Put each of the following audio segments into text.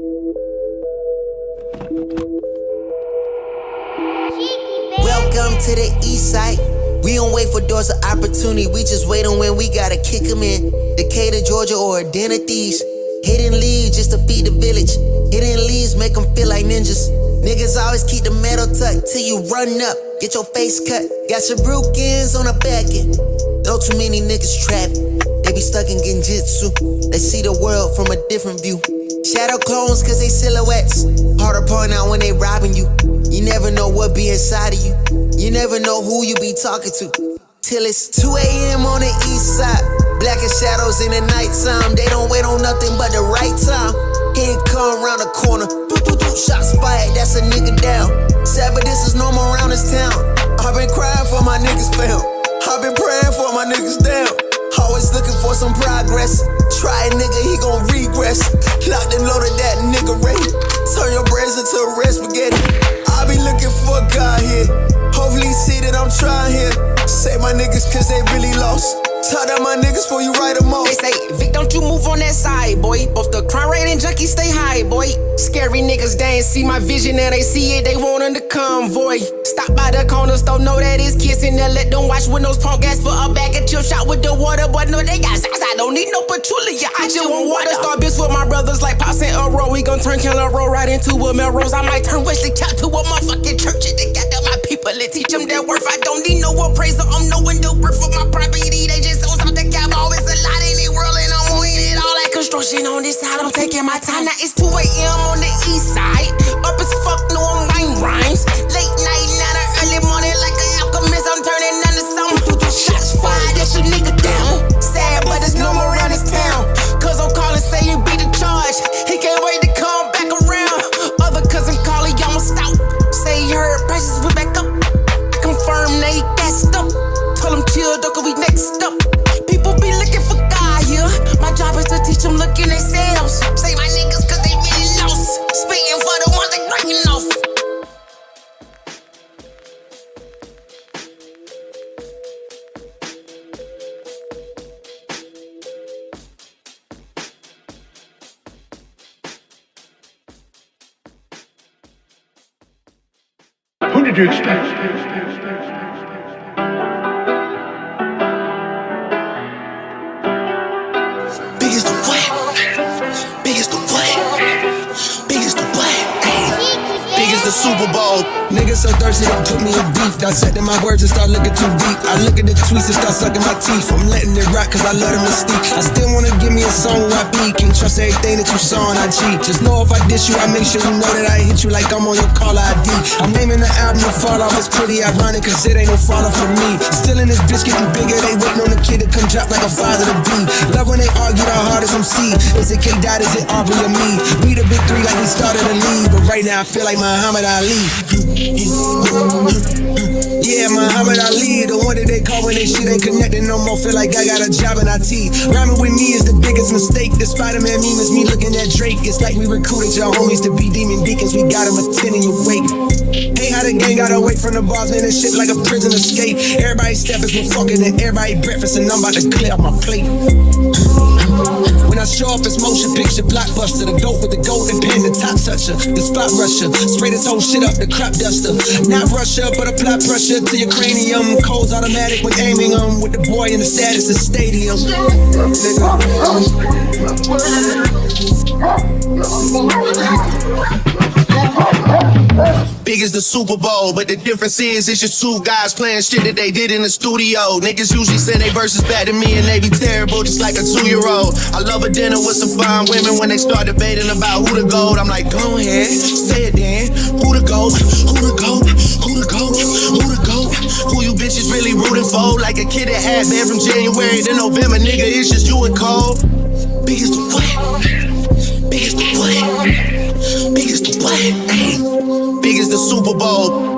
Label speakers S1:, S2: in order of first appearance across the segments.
S1: Welcome to the east side. We don't wait for doors of opportunity, we just wait on when we gotta kick them in. Decatur, Georgia, or identities. Hidden leaves just to feed the village. Hidden leaves make them feel like ninjas. Niggas always keep the metal tucked till you run up, get your face cut. Got your brookins on the back end. Know too many niggas trapped. They be stuck in genjutsu. They see the world from a different view. Shadow clones cause they silhouettes. Hard to point out when they robbing you. You never know what be inside of you. You never know who you be talking to. Till it's 2 a.m. on the east side. Blacker shadows in the nighttime. They don't wait on nothing but the right time. He ain't come around the corner. Shots fired, that's a nigga down. Sad, but this is normal around this town. I've been crying for my niggas found. I've been praying for my niggas down. Always looking for some progress. Try a nigga, he gon' regress. Locked and loaded that nigga ready. Turn your brains into red spaghetti. I be looking for God here. Hopefully see that I'm trying here. Save my niggas cause they really lost. Talk to my niggas before you write them off.
S2: They say, Vic, don't you move on that side, boy. Both the crime rate and junkies stay high, boy. Scary niggas, they ain't see my vision, now they see it, they want in the convoy. Stop by the corner store, know that it's kissing. Then let them watch windows, punk gas for a bag and chill shot with the water. But no, they got size, I don't need no patchouli. I just want water. Start bitch with my brothers like Pops and Earl. We gon' turn Keller Road right into a Melrose. I might turn Wesley Chop to a motherfucking church. And they got them my people and teach them their worth. I don't need no appraiser, I'm knowing the worth of my property. They just owns out the cap, always a lot in the world, and I'm on it all like construction on this side. I'm taking my time, now it's 2 a.m. on the east side. Up as fuck, no I'm writing rhymes. Late night, not an early morning, like an alchemist, I'm turning into something. Shots fired, that's your nigga down. Sad, but it's normal around this town. Cause I'm calling, say you beat the charge. He can't wait to come back around. Other cousin calling, y'all must out. Say he heard prices went back up. I confirm that he gassed up. Told him chill, though, cause we next up. People be looking for God here. My job is to teach them looking themselves. Say my niggas cause they really lost. Speaking for the ones they breaking off.
S3: Who did you expect?
S1: Biggest the what? Biggest the what? Biggest the what? Biggest the Super Bowl.
S4: Niggas so thirsty, don't put me in beef. Dissecting my words and start looking too deep. I look at the tweets and start sucking my teeth. I'm letting it rock cause I love the mystique. I still wanna give me a song where I peak. Can't trust everything that you saw and I cheat. Just know if I diss you, I make sure you know that I hit you like I'm on your caller ID. I'm naming the album to fall off. It's pretty ironic cause it ain't no fall off for me. Still in this bitch getting bigger. They waiting on the kid to come drop like a father to be. Love when they argue the hardest MC. Is it K-Dot, is it Aubrey or me? We the big three like we started the league. But right now I feel like Muhammad Ali. Yeah, Muhammad Ali, the one that they call when they shit ain't connected no more. Feel like I got a job in IT. Rhyming with me is the biggest mistake. The Spider-Man meme is me looking at Drake. It's like we recruited your homies to be demon deacons. We got them attending your wake. Hey, how the gang got away from the bars, man, this shit like a prison escape. Everybody stepping, we're fucking, and everybody breakfast, and I'm about to clear up my plate. When I show up, it's motion picture, blockbuster. The goat with the golden pen, the top toucher, the spot rusher. Spray this whole shit up, the crop duster. Not Russia, but apply pressure to your cranium. Codes automatic when aiming with the boy in the status of stadium.
S1: Big as the Super Bowl, but the difference is it's just two guys playing shit that they did in the studio. Niggas usually send their verses back to me and they be terrible, just like a 2-year-old. I love a dinner with some fine women when they start debating about who the GOAT. I'm like, go ahead, say it then. Who the GOAT? Who the GOAT? Who the GOAT? Who the GOAT? Who you bitches really rooting for? Like a kid that had been from January to November, nigga, it's just you and Cole. Big as the what? Big as the what? Big as the what? Hey. Big as the Super Bowl.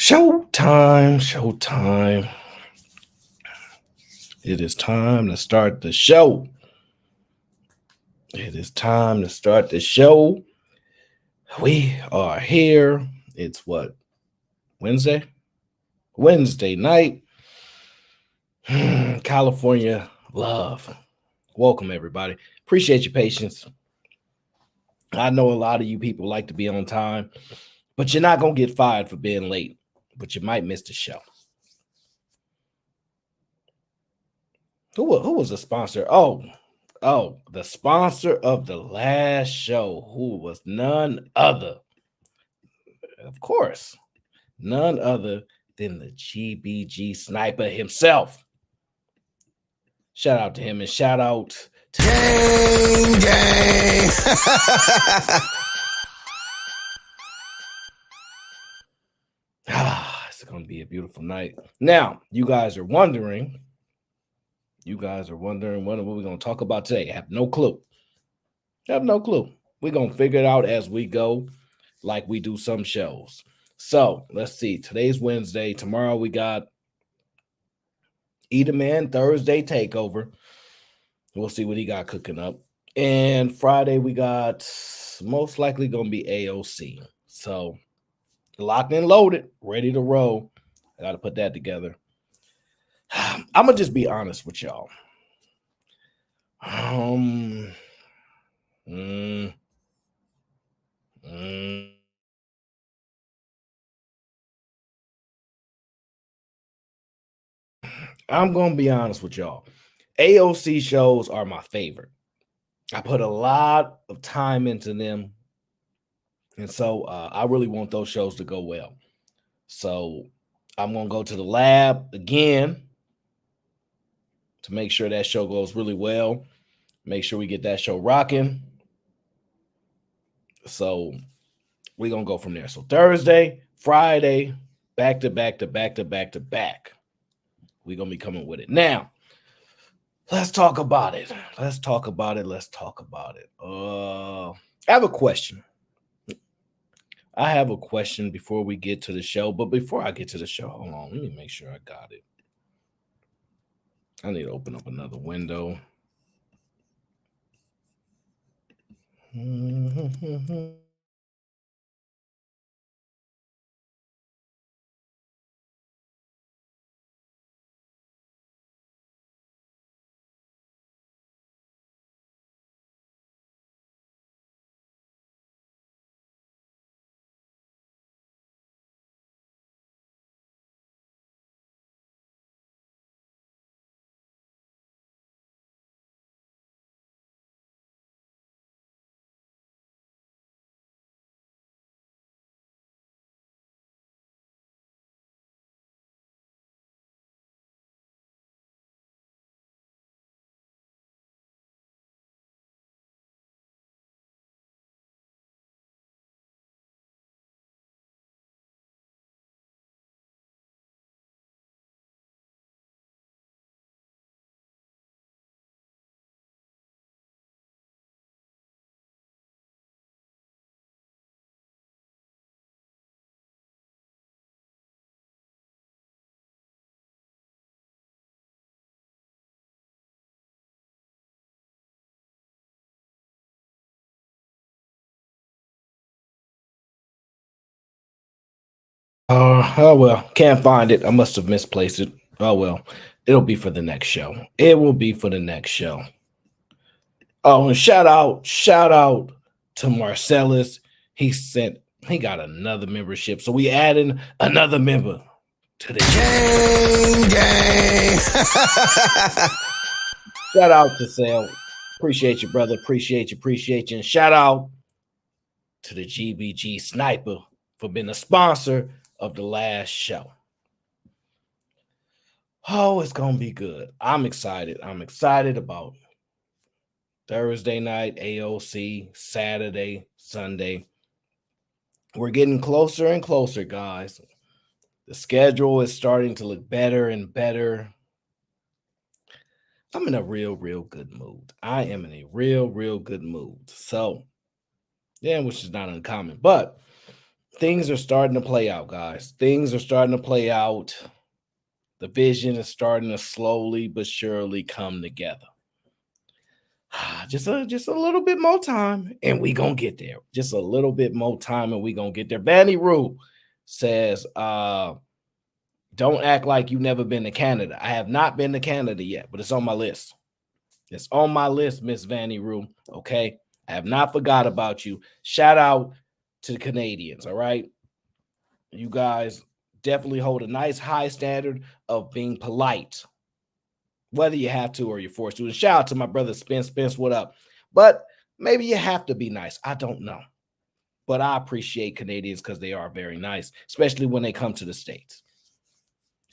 S3: Showtime, showtime. It is time to start the show. It is time to start the show. We are here. It's what? Wednesday? Wednesday night. California love. Welcome, everybody. Appreciate your patience. I know a lot of you people like to be on time, but you're not going to get fired for being late, but you might miss the show. Who was the sponsor? Oh, the sponsor of the last show, who was none other, of course, none other than the GBG sniper himself. Shout out to him and shout out to
S4: Gang.
S3: It's going to be a beautiful night. Now, you guys are wondering what are we going to talk about today? I have no clue. We're going to figure it out as we go, like we do some shows. So let's see. Today's Wednesday. Tomorrow we got Eat a Man Thursday Takeover. We'll see what he got cooking up. And Friday we got most likely going to be AOC. So locked and loaded, ready to roll. I got to put that together. I'm going to just be honest with y'all. I'm going to be honest with y'all. AOC shows are my favorite. I put a lot of time into them. And so I really want those shows to go well. So I'm going to go to the lab again to make sure that show goes really well. Make sure we get that show rocking. So we're going to go from there. So Thursday, Friday, back to back. We're going to be coming with it. Now, let's talk about it. I have a question. Before we get to the show. But before I get to the show, hold on. Let me make sure I got it. I need to open up another window. Oh well, can't find it. I must have misplaced it. Oh well, it'll be for the next show. Oh, and shout out to Marcellus. He got another membership. So we adding another member to the
S4: Gang.
S3: Shout out to Sale. Appreciate you, brother. Appreciate you. And shout out to the GBG Sniper for being a sponsor of the last show. Oh, it's going to be good. I'm excited. About Thursday night, AOC, Saturday, Sunday. We're getting closer and closer, guys. The schedule is starting to look better and better. I'm in a real good mood. I am in a real good mood. So, yeah, which is not uncommon. But things are starting to play out, guys. Things are starting to play out. The vision is starting to slowly but surely come together. Just a little bit more time, and we gonna get there. Just a little bit more time, and we gonna get there. Vanny Rue says, don't act like you've never been to Canada. I have not been to Canada yet, but it's on my list. It's on my list, Miss Vanny Rue. Okay. I have not forgot about you. Shout out to the Canadians. All right. You guys definitely hold a nice high standard of being polite, whether you have to or you're forced to. And shout out to my brother Spence. Spence, what up? But maybe you have to be nice. I don't know. But I appreciate Canadians because they are very nice, especially when they come to the States.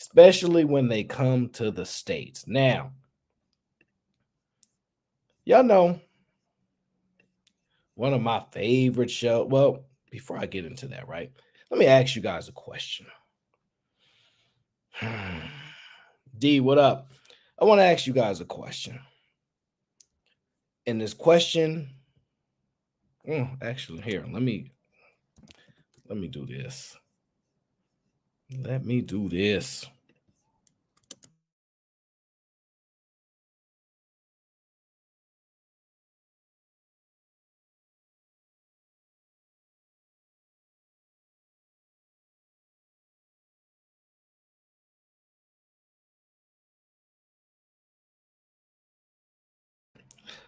S3: Especially when they come to the States. Now, y'all know one of my favorite shows. Well, before I get into that, right? Let me ask you guys a question. D, what up? I want to ask you guys a question. And this question, actually, here, let me do this. Let me do this.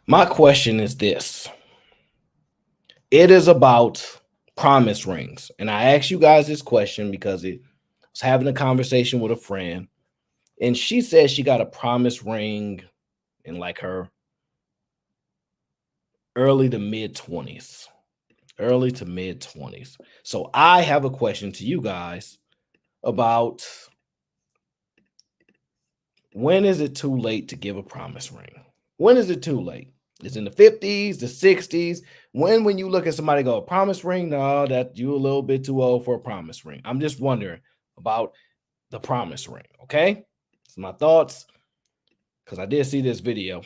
S3: My question is this. It is about promise rings. And I asked you guys this question because I was having a conversation with a friend, and she said she got a promise ring in like her early to mid 20s. Early to mid 20s. So I have a question to you guys about when is it too late to give a promise ring? When is it too late? It's in the 50s, the 60s. When you look at somebody go, a promise ring? No, that you're a little bit too old for a promise ring. I'm just wondering about the promise ring, okay? It's my thoughts, because I did see this video.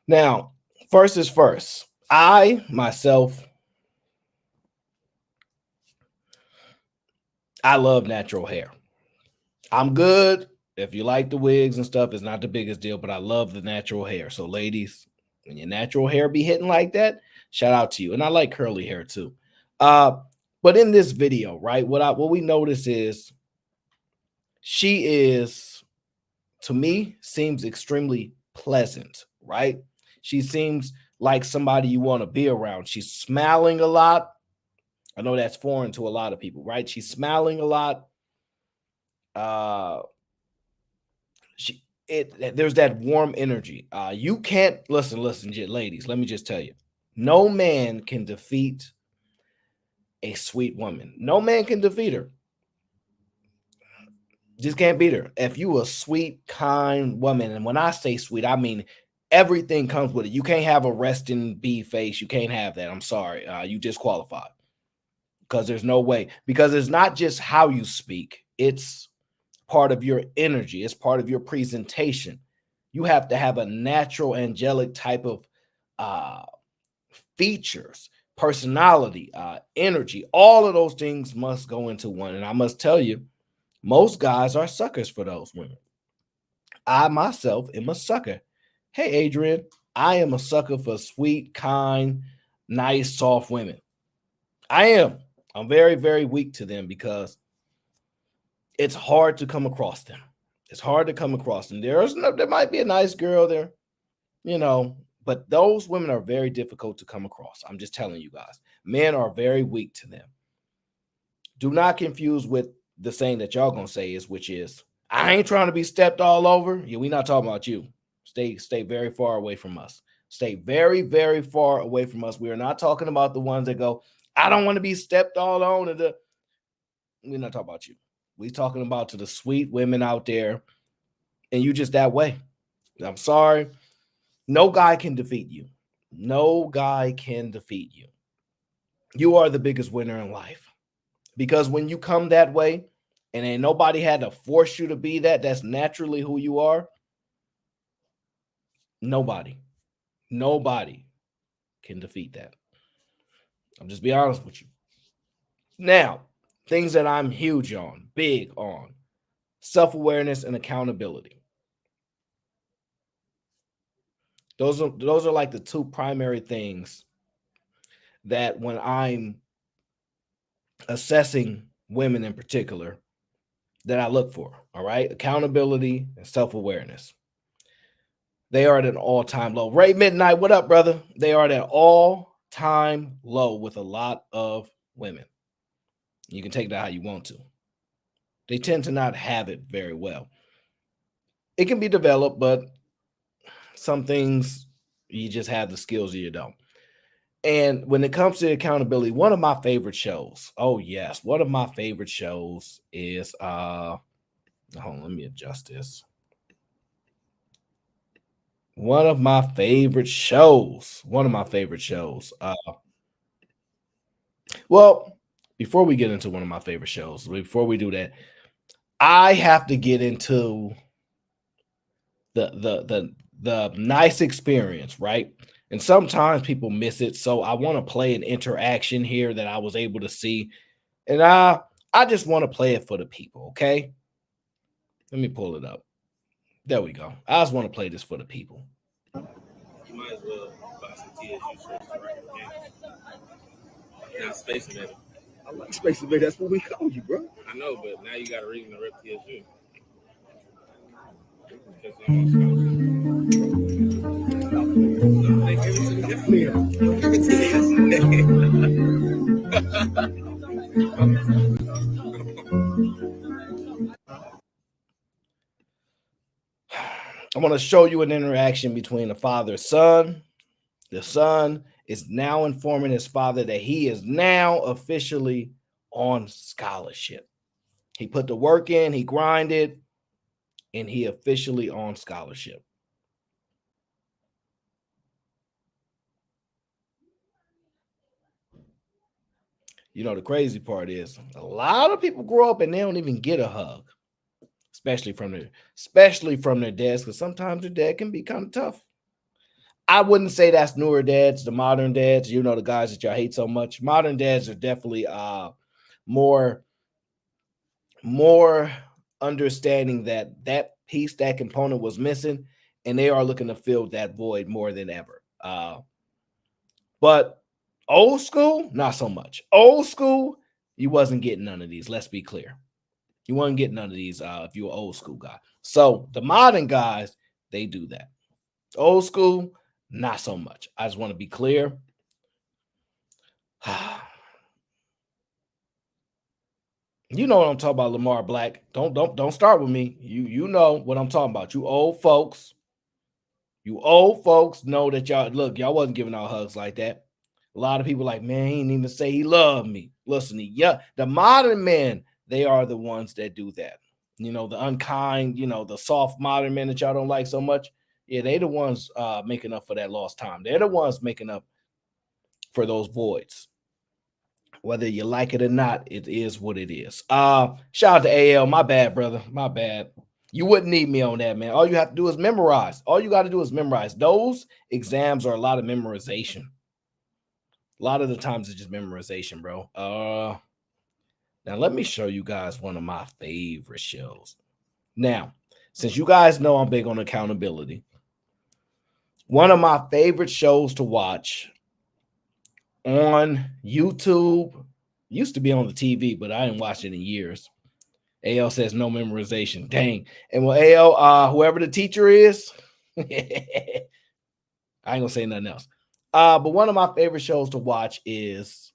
S3: Now, first is first. I love natural hair. I'm good. If you like the wigs and stuff, it's not the biggest deal, but I love the natural hair. So ladies, when your natural hair be hitting like that, shout out to you. And I like curly hair too. But in this video, right, what we notice is she is, to me, seems extremely pleasant, right? She seems like somebody you want to be around. She's smiling a lot. I know that's foreign to a lot of people, right? She's smiling a lot. There's that warm energy. You can't listen, ladies. Let me just tell you, no man can defeat a sweet woman. No man can defeat her. Just can't beat her. If you a sweet, kind woman, and when I say sweet, I mean everything comes with it. You can't have a resting bee face. You can't have that. I'm sorry. You disqualified. Because there's no way. Because it's not just how you speak. It's part of your energy. It's part of your presentation. You have to have a natural, angelic type of features, personality, energy. All of those things must go into one. And I must tell you, most guys are suckers for those women. I myself am a sucker. Hey, Adrian, I am a sucker for sweet, kind, nice, soft women. I am. I'm very, very weak to them because it's hard to come across them. It's hard to come across them. There might be a nice girl there, but those women are very difficult to come across. I'm just telling you guys. Men are very weak to them. Do not confuse with the saying that y'all gonna say which is, I ain't trying to be stepped all over. Yeah, we're not talking about you. Stay very far away from us. Stay very, very far away from us. We are not talking about the ones that go, I don't want to be stepped all on. We're not talking about you. We're talking about to the sweet women out there, and you just that way. I'm sorry. No guy can defeat you. No guy can defeat you. You are the biggest winner in life. Because when you come that way, and ain't nobody had to force you to be that, that's naturally who you are. Nobody can defeat that. I'll just be honest with you. Now, things that I'm huge on, big on, self-awareness and accountability. Those are like the two primary things that when I'm assessing women in particular that I look for. All right. Accountability and self-awareness. They are at an all-time low. Ray Midnight, what up, brother? They are at an all-time low with a lot of women. You can take that how you want to. They tend to not have it very well. It can be developed, but some things you just have the skills or you don't. And when it comes to accountability, one of my favorite shows, one of my favorite shows is hold on, let me adjust this. One of my favorite shows. Well, before we get into one of my favorite shows, before we do that, I have to get into the nice experience, right? And sometimes people miss it. So I want to play an interaction here that I was able to see. And I just want to play it for the people, okay? Let me pull it up. There we go. I just want to play this for the people.
S5: You might as well buy some TSU shirts right now. Space Invaders.
S6: I like Space Invaders. That's what we call you, bro.
S5: I know, but now you got a reason to rep TSU.
S3: I want to show you an interaction between the father and son. The son is now informing his father that he is now officially on scholarship. He put the work in, he grinded, and he officially on scholarship. The crazy part is a lot of people grow up and they don't even get a hug, especially from their dads, because sometimes their dad can be kind of tough. I wouldn't say that's newer dads, the modern dads, the guys that y'all hate so much. Modern dads are definitely more understanding that piece, that component was missing, and they are looking to fill that void more than ever. But old school, not so much. Old school, you wasn't getting none of these. Let's be clear. You wasn't getting none of these if you were old school guy. So the modern guys, they do that. Old school, not so much. I just want to be clear. You know what I'm talking about, Lamar Black. Don't start with me. You know what I'm talking about. You old folks know that y'all wasn't giving out hugs like that. A lot of people like, man, he didn't even say he loved me. Listen, the modern men, they are the ones that do that. The unkind, the soft modern men that y'all don't like so much. Yeah, they the ones making up for that lost time. They're the ones making up for those voids. Whether you like it or not, it is what it is. Shout out to AL. My bad, brother. My bad. You wouldn't need me on that, man. All you have to do is memorize. All you got to do is memorize. Those exams are a lot of memorization. A lot of the times it's just memorization, bro. Now let me show you guys one of my favorite shows. Now, since you guys know I'm big on accountability, one of my favorite shows to watch on YouTube Used to be on the TV, but I didn't watch it in years. AL says no memorization. Dang. And well, AL, whoever the teacher is, I ain't gonna say nothing else. But one of my favorite shows to watch is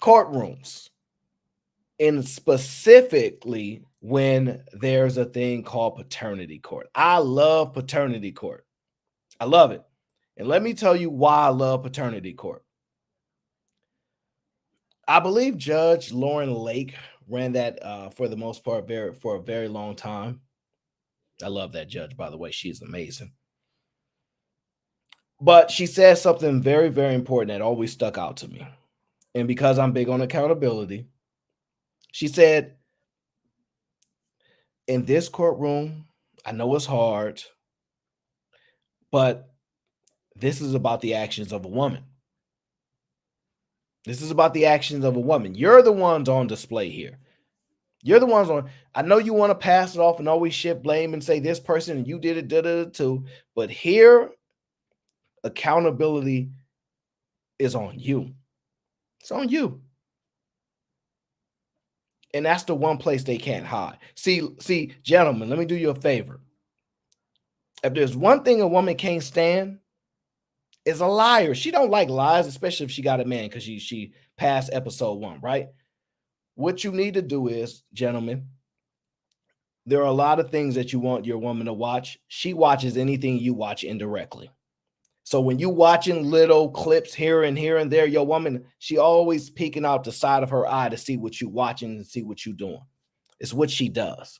S3: courtrooms, and specifically when there's a thing called paternity court. I love paternity court. I love it. And let me tell you why I love paternity court. I believe Judge Lauren Lake ran that for the most part for a very long time. I love that judge, by the way. She's amazing. But she says something very, very important that always stuck out to me. And because I'm big on accountability, she said, in this courtroom, I know it's hard, but this is about the actions of a woman. This is about the actions of a woman. You're the ones on display here. You're the ones on. I know you want to pass it off and always shift blame and say this person and you did it too. But here, accountability is on you. It's on you. And that's the one place they can't hide. See, gentlemen, let me do you a favor. If there's one thing a woman can't stand, is a liar. She don't like lies, especially if she got a man, because she passed episode 1, right? What you need to do is, gentlemen, there are a lot of things that you want your woman to watch. She watches anything you watch indirectly. So when you watching little clips here and there, your woman, she always peeking out the side of her eye to see what you watching and see what you doing. It's what she does.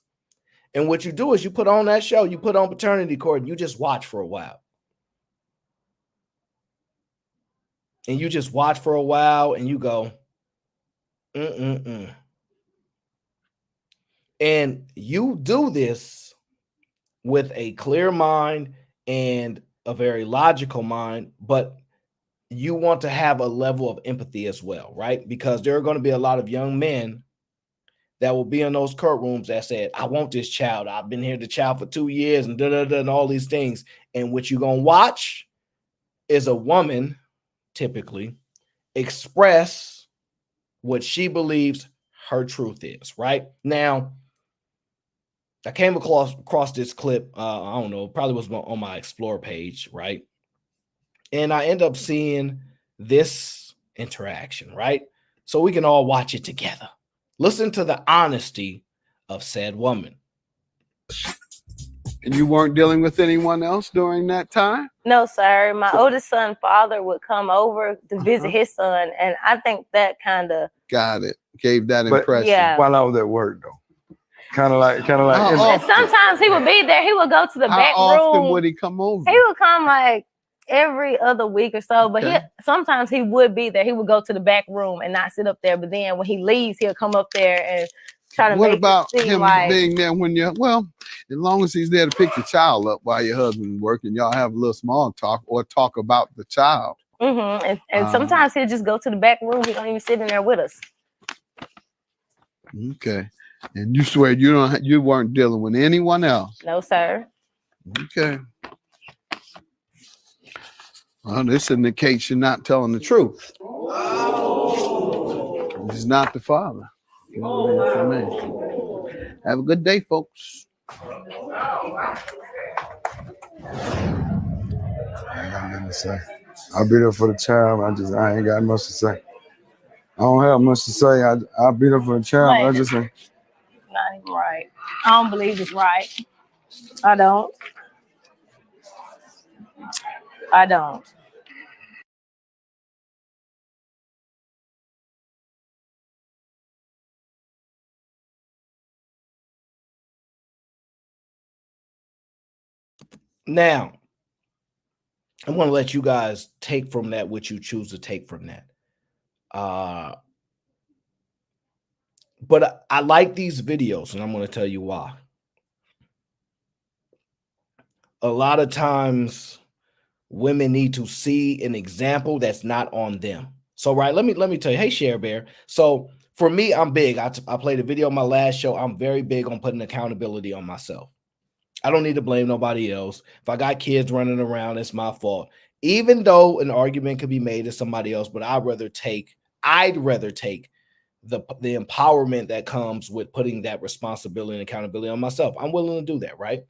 S3: And what you do is you put on that show, you put on Paternity Court, and you just watch for a while. And you just watch for a while and you go, And you do this with a clear mind and a very logical mind, but you want to have a level of empathy as well, right? Because there are going to be a lot of young men that will be in those courtrooms that said, I want this child. I've been here to child for 2 years and and all these things. And what you're going to watch is a woman typically express what she believes her truth is, right? Now, I came across this clip, I don't know, probably was on my Explore page, right? And I end up seeing this interaction, right? So we can all watch it together. Listen to the honesty of said woman.
S7: And you weren't dealing with anyone else during that time?
S8: No, sir. My oldest son's father would come over to visit his son, and I think that kind of
S7: got it. Gave that impression.
S8: Yeah.
S9: While I was at work, though, kind of like.
S8: And sometimes he would be there. He would go to the back room.
S7: How often would he come over?
S8: He would come like every other week or so, but sometimes he would be there. He would go to the back room and not sit up there. But then when he leaves, he'll come up there and try to
S7: What
S8: make
S7: about
S8: it seem
S7: him
S8: like
S7: being there when you're, well, as long as he's there to pick the child up while your husband's working, y'all have a little small talk or talk about the child.
S8: And sometimes he'll just go to the back room. He don't even sit in there with us.
S7: Okay. And you swear you weren't dealing with anyone else?
S8: No, sir.
S7: Okay. Well, this indicates you're not telling the truth. He's not the father. Have a good day, folks.
S9: I ain't got nothing to say. I'll be there for the child. I ain't got much to say. I don't have much to say. I'll be there for the child. I just say.
S8: Not even right. I don't believe it's right. I don't.
S3: Now, I'm going to let you guys take from that what you choose to take from that. But I like these videos, and I'm going to tell you why. A lot of times, women need to see an example that's not on them. So, right, let me tell you, hey, Share Bear. So, for me, I'm big. I played a video on my last show. I'm very big on putting accountability on myself. I don't need to blame nobody else. If I got kids running around, it's my fault. even though an argument could be made to somebody else, but I'd rather take the empowerment that comes with putting that responsibility and accountability on myself. I'm willing to do that, right?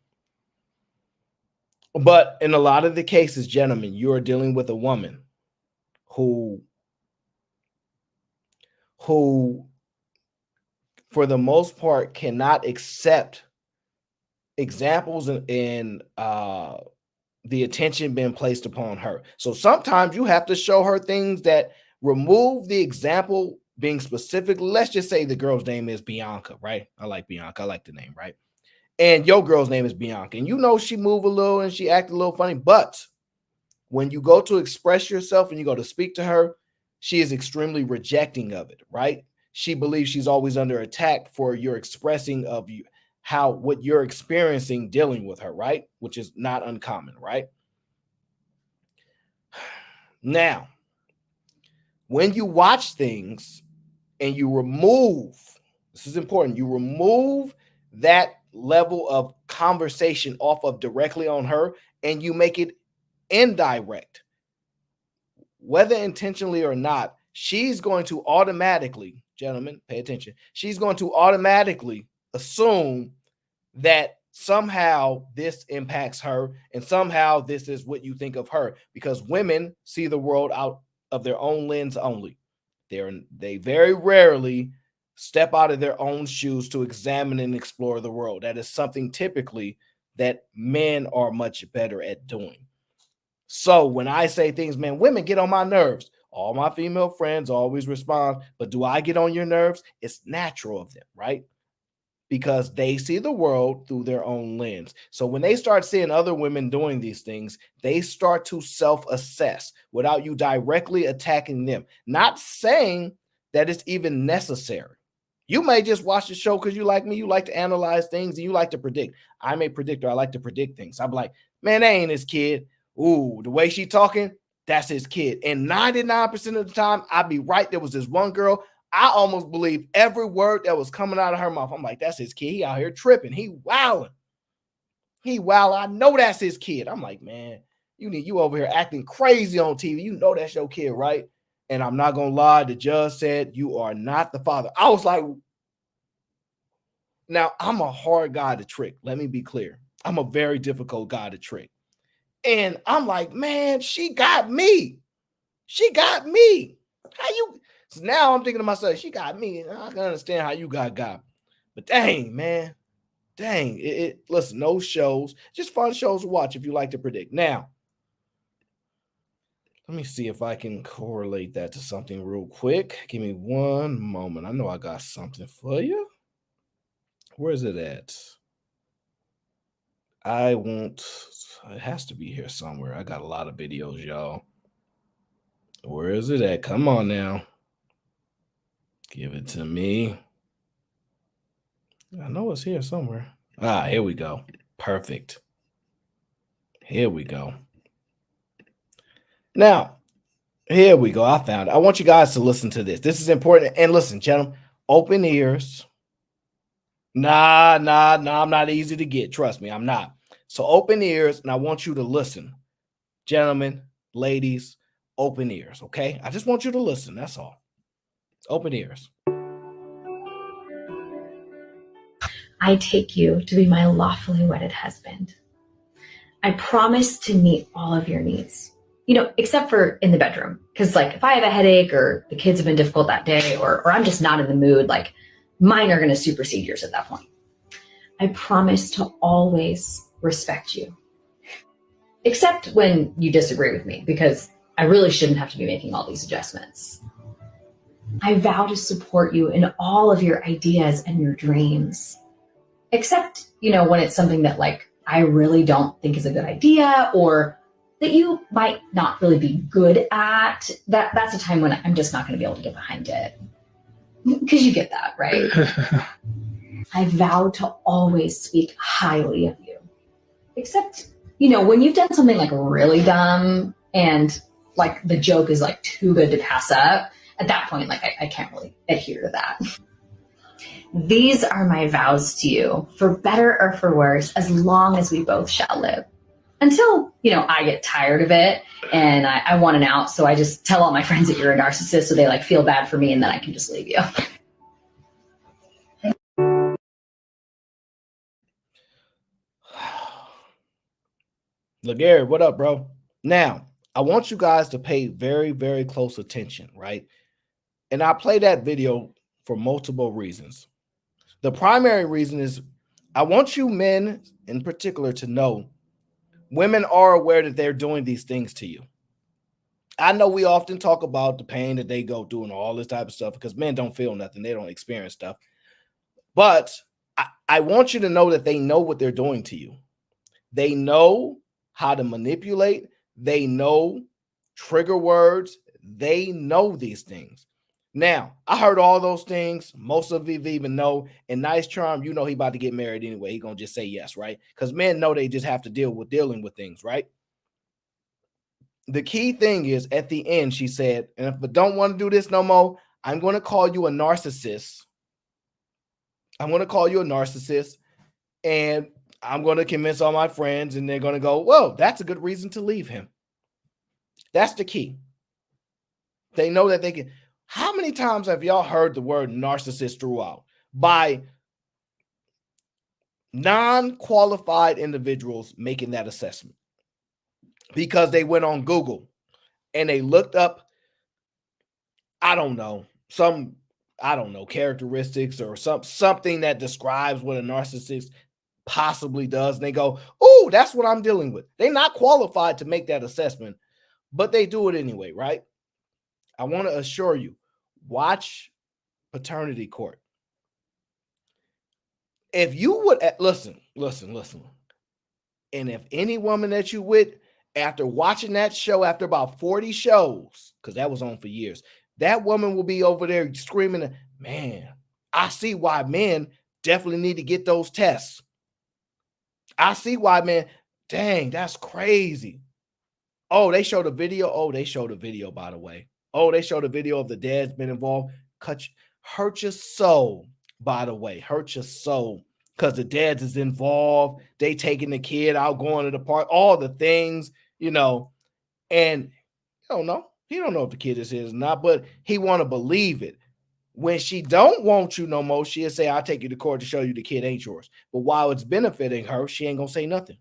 S3: But in a lot of the cases, gentlemen, you're dealing with a woman who for the most part cannot accept examples in the attention being placed upon her. So sometimes you have to show her things that remove the example being specific. Let's just say the girl's name is Bianca, right? I like Bianca. I like the name, right? And your girl's name is Bianca. And you know she move a little and she act a little funny. But when you go to express yourself and you go to speak to her, she is extremely rejecting of it, right? She believes she's always under attack for your expressing of you what you're experiencing dealing with her, right? Which is not uncommon, right? Now, when you watch things and you remove, this is important, you remove that level of conversation off of directly on her and you make it indirect, whether intentionally or not, she's going to automatically, gentlemen, pay attention, she's going to automatically assume that somehow this impacts her and somehow this is what you think of her, because women see the world out of their own lens only. They very rarely step out of their own shoes to examine and explore the world. That is something typically that men are much better at doing. So when I say things, man, women get on my nerves. All my female friends always respond, but do I get on your nerves? It's natural of them, right? Because they see the world through their own lens. So when they start seeing other women doing these things, they start to self-assess without you directly attacking them. Not saying that it's even necessary. You may just watch the show because you like me, you like to analyze things, and you like to predict. I'm a predictor. I like to predict things. I'm like, man, that ain't his kid. Ooh, the way she talking, that's his kid. And 99% of the time, I'd be right. There was this one girl, I almost believe every word that was coming out of her mouth. I'm like, that's his kid. He out here tripping. He wilding. I know that's his kid. I'm like, man, you over here acting crazy on TV. You know that's your kid, right? And I'm not going to lie. The judge said, you are not the father. I was like, now I'm a hard guy to trick. Let me be clear. I'm a very difficult guy to trick. And I'm like, man, she got me. How you? So now I'm thinking to myself, she got me. I can understand how you got. But dang, man. Listen, no shows. Just fun shows to watch if you like to predict. Now, let me see if I can correlate that to something real quick. Give me one moment. I know I got something for you. Where is it at? It has to be here somewhere. I got a lot of videos, y'all. Where is it at? Come on now. Give it to me. I know it's here somewhere. Here we go. Perfect. Here we go. Now, here we go. I found it. I want you guys to listen to this. This is important. And listen, gentlemen, open ears. Nah, I'm not easy to get. Trust me, I'm not. So open ears, and I want you to listen. Gentlemen, ladies, open ears, okay? I just want you to listen. That's all. Open ears.
S10: I take you to be my lawfully wedded husband. I promise to meet all of your needs, except for in the bedroom. Because if I have a headache or the kids have been difficult that day or I'm just not in the mood, mine are going to supersede yours at that point. I promise to always respect you. Except when you disagree with me, because I really shouldn't have to be making all these adjustments. I vow to support you in all of your ideas and your dreams. Except, when it's something that I really don't think is a good idea or that you might not really be good at. That's a time when I'm just not going to be able to get behind it. Because you get that, right? I vow to always speak highly of you. Except, when you've done something really dumb and the joke is too good to pass up, at that point, I can't really adhere to that. These are my vows to you, for better or for worse, as long as we both shall live. until, I get tired of it and I want an out. So I just tell all my friends that you're a narcissist so they like feel bad for me and then I can just leave you.
S3: LaGarrett, what up, bro? Now, I want you guys to pay very, very close attention, right? And I play that video for multiple reasons. The primary reason is I want you men in particular to know women are aware that they're doing these things to you. I know we often talk about the pain that they go through and all this type of stuff because men don't feel nothing. They don't experience stuff. But I want you to know that they know what they're doing to you. They know how to manipulate. They know trigger words. They know these things. Now, I heard all those things. Most of you even know. And Nice Charm, he about to get married anyway. He going to just say yes, right? Because men know they just have to dealing with things, right? The key thing is at the end, she said, and if I don't want to do this no more, I'm going to call you a narcissist. I'm going to call you a narcissist. And I'm going to convince all my friends and they're going to go, whoa, that's a good reason to leave him. That's the key. They know that they can. How many times have y'all heard the word narcissist throughout by non-qualified individuals making that assessment? Because they went on Google and they looked up, characteristics or something that describes what a narcissist possibly does. And they go, oh, that's what I'm dealing with. They're not qualified to make that assessment, but they do it anyway, right? I want to assure you, watch Paternity Court. If you would listen. And if any woman that you with, after watching that show, after about 40 shows, because that was on for years, that woman will be over there screaming, man, I see why men definitely need to get those tests. I see why, man. Dang, that's crazy. Oh, they showed a video. Oh, they showed a video, by the way. Oh, they showed a video of the dad's been involved. Hurt your soul, by the way. Hurt your soul. Because the dad's is involved. They taking the kid out, going to the park, all the things, and don't know. He don't know if the kid is his or not, but he want to believe it. When she don't want you no more, she'll say, I'll take you to court to show you the kid ain't yours. But while it's benefiting her, she ain't going to say nothing.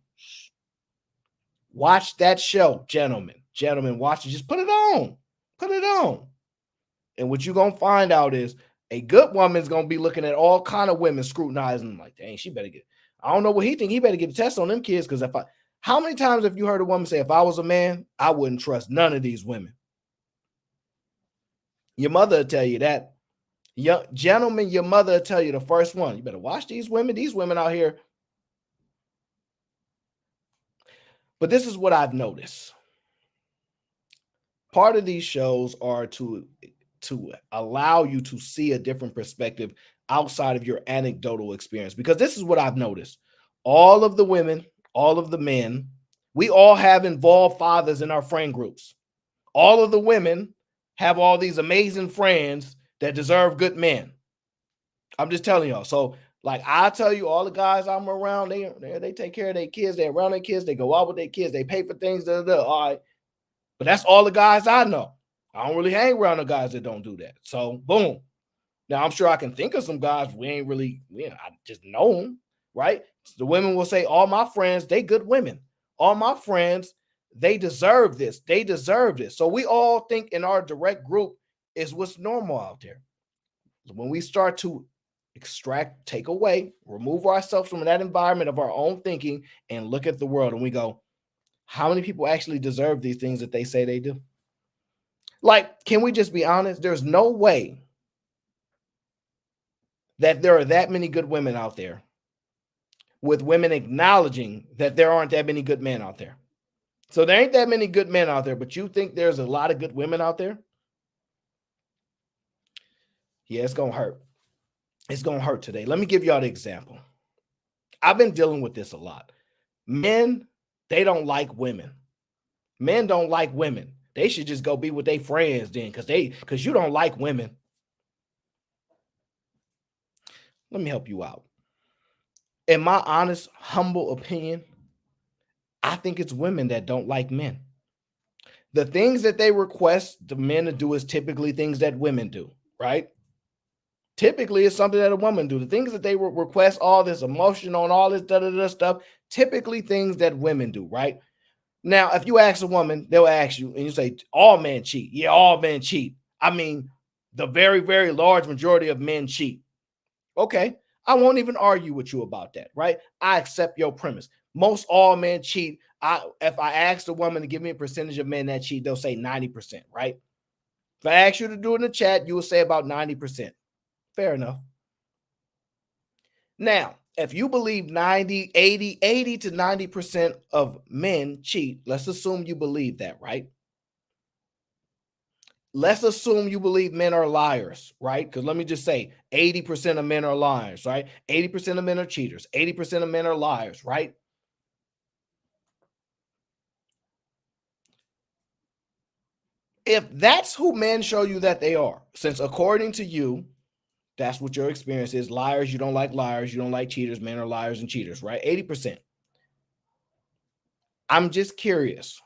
S3: Watch that show, gentlemen. Gentlemen, watch it. Just put it on. Put it on. And what you're going to find out is a good woman's going to be looking at all kind of women, scrutinizing them like, dang, she better get, I don't know what he think. He better get a test on them kids. Because how many times have you heard a woman say, if I was a man, I wouldn't trust none of these women? Your mother will tell you that. Young gentlemen, your mother will tell you the first one. You better watch these women out here. But this is what I've noticed. Part of these shows are to allow you to see a different perspective outside of your anecdotal experience. Because this is what I've noticed. All of the women, all of the men, we all have involved fathers in our friend groups. All of the women have all these amazing friends that deserve good men. I'm just telling y'all. So, like I tell you, all the guys I'm around, they take care of their kids. They're around their kids. They go out with their kids. They pay for things. All right. But that's all the guys I know. I don't really hang around the guys that don't do that. So, boom. Now, I'm sure I can think of some guys I just know them, right? The women will say, all my friends, they good women. All my friends, they deserve this. They deserve this. So we all think in our direct group is what's normal out there. When we start to extract, take away, remove ourselves from that environment of our own thinking and look at the world and we go, how many people actually deserve these things that they say they do? Like, can we just be honest? There's no way that there are that many good women out there with women acknowledging that there aren't that many good men out there. So there ain't that many good men out there, but you think there's a lot of good women out there? Yeah, it's going to hurt. It's going to hurt today. Let me give y'all the example. I've been dealing with this a lot. Men, they don't like women. Men don't like women. They should just go be with their friends then because you don't like women. Let me help you out. In my honest, humble opinion, I think it's women that don't like men. The things that they request the men to do is typically things that women do, right? Typically, it's something that a woman do. The things that they request, all this emotion on, all this da-da-da stuff, typically things that women do, right? Now, if you ask a woman, they'll ask you, and you say, all men cheat. Yeah, all men cheat. I mean, the very, very large majority of men cheat. Okay, I won't even argue with you about that, right? I accept your premise. Most all men cheat. If I ask a woman to give me a percentage of men that cheat, they'll say 90%, right? If I ask you to do it in the chat, you will say about 90%. Fair enough. Now, if you believe 80 to 90% of men cheat, let's assume you believe that, right? Let's assume you believe men are liars, right? Because let me just say 80% of men are liars, right? 80% of men are cheaters. 80% of men are liars, right? If that's who men show you that they are, since according to you, that's what your experience is. Liars, you don't like cheaters. Men are liars and cheaters, right? 80%. I'm just curious.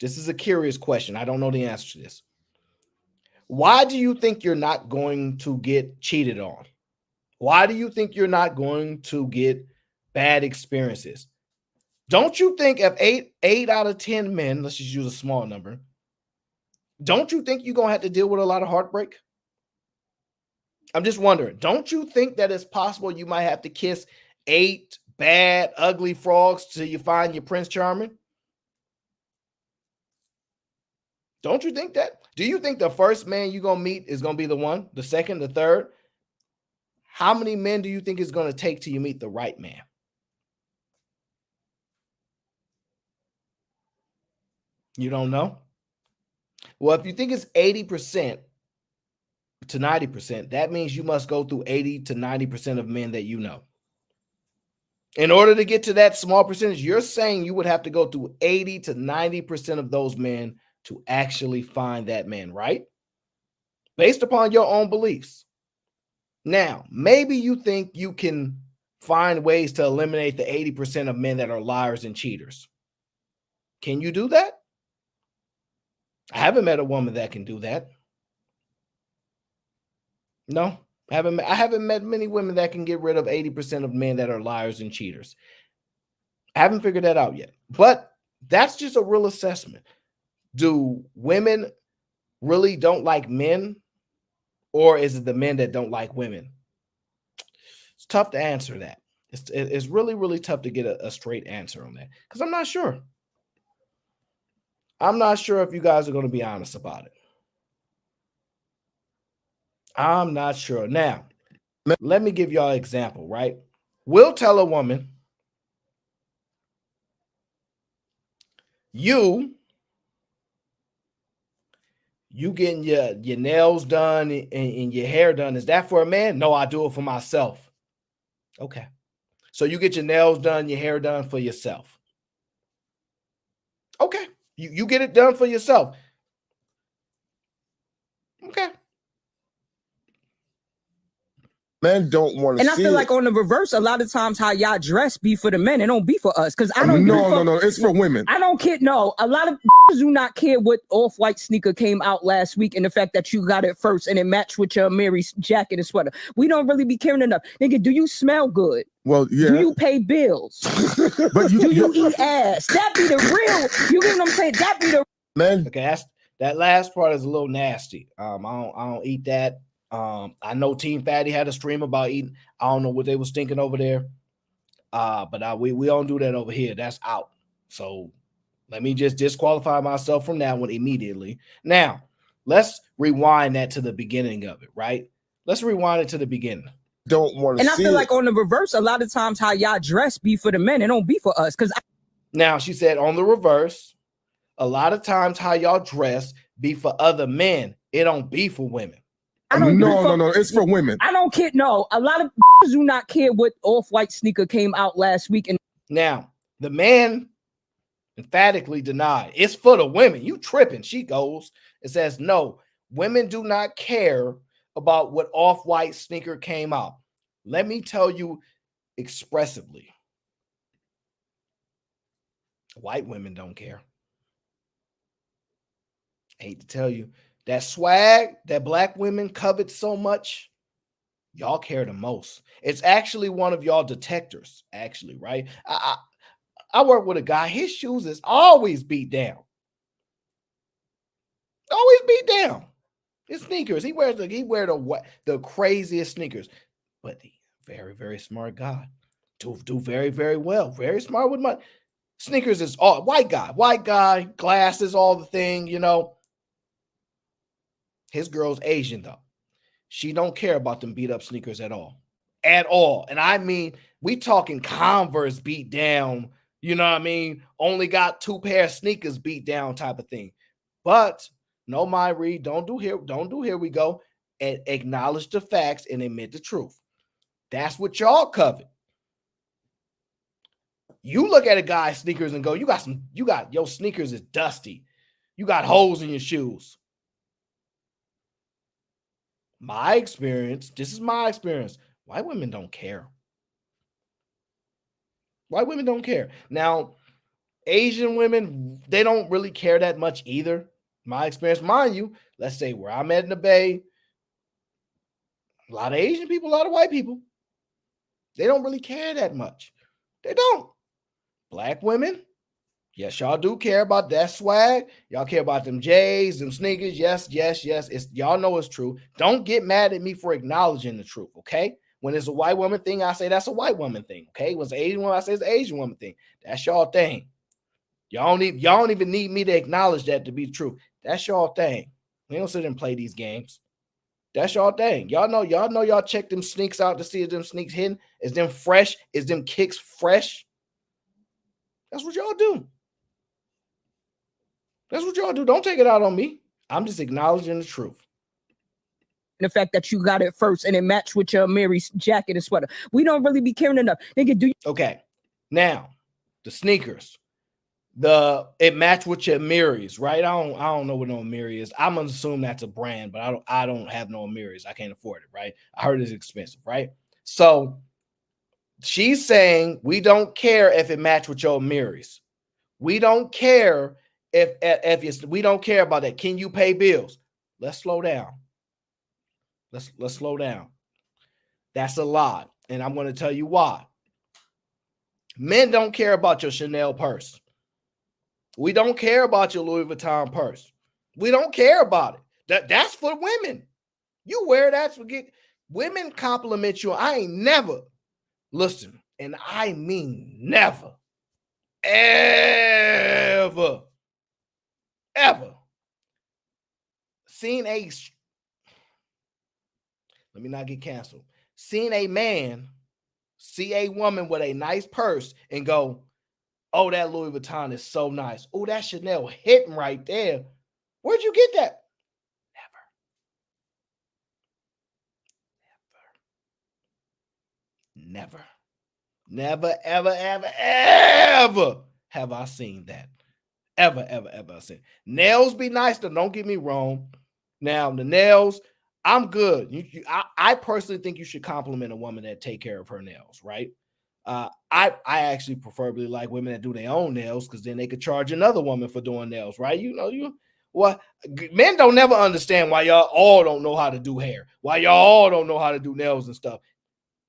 S3: This is a curious question. I don't know the answer to this. Why do you think you're not going to get cheated on? Why do you think you're not going to get bad experiences? Don't you think if 8 out of 10 men, let's just use a small number, don't you think you're going to have to deal with a lot of heartbreak? I'm just wondering, don't you think that it's possible you might have to kiss 8 bad, ugly frogs till you find your Prince Charming? Don't you think that? Do you think the first man you're going to meet is going to be the one, the second, the third? How many men do you think it's going to take till you meet the right man? You don't know? Well, if you think it's 80% to 90%, that means you must go through 80 to 90% of men that you know. In order to get to that small percentage, you're saying you would have to go through 80 to 90% of those men to actually find that man, right? Based upon your own beliefs. Now, maybe you think you can find ways to eliminate the 80% of men that are liars and cheaters. Can you do that? I haven't met a woman that can do that. No, I haven't met many women that can get rid of 80% of men that are liars and cheaters. I haven't figured that out yet. But that's just a real assessment. Do women really don't like men? Or is it the men that don't like women? It's tough to answer that. It's really, really tough to get a straight answer on that because I'm not sure. I'm not sure if you guys are going to be honest about it. I'm not sure. Now, let me give y'all an example, right? We'll tell a woman, you getting your nails done and your hair done, is that for a man? No, I do it for myself. Okay. So you get your nails done, your hair done for yourself. Okay. You get it done for yourself. Okay.
S11: Men don't want to see it.
S12: And I feel like on the reverse, a lot of times how y'all dress be for the men. It don't be for us. Because I don't
S11: No, it's for women.
S12: I don't care. No, a lot of do not care what off-white sneaker came out last week and the fact that you got it first and it matched with your Mary's jacket and sweater. We don't really be caring enough. Nigga, do you smell good?
S11: Well, yeah.
S12: Do you pay bills?
S11: But
S12: do you eat ass? That be the real. You get what I'm saying? That be the
S11: men.
S3: Okay, that last part is a little nasty. I don't eat that. I know Team Fatty had a stream about eating. I don't know what they was thinking over there. But we don't do that over here. That's out. So let me just disqualify myself from that one immediately. Now, let's rewind that to the beginning of it, right? Let's rewind it to the beginning.
S11: Don't want to
S12: see it.
S11: And
S12: I feel like on the reverse, a lot of times how y'all dress be for the men. It don't be for us.
S3: Now, she said on the reverse, a lot of times how y'all dress be for other men. It don't be for women.
S11: No, it's for women.
S12: I don't care. No, a lot of do not care what off-white sneaker came out last week. And
S3: now the man emphatically denied it's for the women. You tripping? She goes and says, no, women do not care about what off-white sneaker came out. Let me tell you expressively. White women don't care. I hate to tell you, that swag that black women covet so much, y'all care the most. It's actually one of y'all detectors, actually, right? I work with a guy, his shoes is always beat down. Always beat down. His sneakers, he wears the craziest sneakers, but the very, very smart guy. Do very, very well. Very smart with money. Sneakers is all white guy, glasses, all the thing, you know. His girl's Asian though. She don't care about them beat up sneakers at all. At all. And I mean, we talking Converse beat down, you know what I mean? Only got 2 pair of sneakers beat down type of thing. But no, my read, don't do here we go. And acknowledge the facts and admit the truth. That's what y'all covet. You look at a guy's sneakers and go, you got your sneakers is dusty. You got holes in your shoes. My experience, this is my experience. White women don't care. White women don't care. Now, Asian women, they don't really care that much either. My experience, mind you, let's say where I'm at in the Bay, a lot of Asian people, a lot of white people, they don't really care that much. They don't. Black women, yes, y'all do care about that swag. Y'all care about them J's, them sneakers. Yes. It's y'all know it's true. Don't get mad at me for acknowledging the truth, okay? When it's a white woman thing, I say that's a white woman thing, okay? When it's an Asian woman, I say it's an Asian woman thing. That's y'all thing. Y'all don't even need me to acknowledge that to be the truth. That's y'all thing. We don't sit and play these games. That's y'all thing. Y'all know y'all check them sneaks out to see if them sneaks hidden. Is them fresh? Is them kicks fresh? That's what y'all do. That's what y'all do. Don't take it out on me. I'm just acknowledging the truth.
S12: The fact that you got it first and it matched with your Mary's jacket and sweater. We don't really be caring enough. Nigga, do you?
S3: Okay. Now, the sneakers. It matched with your Mary's, right? I don't know what no Mary is. I'm gonna assume that's a brand, but I don't have no Mary's. I can't afford it, right? I heard it's expensive, right? So she's saying we don't care if it matched with your Mary's. We don't care if we don't care about that. Can you pay bills? Let's slow down. Let's slow down. That's a lot. And I'm going to tell you why. Men don't care about your Chanel purse. We don't care about your Louis Vuitton purse. We don't care about it. That's for women. You wear that, forget. Women compliment you. I ain't never, listen, and I mean never, ever seen let me not get canceled. Seen a man see a woman with a nice purse and go, oh, that Louis Vuitton is so nice. Oh, that Chanel hitting right there. Where'd you get that? Never, ever have I seen that. Ever seen. Nails be nice, though. Don't get me wrong. Now, the nails, I'm good. I personally think you should compliment a woman that take care of her nails, right? I actually preferably like women that do their own nails because then they could charge another woman for doing nails, right? Men don't never understand why y'all all don't know how to do hair, why y'all all don't know how to do nails and stuff.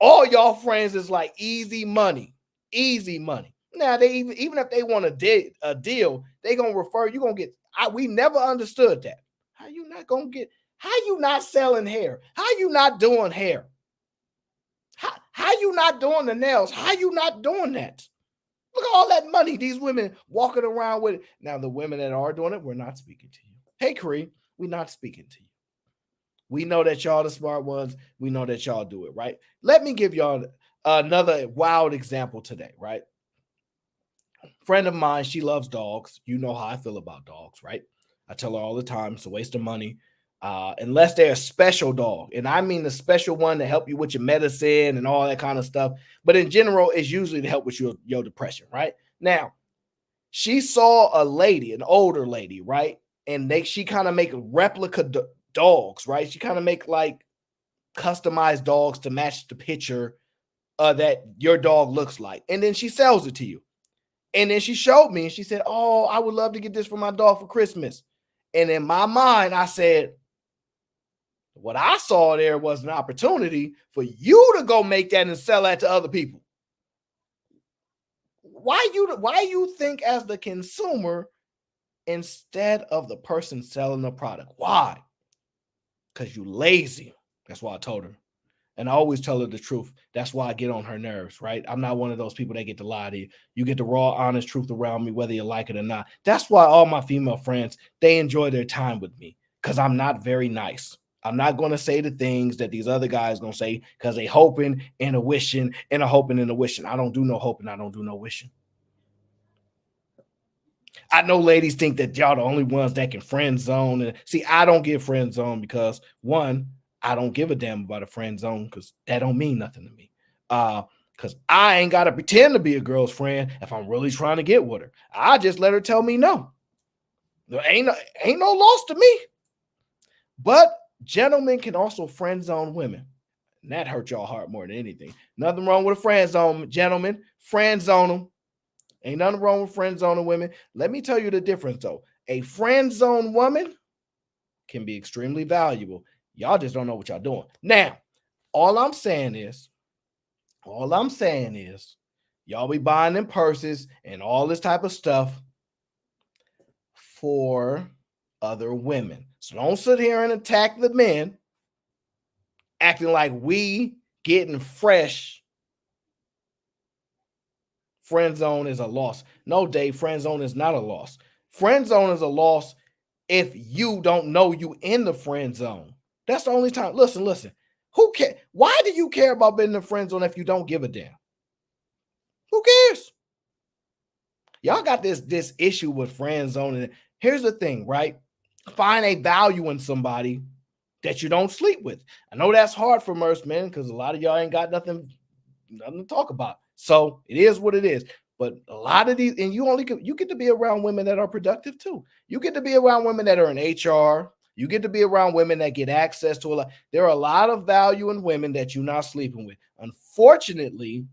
S3: All y'all friends is like easy money. Now they even if they want a deal, they gonna refer you gonna get. We never understood that. How you not gonna get? How you not selling hair? How you not doing hair? How you not doing the nails? How you not doing that? Look at all that money these women walking around with. Now the women that are doing it, we're not speaking to you. Hey, Kareem, we're not speaking to you. We know that y'all the smart ones. We know that y'all do it, right? Let me give y'all another wild example today, right? Friend of mine, she loves dogs. You know how I feel about dogs, right? I tell her all the time, it's a waste of money. Unless they're a special dog. And I mean the special one to help you with your medicine and all that kind of stuff. But in general, it's usually to help with your depression, right? Now, she saw a lady, an older lady, right? And she kind of make replica dogs, right? She kind of make like customized dogs to match the picture that your dog looks like. And then she sells it to you. And then she showed me and she said, oh, I would love to get this for my dog for Christmas. And in my mind, I said, what I saw there was an opportunity for you to go make that and sell that to other people. Why you think as the consumer instead of the person selling the product? Why? Because you lazy. That's why I told her. And I always tell her the truth. That's why I get on her nerves, right? I'm not one of those people that get to lie to you. You get the raw, honest truth around me, whether you like it or not. That's why all my female friends, they enjoy their time with me because I'm not very nice. I'm not going to say the things that these other guys going to say because they hoping and a wishing and a hoping and a wishing. I don't do no hoping. I don't do no wishing. I know ladies think that y'all the only ones that can friend zone. And see, I don't get friend zone because one, I don't give a damn about a friend zone because that don't mean nothing to me. Because I ain't got to pretend to be a girl's friend if I'm really trying to get with her. I just let her tell me no. There ain't no loss to me. But gentlemen can also friend zone women. And that hurt y'all heart more than anything. Nothing wrong with a friend zone, gentlemen. Friend zone them. Ain't nothing wrong with friend zoning women. Let me tell you the difference, though. A friend zone woman can be extremely valuable. Y'all just don't know what y'all doing. Now, all I'm saying is, y'all be buying them purses and all this type of stuff for other women. So don't sit here and attack the men, acting like we getting fresh. Friend zone is a loss. No, Dave, friend zone is not a loss. Friend zone is a loss if you don't know you in the friend zone. That's the only time. Listen. Who cares? Why do you care about being in the friend zone if you don't give a damn? Who cares? Y'all got this issue with friend zone. And here's the thing, right? Find a value in somebody that you don't sleep with. I know that's hard for most men because a lot of y'all ain't got nothing to talk about. So it is what it is. But a lot of these, and you get to be around women that are productive too. You get to be around women that are in HR. You get to be around women that get access to a lot. There are a lot of value in women that you're not sleeping with. Unfortunately,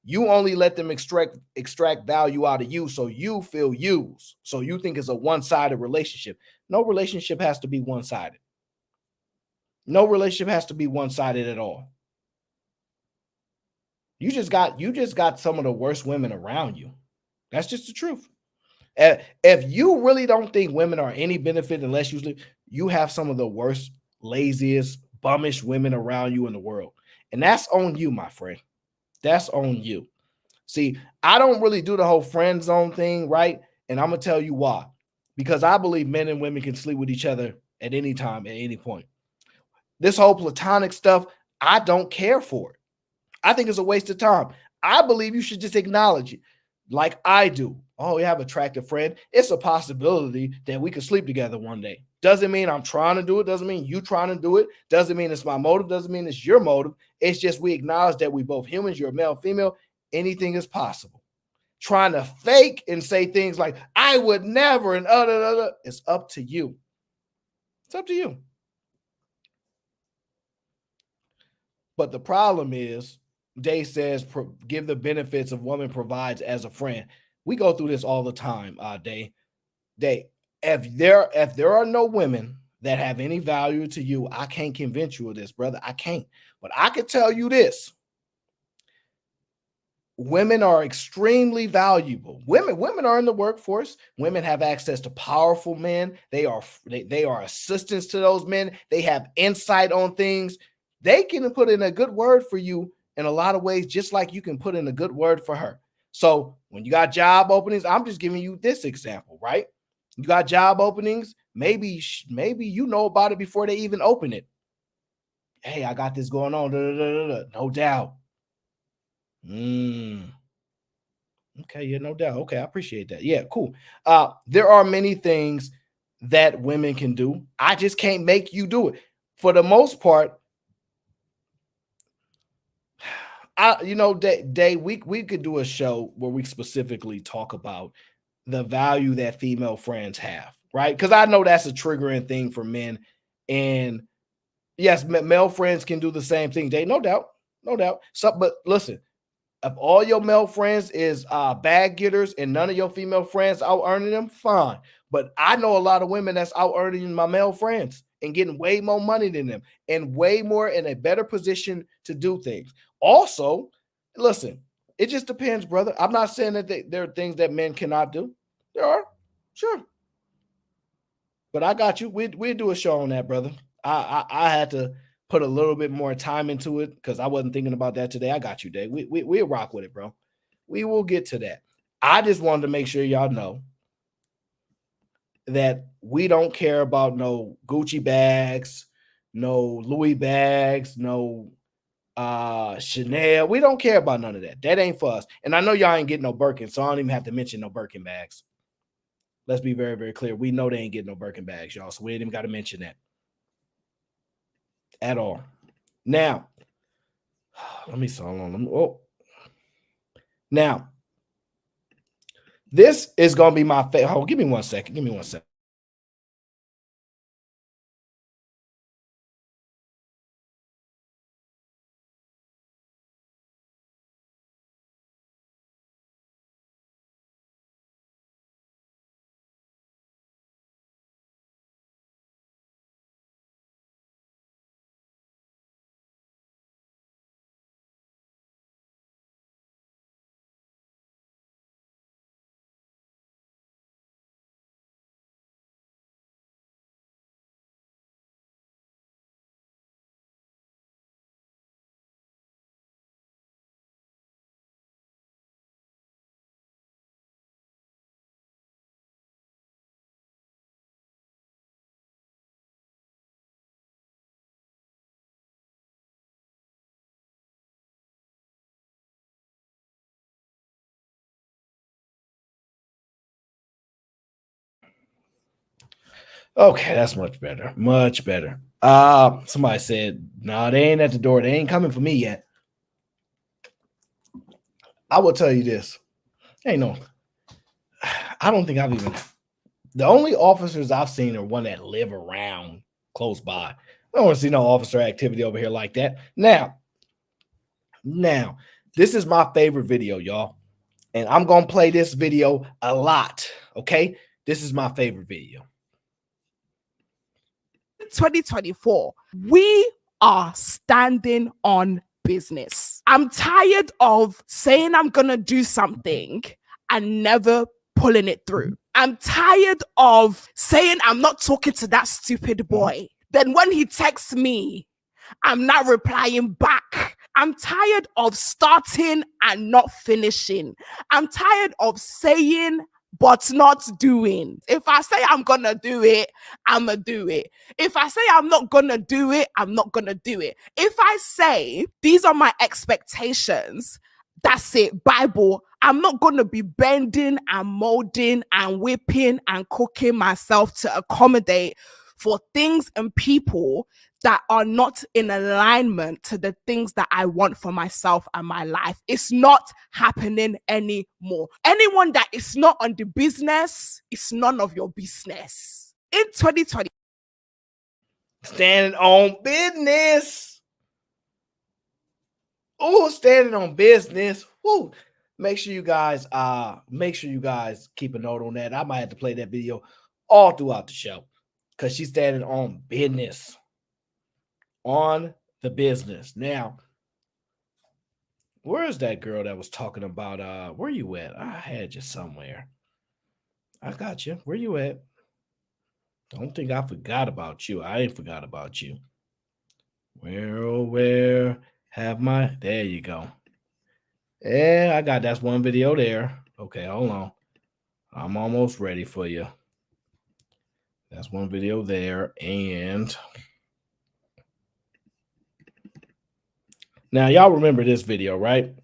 S3: you only let them extract value out of you so you feel used. So you think it's a one-sided relationship. No relationship has to be one-sided. No relationship has to be one-sided at all. You just got some of the worst women around you. That's just the truth. If you really don't think women are any benefit unless you have some of the worst, laziest, bummish women around you in the world. And that's on you, my friend. That's on you. See, I don't really do the whole friend zone thing, right? And I'm going to tell you why. Because I believe men and women can sleep with each other at any time, at any point. This whole platonic stuff, I don't care for it. I think it's a waste of time. I believe you should just acknowledge it like I do. Oh, you have an attractive friend. It's a possibility that we could sleep together one day. Doesn't mean I'm trying to do it. Doesn't mean you trying to do it. Doesn't mean it's my motive. Doesn't mean it's your motive. It's just we acknowledge that we both humans. You're male, female. Anything is possible. Trying to fake and say things like, I would never, and it's up to you. It's up to you. But the problem is, Day says, give the benefits of woman provides as a friend. We go through this all the time, Day. If there are no women that have any value to you, I can't convince you of this, brother. I can't. But I can tell you this. Women are extremely valuable. Women are in the workforce. Women have access to powerful men. They are assistants to those men. They have insight on things. They can put in a good word for you in a lot of ways, just like you can put in a good word for her. So when you got job openings, I'm just giving you this example, right? You got job openings. Maybe you know about it before they even open it. Hey, I got this going on. No doubt. Okay, yeah, no doubt. Okay, I appreciate that. Yeah, cool. There are many things that women can do. I just can't make you do it. For the most part, we could do a show where we specifically talk about the value that female friends have, right? Because I know that's a triggering thing for men. And yes, male friends can do the same thing. No doubt. So, but listen, If all your male friends is bag getters and none of your female friends out earning them, fine. But I know a lot of women that's out earning my male friends and getting way more money than them and way more in a better position to do things. Also, listen, it just depends, brother. I'm not saying that there are things that men cannot do. There are, sure. But I got you. We'll do a show on that, brother. I had to put a little bit more time into it because I wasn't thinking about that today. I got you, Dave. We'll rock with it, bro. We will get to that. I just wanted to make sure y'all know that we don't care about no Gucci bags, no Louis bags, no Chanel. We don't care about none of that. That ain't for us. And I know y'all ain't getting no Birkin, so I don't even have to mention no Birkin bags. Let's be very, very clear. We know they ain't getting no Birkin bags, y'all. So we ain't even got to mention that at all. Now, let me saw on. Oh, now this is gonna be my favorite. Oh, give me 1 second. Give me 1 second. Okay, that's much better. Much better. Somebody said, "No, they ain't at the door. They ain't coming for me yet." I will tell you this. Ain't no. I don't think I've even. The only officers I've seen are one that live around close by. I don't want to see no officer activity over here like that. Now, this is my favorite video, y'all. And I'm going to play this video a lot, okay? This is my favorite video.
S13: 2024, we are standing on business. I'm tired of saying I'm going to do something and never pulling it through. I'm tired of saying I'm not talking to that stupid boy. Then when he texts me, I'm not replying back. I'm tired of starting and not finishing. I'm tired of saying but not doing. If I say I'm gonna do it, I'ma do it. If I say I'm not gonna do it, I'm not gonna do it. If I say these are my expectations, that's it, Bible. I'm not gonna be bending and molding and whipping and cooking myself to accommodate for things and people that are not in alignment to the things that I want for myself and my life. It's not happening anymore. Anyone that is not on the business, it's none of your business. In 2020.
S3: Standing on business. Oh, standing on business. Woo. Make sure you guys keep a note on that. I might have to play that video all throughout the show because she's standing on business. On the business. Now, where is that girl that was talking about where you at? I had you somewhere. I got you. Where you at? Don't think I forgot about you. I ain't forgot about you. Where have my, there you go. Yeah, I got that's one video there. Okay, hold on. I'm almost ready for you. That's one video there. And now y'all remember this video, right?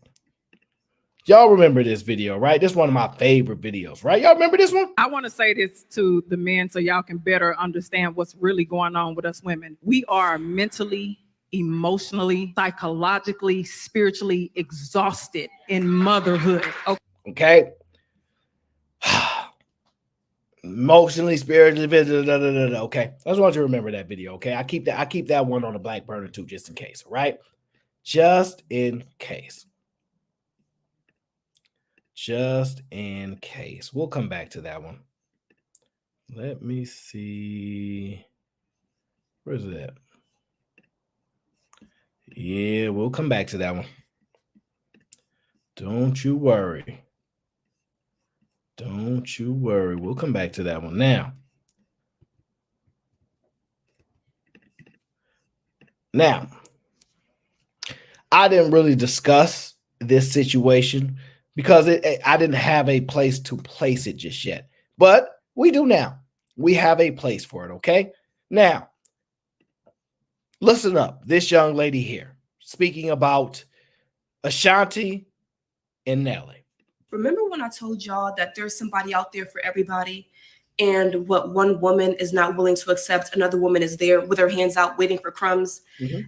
S3: Y'all remember this video, right? This is one of my favorite videos, right? Y'all remember this one?
S14: I want to say this to the men so y'all can better understand what's really going on with us women. We are mentally, emotionally, psychologically, spiritually exhausted in motherhood.
S3: Okay. Emotionally, spiritually, okay. I just want you to remember that video, okay? I keep that one on the black burner too, just in case, right? Just in case. Just in case. We'll come back to that one. Let me see. Where's it at? Yeah, we'll come back to that one. Don't you worry. Don't you worry. We'll come back to that one. Now, I didn't really discuss this situation because I didn't have a place to place it just yet. But we do now. We have a place for it, okay? Now, listen up. This young lady here, speaking about Ashanti and Nelly.
S15: Remember when I told y'all that there's somebody out there for everybody, and what one woman is not willing to accept, another woman is there with her hands out waiting for crumbs?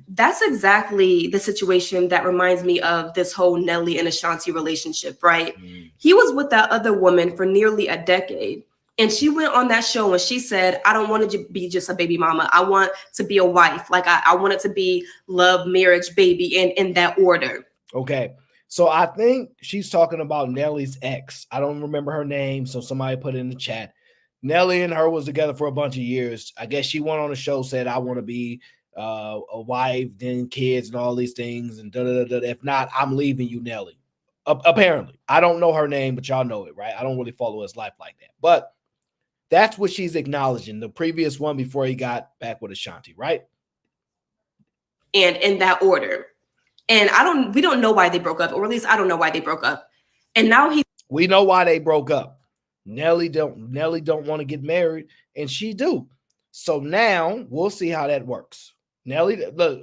S15: That's exactly the situation that reminds me of this whole Nelly and Ashanti relationship, right? He was with that other woman for nearly a decade. And she went on that show and she said, I don't want to be just a baby mama. I want to be a wife. Like I want it to be love, marriage, baby, and in that order.
S3: Okay. So I think she's talking about Nelly's ex. I don't remember her name, so somebody put it in the chat. Nelly and her was together for a bunch of years. I guess she went on the show, said, I want to be a wife, then kids and all these things. And if not, I'm leaving you, Nelly. Apparently. I don't know her name, but y'all know it, right? I don't really follow his life like that. But that's what she's acknowledging. The previous one before he got back with Ashanti, right?
S15: And in that order. And we don't know why they broke up, or at least I don't know why they broke up. And now
S3: we know why they broke up. Nelly don't want to get married, and she do. So now we'll see how that works. Nelly, look,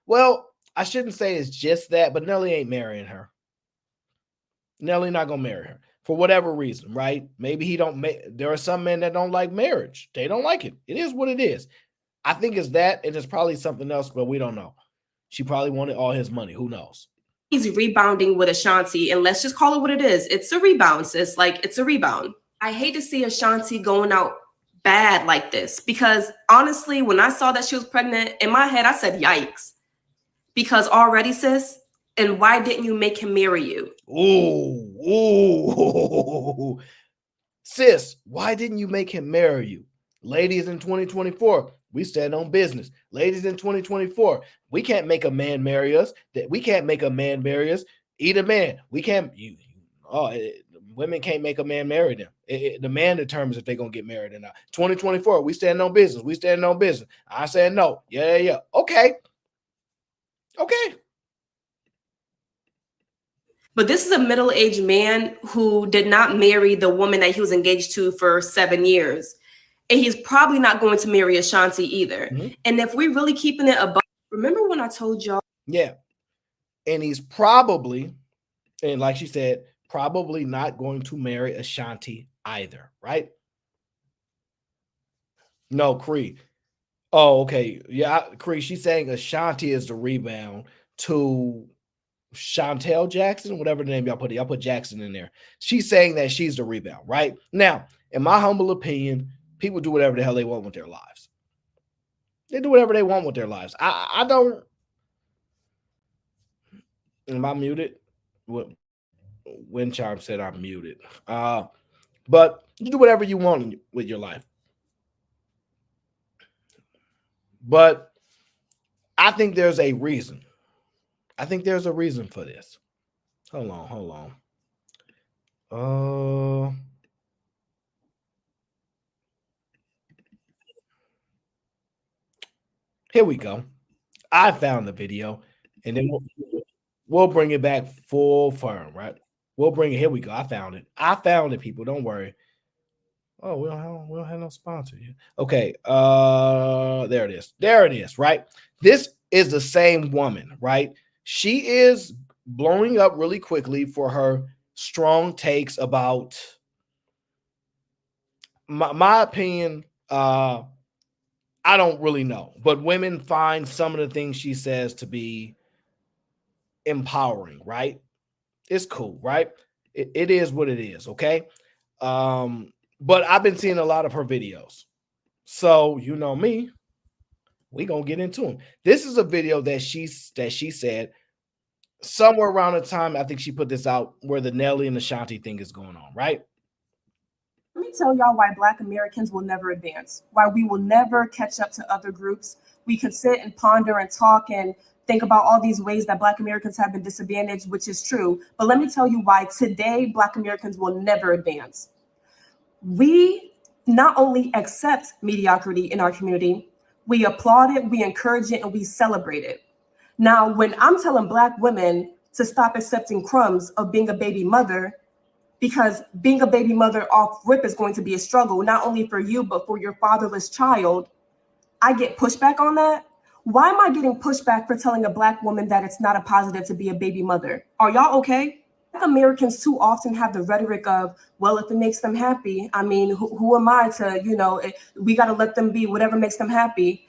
S3: well, I shouldn't say it's just that, but Nelly ain't marrying her. Nelly not gonna marry her for whatever reason, right? Maybe there are some men that don't like marriage. They don't like it. It is what it is. I think it's that, and it's probably something else, but we don't know. She probably wanted all his money. Who knows?
S15: He's rebounding with Ashanti, and let's just call it what it is. It's a rebound, sis. Like, it's a rebound. I hate to see Ashanti going out bad like this, because honestly, when I saw that she was pregnant, in my head, I said, yikes. Because already, sis, and why didn't you make him marry you?
S3: Ooh. Sis, why didn't you make him marry you? Ladies, in 2024, we stand on business. Ladies, in 2024, we can't make a man marry us. We can't make a man marry us. Either man. We can't. Women can't make a man marry them. The man determines if they're going to get married or not. 2024, we stand on business. We stand on business. I said no. Yeah. Okay.
S15: But this is a middle-aged man who did not marry the woman that he was engaged to for 7 years. And he's probably not going to marry Ashanti either. And if we're really keeping it above, remember when I told y'all?
S3: Yeah. And he's probably, and like she said, probably not going to marry Ashanti either, right? No, Cree. Oh, okay. Yeah, Cree, she's saying Ashanti is the rebound to Chantel Jackson, whatever the name y'all put. Y'all put Jackson in there. She's saying that she's the rebound, right? Now, in my humble opinion, people do whatever the hell they want with their lives. They do whatever they want with their lives. I don't. Am I muted? Wind Charm said I'm muted. But you do whatever you want with your life. But I think there's a reason. I think there's a reason for this. Hold on. Here we go. I found the video, and then we'll bring it back full firm, right? We'll bring it. Here we go. I found it. People. Don't worry. Oh, we don't have no sponsor yet. Okay. There it is, right? This is the same woman, right? She is blowing up really quickly for her strong takes about my opinion. I don't really know, but women find some of the things she says to be empowering, right? It's cool, right? It is what it is, okay? But I've been seeing a lot of her videos. So, you know me, we gonna get into them. This is a video that she said somewhere around the time I think she put this out where the Nelly and Ashanti thing is going on, right?
S15: Let me tell y'all why Black Americans will never advance, why we will never catch up to other groups. We can sit and ponder and talk and think about all these ways that Black Americans have been disadvantaged, which is true. But let me tell you why today Black Americans will never advance. We not only accept mediocrity in our community, we applaud it, we encourage it, and we celebrate it. Now, when I'm telling Black women to stop accepting crumbs of being a baby mother, because being a baby mother off rip is going to be a struggle, not only for you, but for your fatherless child, I get pushback on that. Why am I getting pushback for telling a Black woman that it's not a positive to be a baby mother? Are y'all okay? Black Americans too often have the rhetoric of, well, if it makes them happy, I mean, who am I to, we got to let them be whatever makes them happy.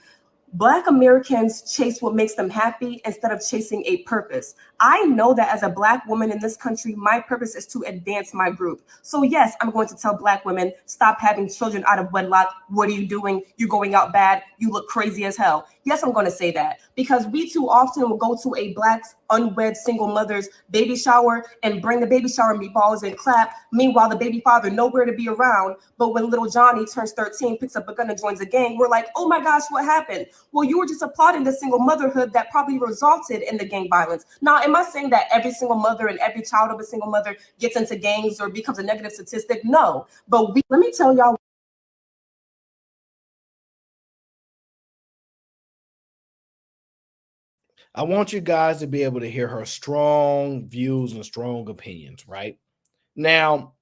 S15: Black Americans chase what makes them happy instead of chasing a purpose. I know that as a Black woman in this country, my purpose is to advance my group. So yes, I'm going to tell Black women, stop having children out of wedlock. What are you doing? You're going out bad. You look crazy as hell. Yes, I'm going to say that because we too often will go to a Black unwed single mother's baby shower and bring the baby shower meatballs and clap. Meanwhile, the baby father nowhere to be around. But when little Johnny turns 13, picks up a gun and joins a gang, we're like, oh my gosh, what happened? Well, you were just applauding the single motherhood that probably resulted in the gang violence. Now, am I saying that every single mother and every child of a single mother gets into gangs or becomes a negative statistic? No. But let me tell y'all.
S3: I want you guys to be able to hear her strong views and strong opinions, right? Now,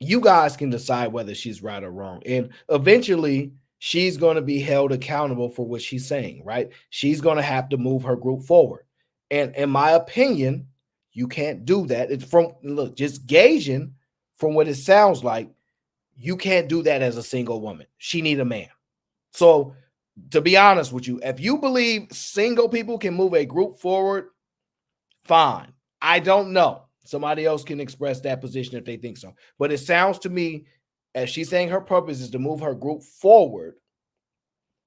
S3: you guys can decide whether she's right or wrong. And eventually, she's going to be held accountable for what she's saying, right? She's going to have to move her group forward. And in my opinion, you can't do that. It's just gauging from what it sounds like, you can't do that as a single woman. She need a man. So to be honest with you, if you believe single people can move a group forward, fine. I don't know. Somebody else can express that position if they think so. But it sounds to me, as she's saying her purpose is to move her group forward,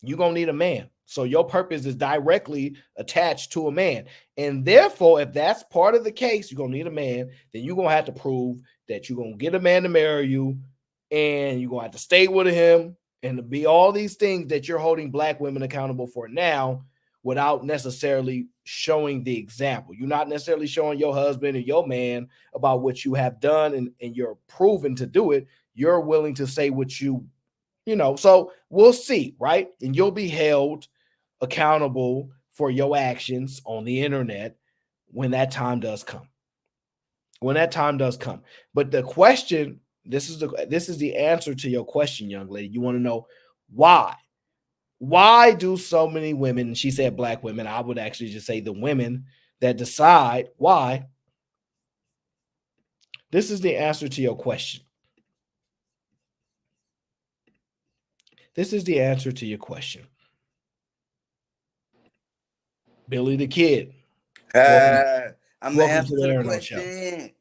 S3: you're going to need a man. So your purpose is directly attached to a man. And therefore, if that's part of the case, you're going to need a man, then you're going to have to prove that you're going to get a man to marry you, and you're going to have to stay with him, and to be all these things that you're holding Black women accountable for now without necessarily showing the example. You're not necessarily showing your husband or your man about what you have done, and you're proven to do it. You're willing to say what so we'll see, right? And you'll be held accountable for your actions on the internet when that time does come. When that time does come. But the question, this is the answer to your question, young lady. You want to know why? Why do so many women, she said Black women, I would actually just say the women that decide why? This is the answer to your question. This is the answer to your question. Billy the Kid.
S16: I'm the answer to the question.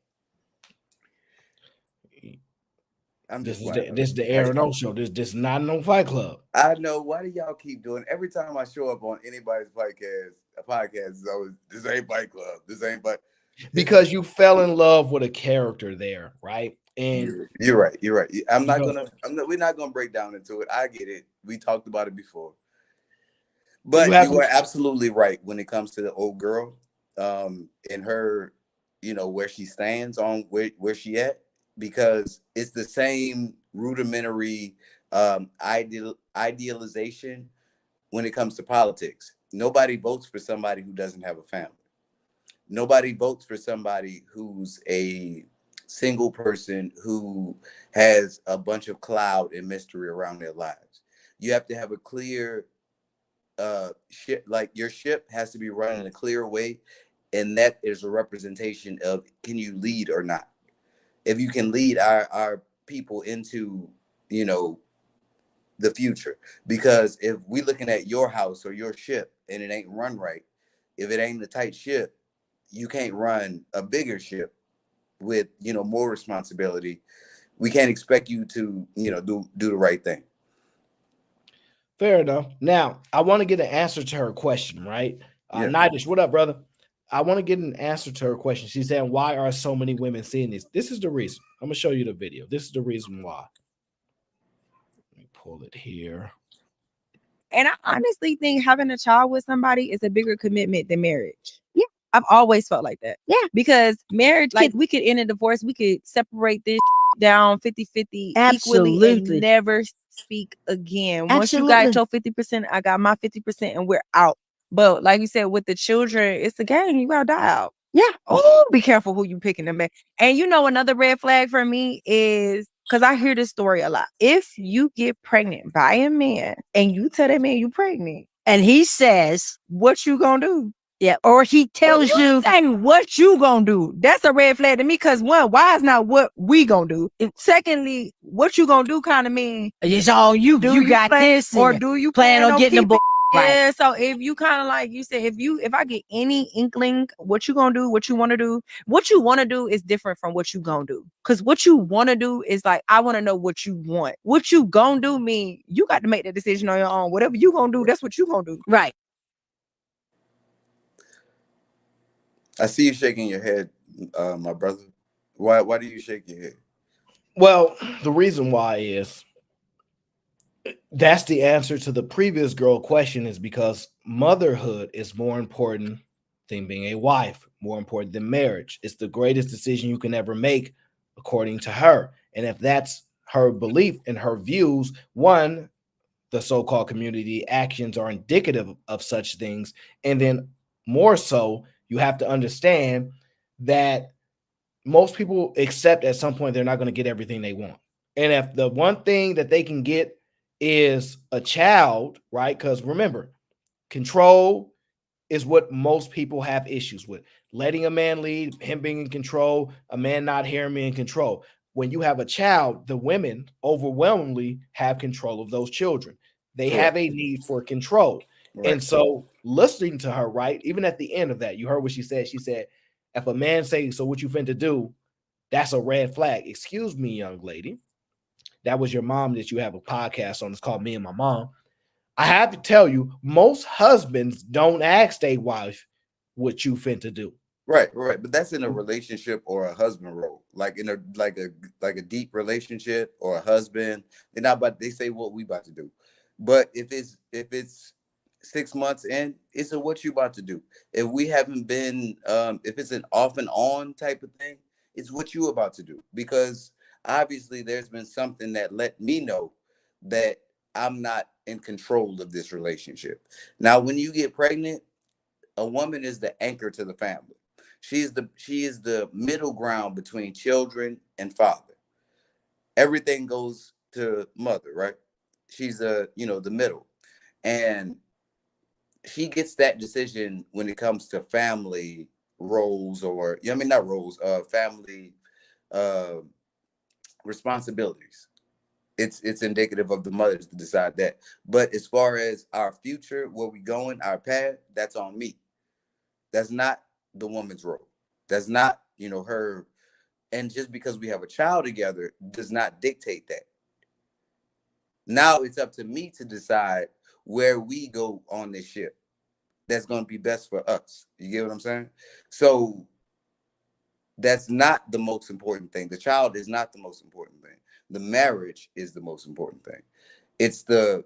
S3: This is the Aaron O show. This is not no Fight Club.
S16: I know. Why do y'all keep doing? Every time I show up on anybody's podcast is always, this ain't Fight Club. This ain't
S3: because you fell in love with a character there, right? And
S16: you're right. You're right. We're not gonna break down into it. I get it. We talked about it before. But you are absolutely right when it comes to the old girl, and her, where she stands on where she at, because it's the same rudimentary idealization when it comes to politics. Nobody votes for somebody who doesn't have a family. Nobody votes for somebody who's a single person who has a bunch of cloud and mystery around their lives. You have to have a clear ship, like your ship has to be run in a clear way, and that is a representation of, can you lead or not? If you can lead our people into the future, because if we looking at your house or your ship and it ain't run right, if it ain't a tight ship, you can't run a bigger ship with more responsibility. We can't expect you to do the right thing.
S3: Fair enough. Now, I want to get an answer to her question, right? Nidish, what up, brother? I want to get an answer to her question. She's saying, why are so many women seeing this? This is the reason. I'm going to show you the video. This is the reason why. Let me pull it here.
S17: And I honestly think having a child with somebody is a bigger commitment than marriage. Yeah. I've always felt like that. Yeah. Because marriage, like we could end a divorce, we could separate this down 50-50 equally and never speak again. Once you got your 50%, I got my 50% and we're out. But like you said, with the children, it's a game. You gotta die out. Yeah. Oh, be careful who you picking them back. And you know, another red flag for me is because I hear this story a lot. If you get pregnant by a man and you tell that man you pregnant and he says, what you gonna do? Yeah. Or he tells you saying what you gonna do. That's a red flag to me because one, why is not what we gonna do? And secondly, what you gonna do kind of mean
S18: It's all you. You got this.
S17: or do you
S18: plan on getting the boy?
S17: Yeah, so if you kind of like you said, if I get any inkling what you gonna do, what you want to do is different from what you gonna do. Because what you want to do is like, I want to know what you want. What you gonna do mean you got to make that decision on your own. Whatever you gonna do, that's what you gonna do.
S18: Right.
S16: I see you shaking your head, my brother. Why do you shake your head?
S3: Well, the reason why is that's the answer to the previous girl question is because motherhood is more important than being a wife, more important than marriage. It's the greatest decision you can ever make, according to her. And if that's her belief and her views, one, the so-called community actions are indicative of such things. And then more so, you have to understand that most people accept at some point they're not going to get everything they want. And if the one thing that they can get is a child, right? Because remember, control is what most people have issues with. Letting a man lead, him being in control, a man not hearing me in control. When you have a child, the women overwhelmingly have control of those children. They have a need for control. Right. And so listening to her, right, even at the end of that, you heard what she said. She said, if a man says, so what you finna do, that's a red flag. Excuse me, young lady. That was your mom that you have a podcast on. It's called Me and My Mom. I have to tell you, most husbands don't ask their wife what you finna do.
S16: Right. But that's in a relationship or a husband role, like in a deep relationship or a husband. They're not about. They say what we about to do. But if it's 6 months in, it's a what you about to do. If we haven't been, if it's an off and on type of thing, it's what you about to do. Because obviously there's been something that let me know that I'm not in control of this relationship. Now, when you get pregnant, a woman is the anchor to the family. She is the middle ground between children and father. Everything goes to mother, right? She's the middle. And she gets that decision when it comes to family roles or, not roles, family responsibilities. It's indicative of the mothers to decide that. But as far as our future, where we going, our path, that's on me. That's not the woman's role. That's not, her. And just because we have a child together does not dictate that. Now it's up to me to decide where we go on this ship. That's going to be best for us. You get what I'm saying? So that's not the most important thing. The child is not the most important thing. The marriage is the most important thing. It's the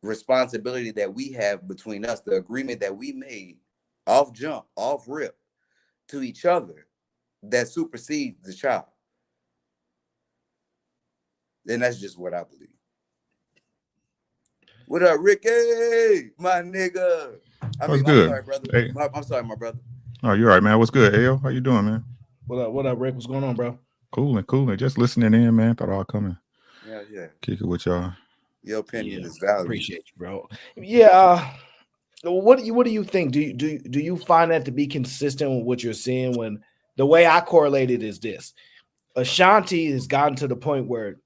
S16: responsibility that we have between us, the agreement that we made off jump, off rip to each other that supersedes the child. And that's just what I believe. What up, Ricky? My nigga.
S19: What's good?
S16: I'm sorry, brother.
S19: Hey.
S16: I'm sorry, my brother.
S19: Oh, you're right, man. What's good, Ayo? How you doing, man?
S3: What up, Rick? What's going on, bro?
S19: Cool. Just listening in, man. Thought I'll come and
S16: Yeah.
S19: kick it with y'all.
S16: Your opinion is valuable.
S3: Appreciate you, bro. Yeah. What do you think? Do you find that to be consistent with what you're seeing? When the way I correlate it is this: Ashanti has gotten to the point where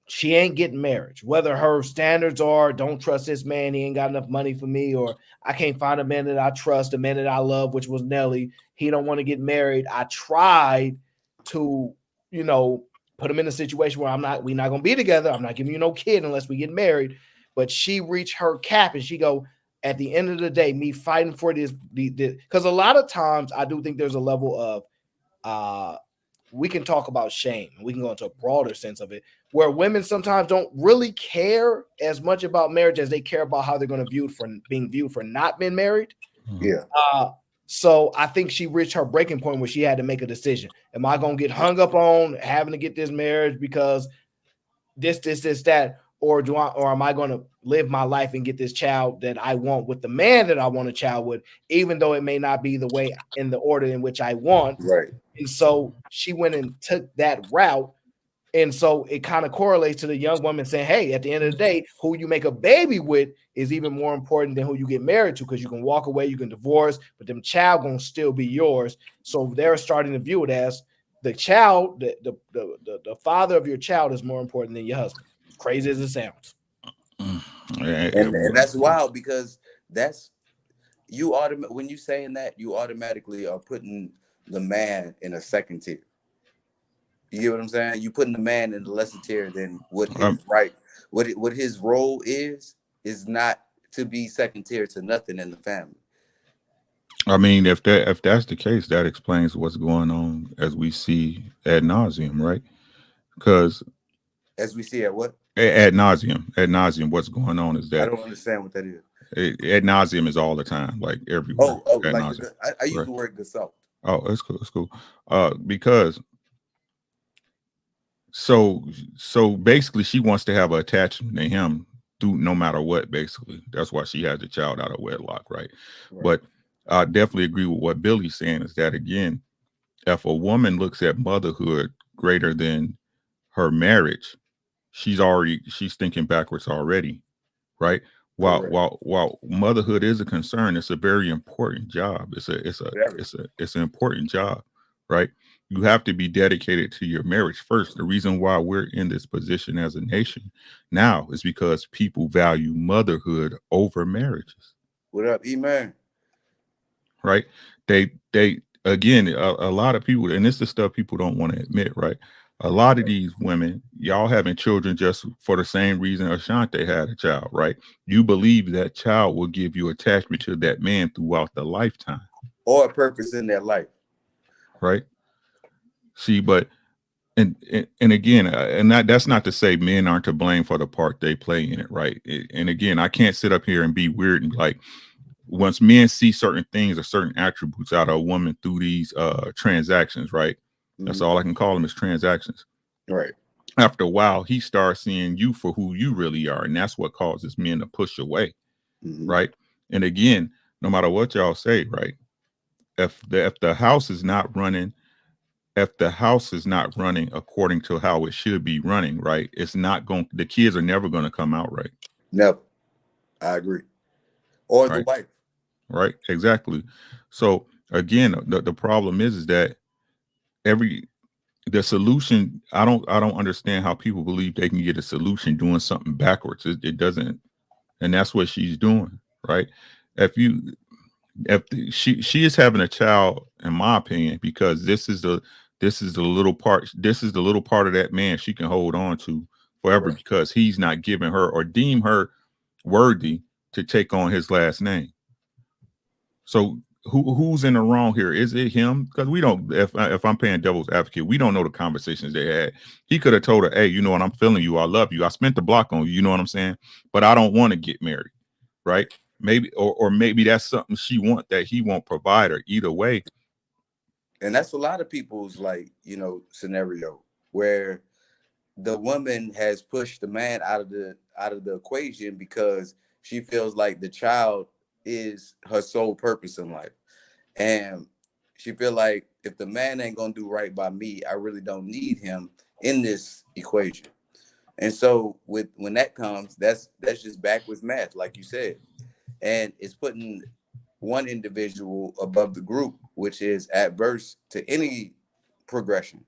S3: she ain't getting married. Whether her standards are, don't trust this man, he ain't got enough money for me, or I can't find a man that I trust, a man that I love, which was Nelly. He don't want to get married. I tried to, put him in a situation where we're not gonna be together. I'm not giving you no kid unless we get married. But she reached her cap and she go, at the end of the day, me fighting for this, because a lot of times I do think there's a level of we can talk about shame. We can go into a broader sense of it, where women sometimes don't really care as much about marriage as they care about how they're going to view for being viewed for not being married.
S16: Yeah.
S3: So I think she reached her breaking point where she had to make a decision. Am I going to get hung up on having to get this marriage because this, that, or am I going to live my life and get this child that I want with the man that I want a child with, even though it may not be the way in the order in which I want.
S16: Right.
S3: And so she went and took that route. And so it kind of correlates to the young woman saying, hey, at the end of the day, who you make a baby with is even more important than who you get married to, because you can walk away, you can divorce, but them child gonna still be yours. So they're starting to view it as the child, the father of your child is more important than your husband. Crazy as it sounds.
S16: And that's wild, because that's when you saying that, you automatically are putting the man in a second tier. You get what I'm saying? You putting the man in the lesser tier than what his what his role is not to be second tier to nothing in the family.
S19: I mean, if that's the case, that explains what's going on as we see ad nauseum, right? Because
S16: as we see at what?
S19: Ad nauseum, what's going on is that
S16: I don't understand what that is.
S19: Ad nauseum is all the time, like everywhere.
S16: Like I use the word gestalt.
S19: Oh, that's cool. That's cool. Because so basically she wants to have an attachment to him through no matter what. Basically, that's why she has the child out of wedlock, right? But I definitely agree with what Billy's saying, is that, again, if a woman looks at motherhood greater than her marriage, she's thinking backwards already, right? While motherhood is a concern, it's a very important job. It's an important job, right? You have to be dedicated to your marriage first. The reason why we're in this position as a nation now is because people value motherhood over marriages.
S16: What up, E-Man?
S19: Right? They again, a lot of people, and this is the stuff people don't want to admit, right? A lot of these women, y'all having children just for the same reason Ashante had a child, right? You believe that child will give you attachment to that man throughout the lifetime.
S16: Or a purpose in their life.
S19: Right? See, but and again, and that's not to say men aren't to blame for the part they play in it, right? And again, I can't sit up here and be weird and like, once men see certain things or certain attributes out of a woman through these transactions, right? That's all I can call them, is transactions.
S16: Right.
S19: After a while, he starts seeing you for who you really are. And that's what causes men to push away. Right. And again, no matter what y'all say, right? If the house is not running, according to how it should be running, right? It's not going, the kids are never going to come out right.
S16: Never. I agree. Or the wife.
S19: Right. Exactly. So again, the problem is that the solution, I don't understand how people believe they can get a solution doing something backwards. It doesn't, and that's what she's doing, right? She is having a child, in my opinion, because this is the little part of that man she can hold on to forever, because he's not giving her or deem her worthy to take on his last name. So who's in the wrong here? Is it him? Because we don't, if I'm playing devil's advocate, we don't know the conversations they had. He could have told her, hey, you know what, I'm feeling you, I love you, I spent the block on you, you know what I'm saying? But I don't want to get married, right? Maybe, or maybe that's something she want that he won't provide her. Either way.
S16: And that's a lot of people's scenario, where the woman has pushed the man out of the equation because she feels like the child is her sole purpose in life. And she feel like, if the man ain't gonna do right by me, I really don't need him in this equation. And so when that comes, that's just backwards math, like you said. And it's putting one individual above the group, which is adverse to any progression.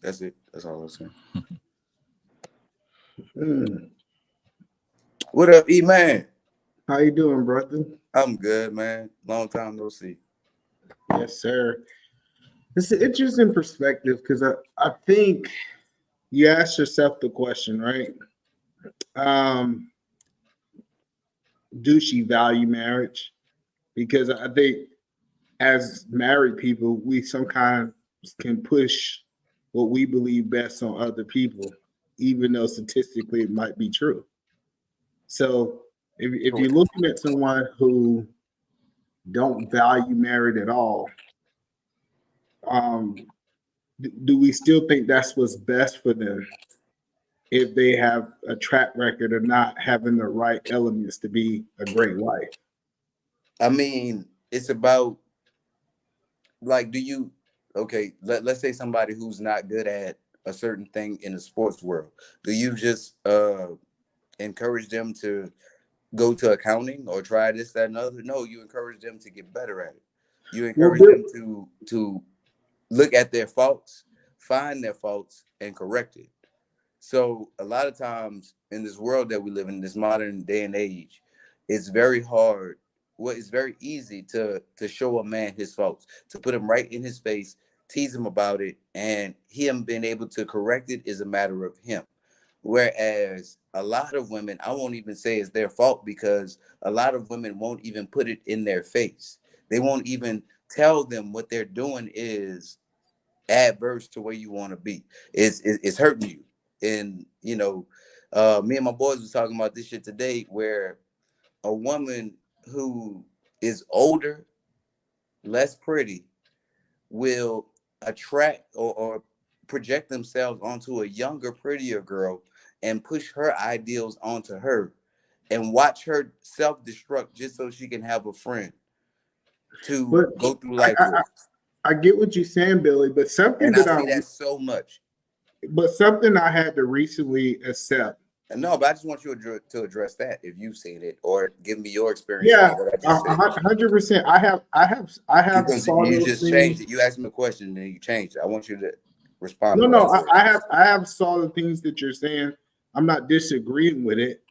S16: That's it. That's all I'm saying. What up, E-Man?
S20: How you doing, brother?
S16: I'm good, man. Long time no see.
S20: Yes, sir. It's an interesting perspective, because I think, you ask yourself the question, right? Do she value marriage? Because I think as married people, we sometimes can push what we believe best on other people, even though statistically it might be true. So if you're looking at someone who don't value marriage at all, do we still think that's what's best for them if they have a track record of not having the right elements to be a great wife?
S16: I mean, it's about, like, let's say somebody who's not good at a certain thing in the sports world. Do you just encourage them to go to accounting or try this, that, and other? No, you encourage them to get better at it. You encourage them to look at their faults, find their faults, and correct it. So a lot of times in this world that we live in, this modern day and age, it's very hard. Well, it's very easy to show a man his faults, to put him right in his face, tease him about it, and him being able to correct it is a matter of him. Whereas a lot of women, I won't even say it's their fault, because a lot of women won't even put it in their face. They won't even tell them what they're doing is adverse to where you want to be. It's hurting you. And, you know, me and my boys was talking about this shit today, where a woman who is older, less pretty, will attract or project themselves onto a younger, prettier girl and push her ideals onto her and watch her self-destruct just so she can have a friend to go through life with.
S20: I get what you're saying, Billy, but something
S16: And I see that so much.
S20: But something I had to recently accept.
S16: No, but I just want you to address that if you've seen it, or give me your experience.
S20: Yeah, 100%. I have.
S16: Because you just changed it. You asked me a question and then you changed it. I want you to respond.
S20: No, I have saw the things that you're saying. I'm not disagreeing with it,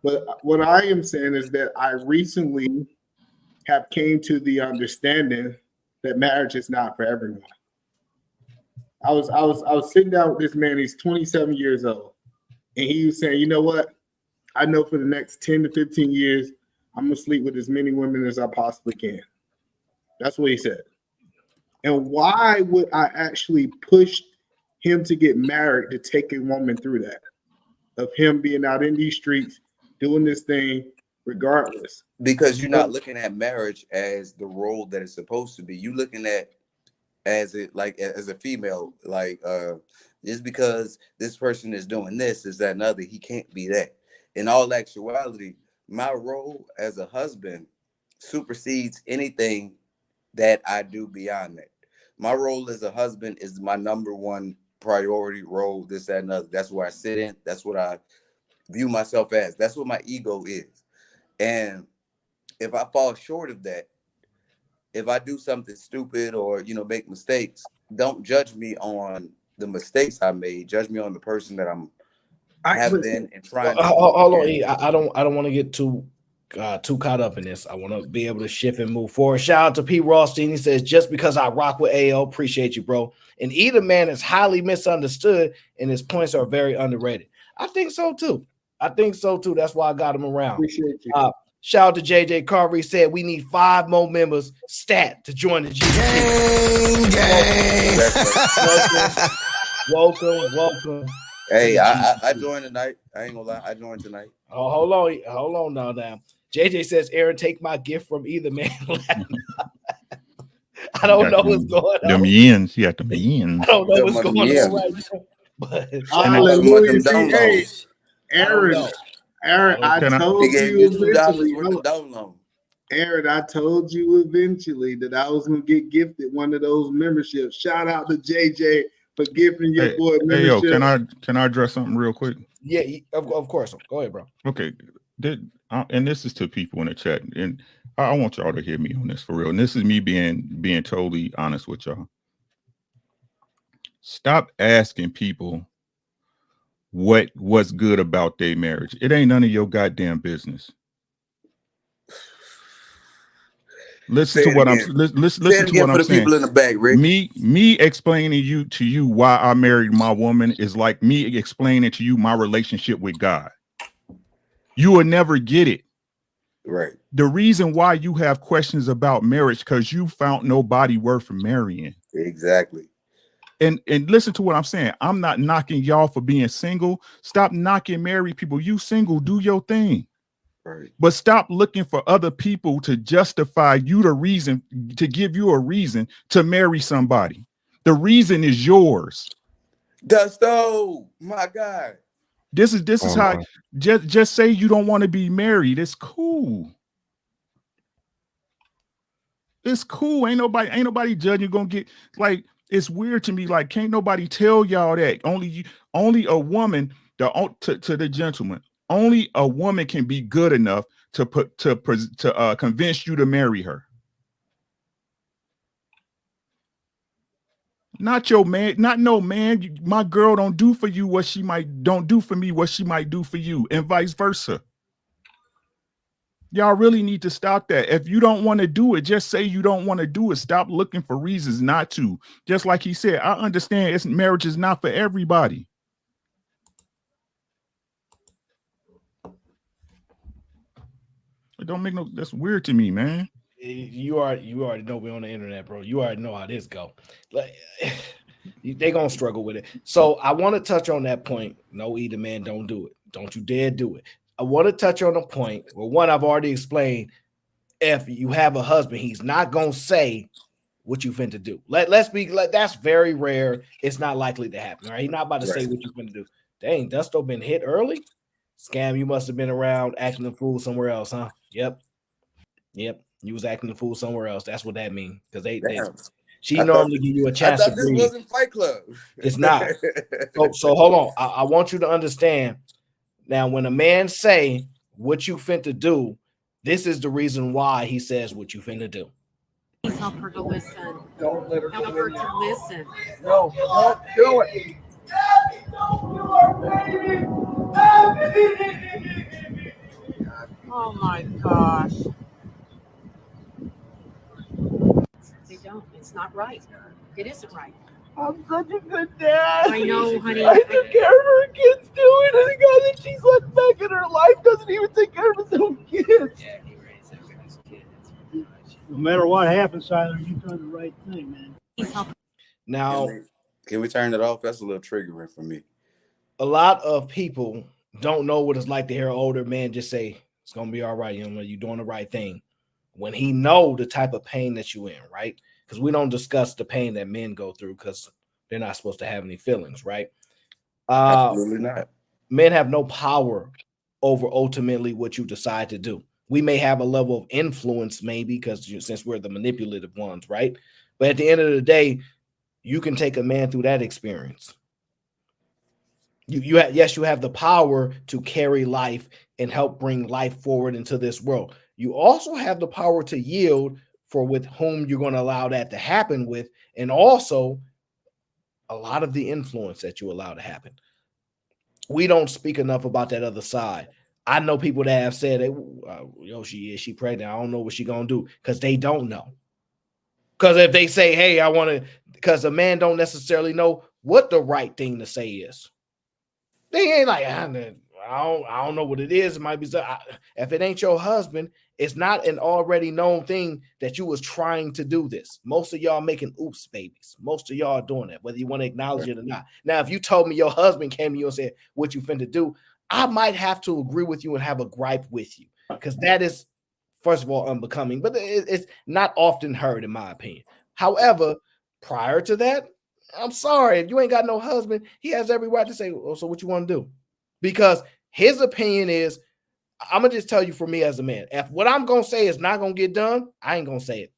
S20: but what I am saying is that I recently have came to the understanding that marriage is not for everyone. I was sitting down with this man. He's 27 years old, and he was saying, "You know what? I know for the next 10 to 15 years, I'm gonna sleep with as many women as I possibly can." That's what he said. And why would I actually push him to get married to take a woman through that? Of him being out in these streets doing this thing, regardless.
S16: Because you're not looking at marriage as the role that it's supposed to be. You're looking at as a female, like just because this person is doing this, is that another, he can't be that. In all actuality, my role as a husband supersedes anything that I do beyond that. My role as a husband is my number one priority role, this, that, and other. That's where I sit in. That's what I view myself as. That's what my ego is. And if I fall short of that, if I do something stupid or, make mistakes, don't judge me on the mistakes I made. Judge me on the person that I have been and trying to.
S3: Hold on, I don't want to get too caught up in this. I want to be able to shift and move forward. Shout out to P. Rothstein. He says, just because I rock with AO, appreciate you, bro. And either man is highly misunderstood and his points are very underrated. I think so too. That's why I got him around.
S20: Appreciate you.
S3: Shout out to JJ Carver. He said we need 5 more members stat to join the GC. Gang. Welcome.
S16: Hey, I joined tonight. I ain't gonna lie, I joined tonight.
S3: Oh, hold on now. JJ says, Aaron, take my gift from either man. I don't know what's going on.
S19: Them yens, you got them yens.
S3: I don't know what's going on right now. But
S20: hallelujah. Hey, Aaron, I told you eventually that I was gonna get gifted one of those memberships. Shout out to JJ for gifting your boy membership.
S19: Hey, yo, can I address something real quick?
S3: Yeah, of course. Go ahead, bro.
S19: Okay, and this is to people in the chat, and I want y'all to hear me on this for real. And this is me being totally honest with y'all. Stop asking people what's good about their marriage. It ain't none of your goddamn business. Listen
S16: Say
S19: to
S16: it
S19: what I'm
S16: again.
S19: listen
S16: Say it
S19: to
S16: again
S19: what
S16: for
S19: I'm
S16: the
S19: saying.
S16: people in the back, Rick.
S19: Me explaining to you why I married my woman is like me explaining to you my relationship with God. You will never get it.
S16: Right.
S19: The reason why you have questions about marriage because you found nobody worth marrying.
S16: Exactly.
S19: And listen to what I'm saying. I'm not knocking y'all for being single. Stop knocking married people. You single, do your thing.
S16: Right.
S19: But stop looking for other people to justify you the reason, to give you a reason to marry somebody. The reason is yours.
S16: Dusto, my God.
S19: This is how just say you don't want to be married. It's cool. It's cool. Ain't nobody judging. You're gonna get like it's weird to me. Like, can't nobody tell y'all that only a woman, to the gentleman, only a woman can be good enough to convince you to marry her. Not your man, not no man. My girl don't do for you what don't do for me what she might do for you, and vice versa. Y'all really need to stop that. If you don't want to do it, just say you don't want to do it. Stop looking for reasons not to. Just like he said, I understand marriage is not for everybody. It don't make no, that's weird to me, man.
S3: You already know we're on the internet, bro. You already know how this go. Like, they gonna struggle with it. So I want to touch on that point. No, either man, don't do it. Don't you dare do it. I want to touch on a point where one I've already explained. If you have a husband, he's not gonna say what you finna do. Let's be like, that's very rare. It's not likely to happen. Right? He's not about to say what you finna do. Dang, Dusto been hit early. Scam, you must have been around acting a fool somewhere else, huh? Yep. You was acting a fool somewhere else. That's what that means. Because she normally give you a chance to breathe.
S16: This wasn't Fight Club.
S3: It's not. So hold on. I want you to understand. Now, when a man say what you finna do, this is the reason why he says what you finna do.
S21: Please help her to listen. Don't let her help her to listen.
S6: No, don't do it.
S21: Oh my gosh. They don't. It's not right. It isn't right.
S6: I'm such a good dad.
S21: I know, honey.
S6: I took care of her kids too, and the guy that she's let back in her life doesn't even take care of his own kids.
S22: No matter what happens, Tyler, you've done the right thing, man.
S3: Now,
S16: can we turn it off? That's a little triggering for me.
S3: A lot of people don't know what it's like to hear an older man just say, it's gonna be all right, you're doing the right thing. When he know the type of pain that you in, right? Because we don't discuss the pain that men go through because they're not supposed to have any feelings, right?
S16: Absolutely not.
S3: Men have no power over ultimately what you decide to do. We may have a level of influence, maybe, because since we're the manipulative ones, right? But at the end of the day, you can take a man through that experience. You have the power to carry life and help bring life forward into this world. You also have the power to yield for with whom you're going to allow that to happen with, and also a lot of the influence that you allow to happen. We don't speak enough about that other side. I know people that have said, she pregnant. I don't know what she gonna do, because they don't know. Because if they say, hey, I want to, because a man don't necessarily know what the right thing to say is. They ain't like, I don't know what it is. It might be, if it ain't your husband, it's not an already known thing that you was trying to do this. Most of y'all making oops babies. Most of y'all are doing that, whether you want to acknowledge it or not. Now, if you told me your husband came to you and said, what you finna do, I might have to agree with you and have a gripe with you, because that is, first of all, unbecoming, but it's not often heard, in my opinion. However, prior to that, I'm sorry, if you ain't got no husband, he has every right to say, oh, so what you want to do? Because his opinion is, I'm gonna just tell you, for me as a man, if what I'm gonna say is not gonna get done, I ain't gonna say it.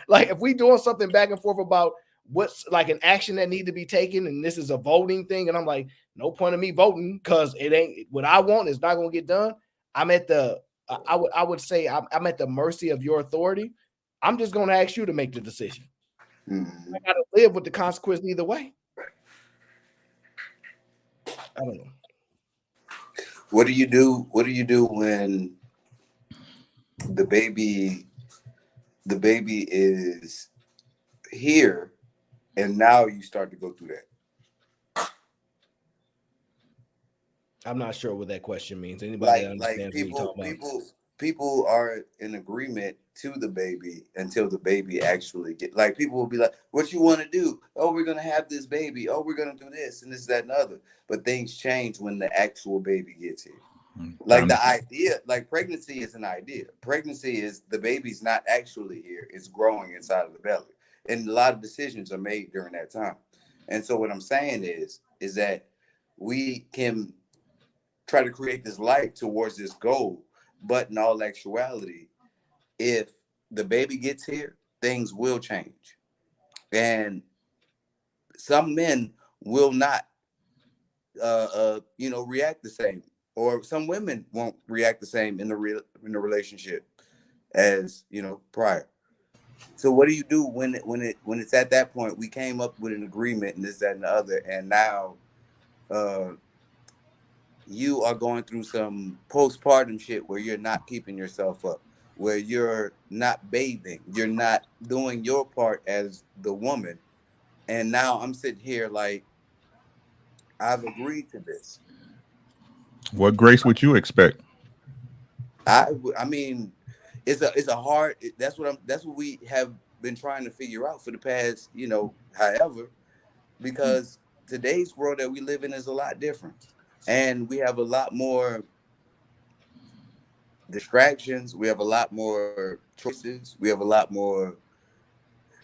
S3: Like, if we doing something back and forth about what's like an action that need to be taken, and this is a voting thing, and I'm like, no point of me voting, because it ain't what I want is not gonna get done. I'm at the I would say I'm at the mercy of your authority. I'm just gonna ask you to make the decision. I gotta live with the consequence either way. I don't know.
S16: What do you do? What do you do when the baby the baby is here, and now you start to go through that?
S3: I'm not sure what that question means. Anybody that understands what you're talking about?
S16: People are in agreement to the baby until the baby actually get, like, people will be like, what you want to do? Oh, we're gonna have this baby. Oh, we're gonna do this and this, that, and other. But things change when the actual baby gets here. Like the idea, like pregnancy is an idea. Pregnancy is the baby's not actually here. It's growing inside of the belly. And a lot of decisions are made during that time. And so what I'm saying is that we can try to create this light towards this goal, but in all actuality, if the baby gets here, things will change. And some men will not react the same, or some women won't react the same in the relationship as prior. So what do you do when it's at that point? We came up with an agreement and this, that, and the other, and now you are going through some postpartum shit where you're not keeping yourself up, where you're not bathing, you're not doing your part as the woman. And now I'm sitting here like, I've agreed to this.
S19: What grace would you expect?
S16: I mean, it's a hard. That's what we have been trying to figure out for the past, however, because today's world that we live in is a lot different, and we have a lot more distractions. We have a lot more choices. We have a lot more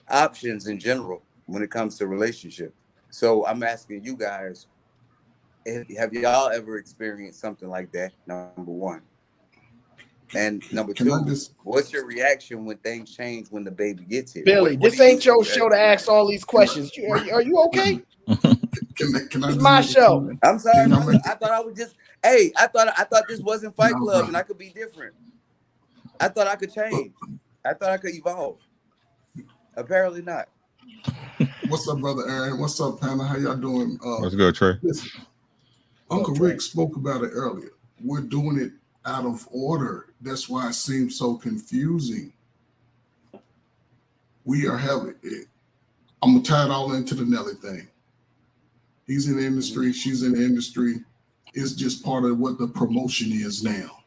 S16: options in general when it comes to relationships. So I'm asking you guys, have y'all ever experienced something like that? Number one. And number two, what's your reaction when things change when the baby gets here?
S3: Billy, this ain't your show to ask all these questions. Are you okay?
S9: Can I
S3: it's my show.
S16: I'm sorry, brother. I thought I was just. Hey, I thought this wasn't Fight Club, and I could be different. I thought I could change. I thought I could evolve. Apparently not.
S9: What's up, brother Aaron? What's up, Pamela? How y'all doing?
S19: Let's go, Trey.
S9: Listen, Uncle Rick spoke about it earlier. We're doing it out of order. That's why it seems so confusing. We are having it. I'm gonna tie it all into the Nelly thing. He's in the industry, she's in the industry. It's just part of what the promotion is now.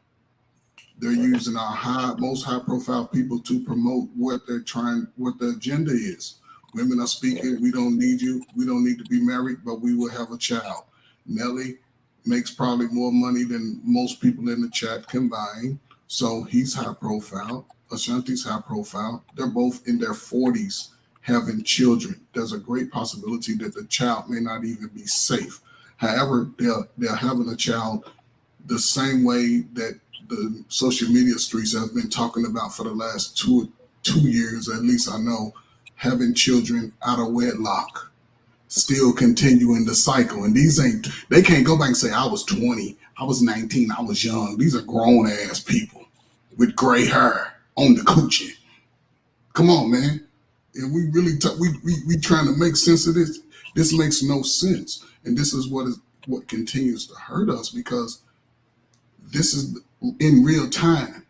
S9: They're using our most high profile people to promote what they're trying, what the agenda is. Women are speaking, we don't need you, we don't need to be married, but we will have a child. Nelly makes probably more money than most people in the chat combined. So he's high profile. Ashanti's high profile. They're both in their 40s having children. There's a great possibility that the child may not even be safe. However, they're having a child the same way that the social media streets have been talking about for the last two years, at least I know, having children out of wedlock. Still continuing the cycle. And they can't go back and say, I was 20, I was 19, I was young. These are grown ass people with gray hair on the coochie. Come on, man. And we really, we trying to make sense of this. This makes no sense. And this is what continues to hurt us, because this is in real time.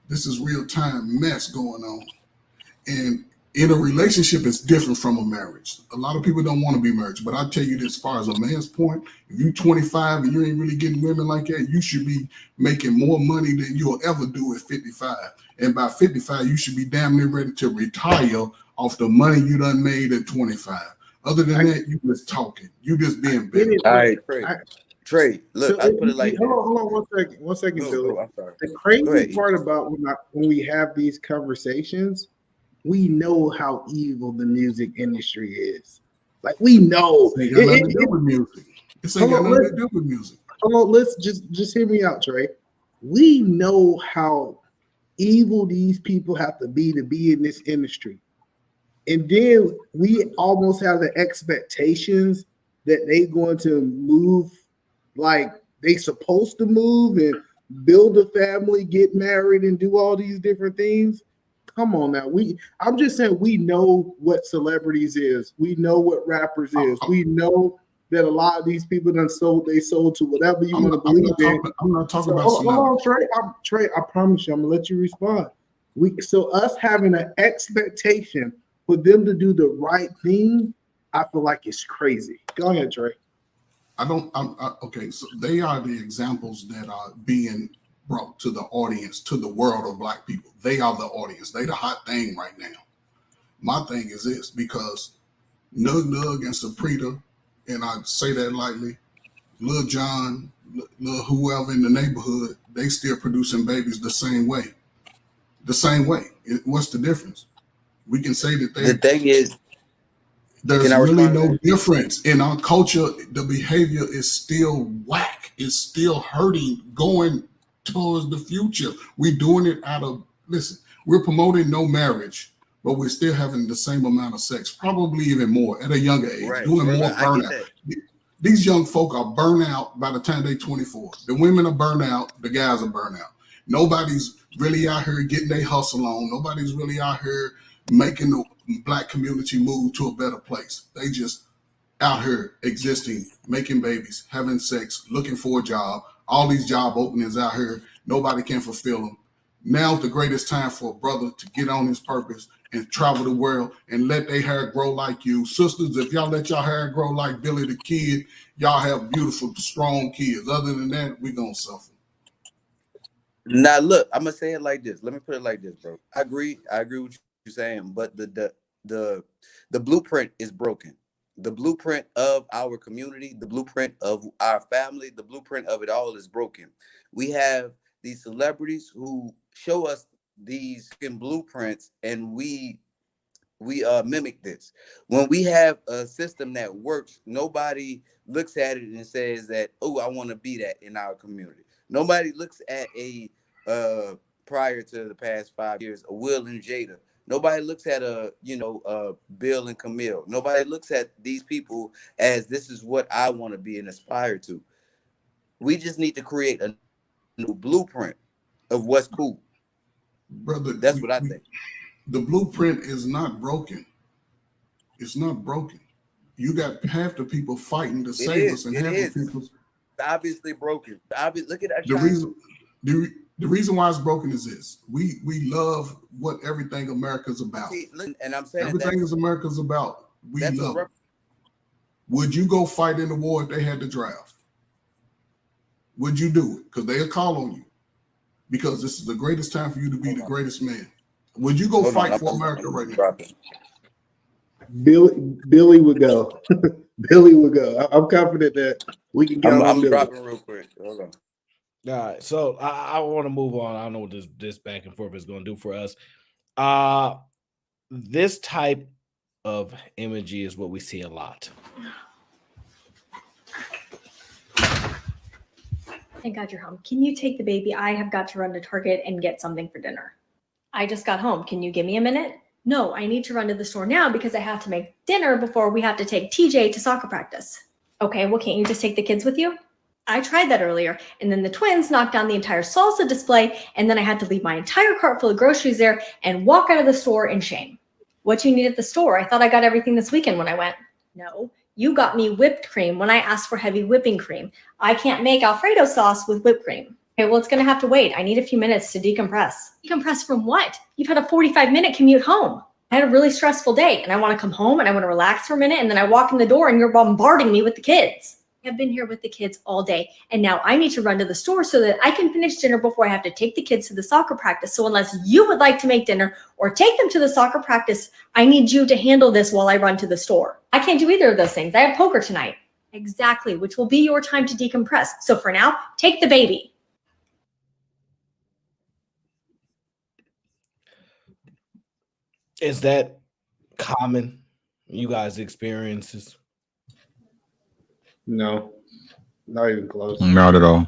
S9: This is real time mess going on. And in a relationship, it's different from a marriage. A lot of people don't want to be married, but I tell you this, as far as a man's point, if you're 25 and you ain't really getting women like that, you should be making more money than you'll ever do at 55. And by 55, you should be damn near ready to retire off the money you done made at 25. Other than that, you just talking. You just being bitter.
S16: All right, Trey, look, I put it like this.
S20: Hold on one second, Billy.
S16: I'm sorry.
S20: The crazy part about when we have these conversations, we know how evil the music industry is. Like, we know.
S9: It ain't got nothing to do with music. It ain't got nothing to do with music.
S20: Hold on, let's just hear me out, Trey. We know how evil these people have to be in this industry. And then we almost have the expectations that they going to move like they supposed to move and build a family, get married, and do all these different things. Come on now. I'm just saying, we know what celebrities is. We know what rappers is. We know that a lot of these people done sold to whatever you want to believe in.
S9: I'm not talking about
S20: hold on, Trey. I promise you, I'm gonna let you respond. So us having an expectation for them to do the right thing, I feel like it's crazy. Go ahead, Trey.
S9: Okay, so they are the examples that are being brought to the audience, to the world of Black people. They are the audience. They the hot thing right now. My thing is this, because Nug Nug and Saprita, and I say that lightly, Lil John, Lil whoever in the neighborhood, they still producing babies the same way. The same way. What's the difference? We can say that
S16: The thing is,
S9: there's really no difference in our culture. The behavior is still whack. It's still hurting, going towards the future. We're doing it out of, listen, we're promoting no marriage, but we're still having the same amount of sex, probably even more at a younger age, doing more burnout. These young folk are burnt out by the time they're 24. The women are burnt out. The guys are burnt out. Nobody's really out here getting their hustle on. Nobody's really out here making the Black community move to a better place. They just out here existing, making babies, having sex, looking for a job. All these job openings out here, nobody can fulfill them. Now's the greatest time for a brother to get on his purpose and travel the world and let their hair grow like you. Sisters, if y'all let y'all hair grow like Billy the Kid, y'all have beautiful, strong kids. Other than that, we gonna suffer.
S16: Now look, I'm gonna say it like this. Let me put it like this, bro. I agree with what you're saying, but the blueprint is broken. The blueprint of our community, the blueprint of our family, the blueprint of it all is broken. We have these celebrities who show us these blueprints, and we mimic this. When we have a system that works, nobody looks at it and says that, oh, I want to be that in our community. Nobody looks at a prior to the past 5 years, a Will and Jada. Nobody looks at Bill and Camille. Nobody looks at these people as this is what I want to be and aspire to. We just need to create a new blueprint of what's cool.
S9: Brother,
S16: that's what I think.
S9: The blueprint is not broken. It's not broken. You got half the people fighting to save us, and half the people
S16: it's obviously broken. Look at that.
S9: The reason why it's broken is this: we love what everything America's about.
S16: And I'm saying
S9: everything is America's about. We love it. Would you go fight in the war if they had the draft? Would you do it? Because they'll call on you. Because this is the greatest time for you to be the greatest man. Would you go fight for America right now?
S20: Billy would go. Billy would go. I'm confident that we can get
S16: I'm dropping real quick. Hold on.
S3: All right, so I want to move on. I don't know what this back and forth is going to do for us. This type of imagery is what we see a lot.
S10: Thank God you're home. Can you take the baby? I have got to run to Target and get something for dinner. I just got home. Can you give me a minute? No, I need to run to the store now because I have to make dinner before we have to take TJ to soccer practice. Okay, well, can't you just take the kids with you? I tried that earlier, and then the twins knocked down the entire salsa display, and then I had to leave my entire cart full of groceries there and walk out of the store in shame. What do you need at the store? I thought I got everything this weekend when I went. No, you got me whipped cream when I asked for heavy whipping cream. I can't make Alfredo sauce with whipped cream. Okay, well, it's going to have to wait. I need a few minutes to decompress. Decompress from what? You've had a 45-minute commute home. I had a really stressful day, and I want to come home, and I want to relax for a minute, and then I walk in the door, and you're bombarding me with the kids. I've been here with the kids all day, and now I need to run to the store so that I can finish dinner before I have to take the kids to the soccer practice. So unless you would like to make dinner or take them to the soccer practice, I need you to handle this while I run to the store. I can't do either of those things. I have poker tonight. Exactly, which will be your time to decompress. So for now, take the baby.
S3: Is that common? You guys' experiences?
S20: No, not even close.
S19: Not at all.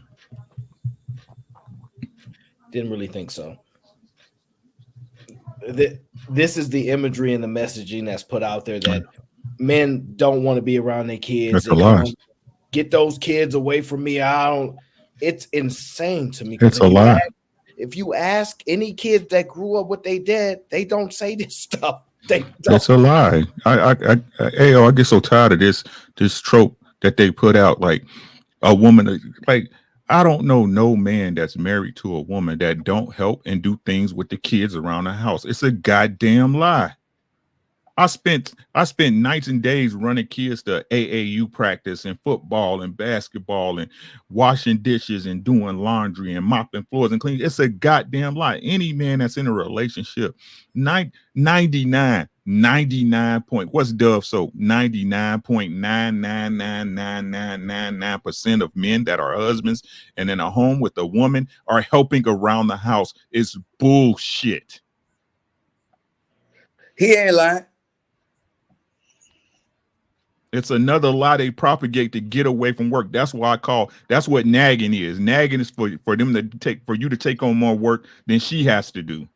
S3: Didn't really think so. This is the imagery and the messaging that's put out there that men don't want to be around their kids.
S19: That's a lie.
S3: Get those kids away from me. It's insane to me.
S19: It's a lie.
S3: If you ask any kids that grew up with their dad, they don't say this stuff.
S19: That's a lie. I get so tired of this trope that they put out, like a woman, like I don't know no man that's married to a woman that don't help and do things with the kids around the house. It's a goddamn lie. I spent nights and days running kids to AAU practice and football and basketball and washing dishes and doing laundry and mopping floors and cleaning. It's a goddamn lie. Any man that's in a relationship, 99 point, what's Dove soap? 99.9999999% of men that are husbands and in a home with a woman are helping around the house is bullshit.
S16: He ain't lying.
S19: It's another lie they propagate to get away from work. That's why that's what nagging is. Nagging is for them to for you to take on more work than she has to do.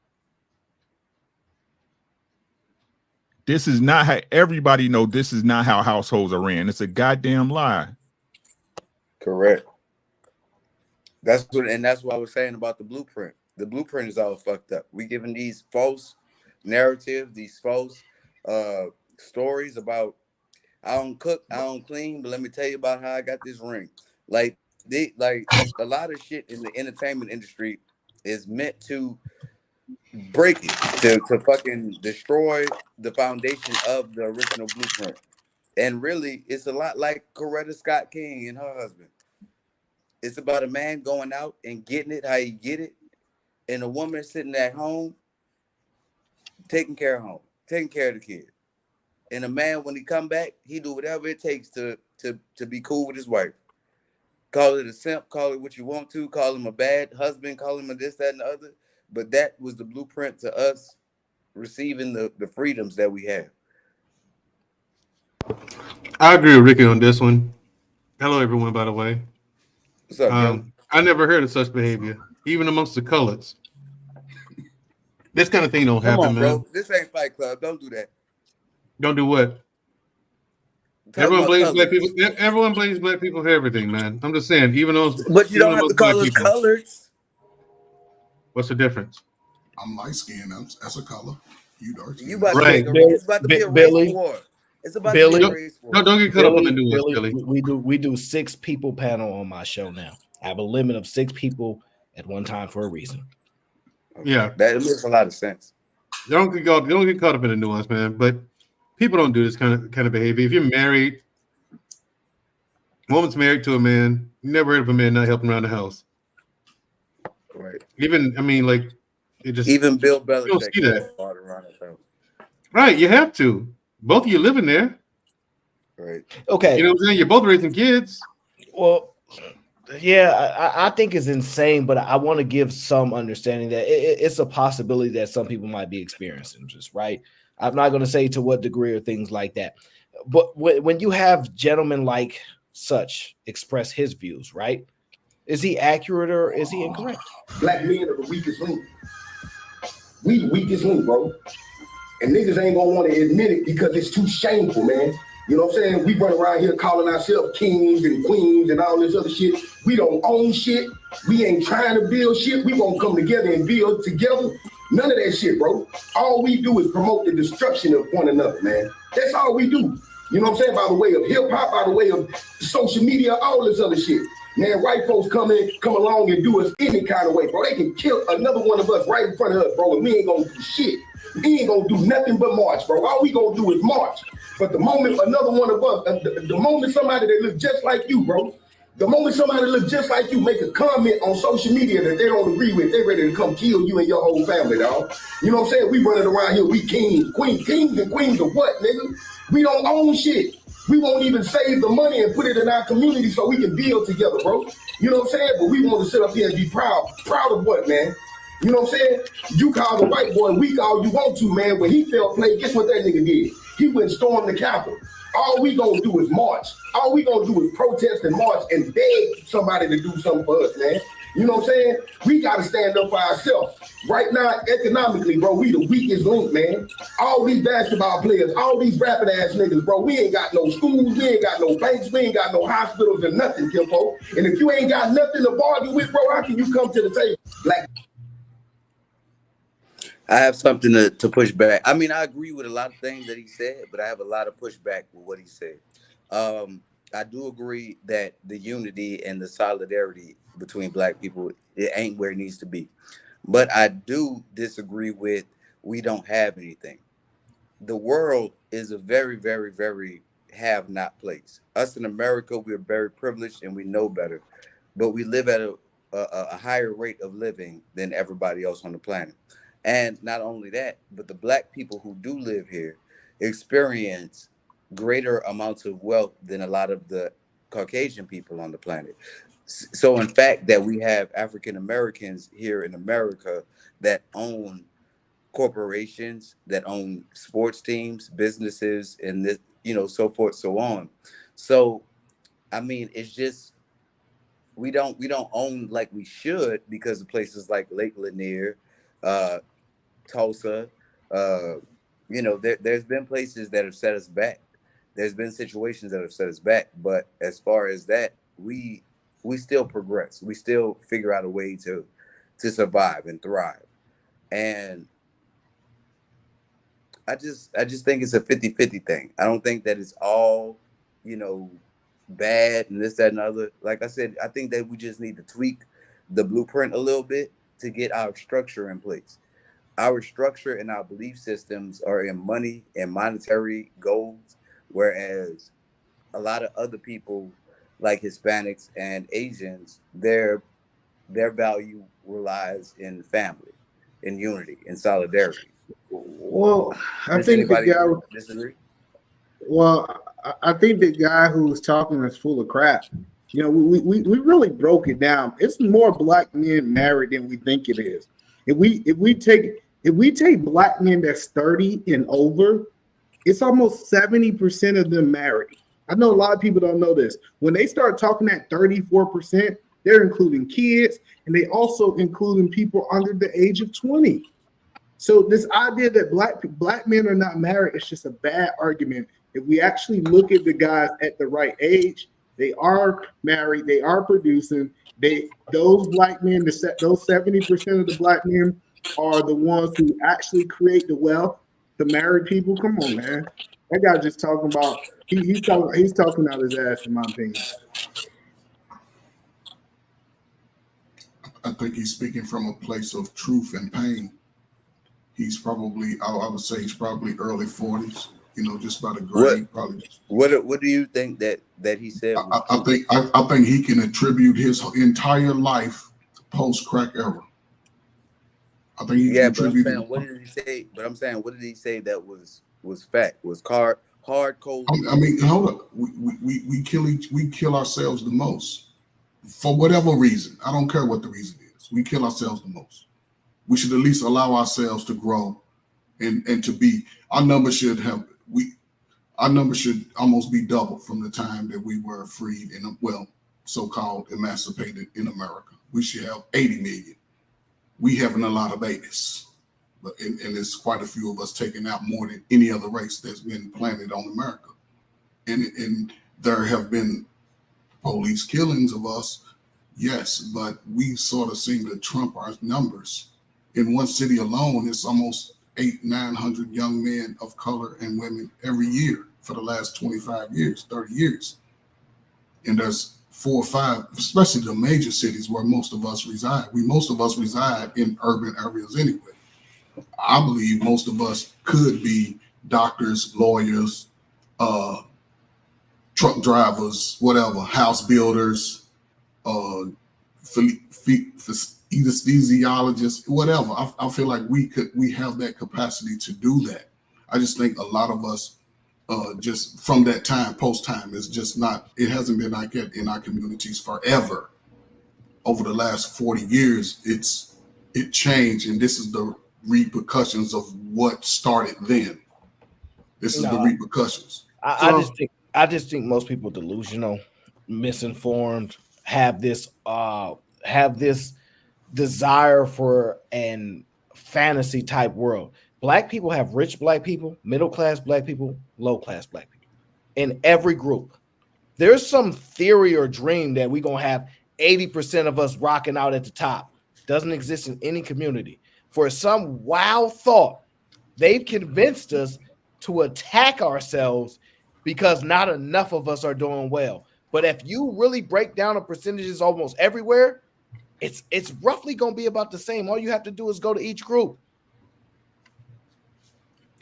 S19: This is not how everybody know. This is not how households are ran. It's a goddamn lie.
S16: Correct. That's what I was saying about the blueprint. The blueprint is all fucked up. We giving these false narratives, these false stories about I don't cook, I don't clean, but let me tell you about how I got this ring. Like a lot of shit in the entertainment industry is meant to break it, to fucking destroy the foundation of the original blueprint. And really, it's a lot like Coretta Scott King and her husband. It's about a man going out and getting it how you get it, and a woman sitting at home, taking care of home, taking care of the kid. And a man, when he come back, he do whatever it takes to be cool with his wife. Call it a simp, call it what you want to, call him a bad husband, call him a this, that, and the other. But that was the blueprint to us receiving the freedoms that we have.
S1: I agree with Ricky on this one. Hello, everyone, by the way.
S16: What's up, Joe?
S1: I never heard of such behavior, even amongst the colors. This kind of thing don't happen,
S16: on,
S1: man.
S16: Bro. This ain't Fight Club. Don't do that.
S1: Don't do what? Everyone blames black people. Everyone blames black people for everything, man. I'm just saying, even those.
S16: But you don't have to call us colors.
S1: What's the difference?
S9: I'm light skinned. That's a color. You dark skinned.
S16: You about to
S3: Right.
S16: it's about to be a race war. It's about to be a race war.
S1: Don't get caught up on the nuance, Billy.
S3: We do 6 people panel on my show now. I have a limit of 6 people at one time for a reason.
S1: Yeah,
S16: that makes a lot of sense.
S1: Don't get caught up in the nuance, man. But people don't do this kind of behavior. If you're married, a woman's married to a man, you never heard of a man not helping around the house.
S16: Right.
S1: Even
S16: Bill Belichick
S1: you don't see that.
S16: around his house.
S1: Right, you have to. Both of you living there.
S16: Right.
S3: Okay.
S1: You know what I'm saying? You're both raising kids.
S3: Well, yeah, I think it's insane, but I want to give some understanding that it's a possibility that some people might be experiencing this, right? I'm not going to say to what degree or things like that. But when you have gentlemen like such express his views, right? Is he accurate or is he incorrect?
S2: Black men are the weakest link. We the weakest link, bro. And niggas ain't gonna want to admit it because it's too shameful, man. You know what I'm saying? We run around here calling ourselves kings and queens and all this other shit. We don't own shit. We ain't trying to build shit. We gonna come together and build together. None of that shit, bro. All we do is promote the destruction of one another, man. That's all we do. You know what I'm saying? By the way of hip hop, by the way of social media, all this other shit. Man, white folks come along and do us any kind of way, bro. They can kill another one of us right in front of us, bro, and we ain't gonna do shit. We ain't gonna do nothing but march, bro. All we gonna do is march. But the moment another one of us, the moment somebody that look just like you, bro, the moment somebody look just like you make a comment on social media that they don't agree with, they ready to come kill you and your whole family, dog. You know what I'm saying? We running around here, we kings and queens of what, nigga? We don't own shit. We won't even save the money and put it in our community so we can build together, bro. You know what I'm saying? But we want to sit up here and be proud. Proud of what, man? You know what I'm saying? You call the white boy weak all you want to, man. When he fell play, guess what that nigga did? He went storm the Capitol. All we gonna do is march. All we gonna do is protest and march and beg somebody to do something for us, man. You know what I'm saying? We gotta stand up for ourselves. Right now, economically, bro, we the weakest link, man. All these basketball players, all these rapping ass niggas, bro, we ain't got no schools, we ain't got no banks, we ain't got no hospitals and nothing, Kimpo. And if you ain't got nothing to bargain with, bro, how can you come to the table? Like,
S16: I have something to push back. I mean, I agree with a lot of things that he said, but I have a lot of pushback with what he said. I do agree that the unity and the solidarity between Black people, it ain't where it needs to be. But I do disagree with we don't have anything. The world is a very, very, very have not place. Us in America, we're very privileged and we know better, but we live at a higher rate of living than everybody else on the planet. And not only that, but the Black people who do live here experience greater amounts of wealth than a lot of the Caucasian people on the planet. So, in fact, that we have African Americans here in America that own corporations, that own sports teams, businesses, and this, so forth, so on. So, I mean, it's just we don't own like we should because of places like Lake Lanier, uh, Tulsa. Uh, there's been places that have set us back. There's been situations that have set us back, but as far as that, we still progress. We still figure out a way to survive and thrive. And I just think it's a 50-50 thing. I don't think that it's all, you know, bad and this, that, and other. Like I said, I think that we just need to tweak the blueprint a little bit to get our structure in place. Our structure and our belief systems are in money and monetary goals, whereas a lot of other people, like Hispanics and Asians, their value relies in family, in unity, in solidarity.
S20: Well, I
S16: Does
S20: think the
S16: anybody
S20: guy.
S16: disagree?
S20: Well, I think the guy who was talking is full of crap. You know, we really broke it down. It's more Black men married than we think it is. If we take Black men that's 30 and over, it's almost 70% of them married. I know a lot of people don't know this. When they start talking that 34%, they're including kids and they also including people under the age of 20. So this idea that black men are not married is just a bad argument. If we actually look at the guys at the right age, they are married, they are producing. Those black men, those 70% of the black men are the ones who actually create the wealth. The married people, come on, man. That guy just talking about he's talking out his ass, in my opinion.
S9: I think he's speaking from a place of truth and pain. He's probably, I would say he's probably early 40s, just about a grade.
S16: What do you think that he said?
S9: I think he can attribute his entire life post crack era. I think he can attribute it.
S16: What did he say? But I'm saying, what did he say that was fact? Was hard cold?
S9: I mean, hold up. We kill ourselves the most for whatever reason. I don't care what the reason is. We kill ourselves the most. We should at least allow ourselves to grow and to be. Our numbers should almost be double from the time that we were freed and so-called emancipated in America. We should have 80 million. We having a lot of babies, and there's quite a few of us taking out more than any other race that's been planted on America. And there have been police killings of us, yes, but we sort of seem to trump our numbers. In one city alone, it's almost 800-900 young men of color and women every year for the last 25 years, 30 years. And there's 4 or 5, especially the major cities where most of us reside. Most of us reside in urban areas anyway. I believe most of us could be doctors, lawyers, truck drivers, whatever, house builders, anesthesiologists, whatever. I feel like we have that capacity to do that. I just think a lot of us just from that time, post time, is just not, it hasn't been like that in our communities forever. Over the last 40 years, it changed, and this is the repercussions of what started then. This is the repercussions.
S3: I just think most people delusional, misinformed, have this desire for an fantasy type world. Black people have rich Black people, middle class Black people, low class Black people. In every group, there's some theory or dream that we're gonna have 80% of us rocking out at the top. Doesn't exist in any community. For some wild thought, they've convinced us to attack ourselves because not enough of us are doing well. But if you really break down the percentages almost everywhere, it's roughly going to be about the same. All you have to do is go to each group.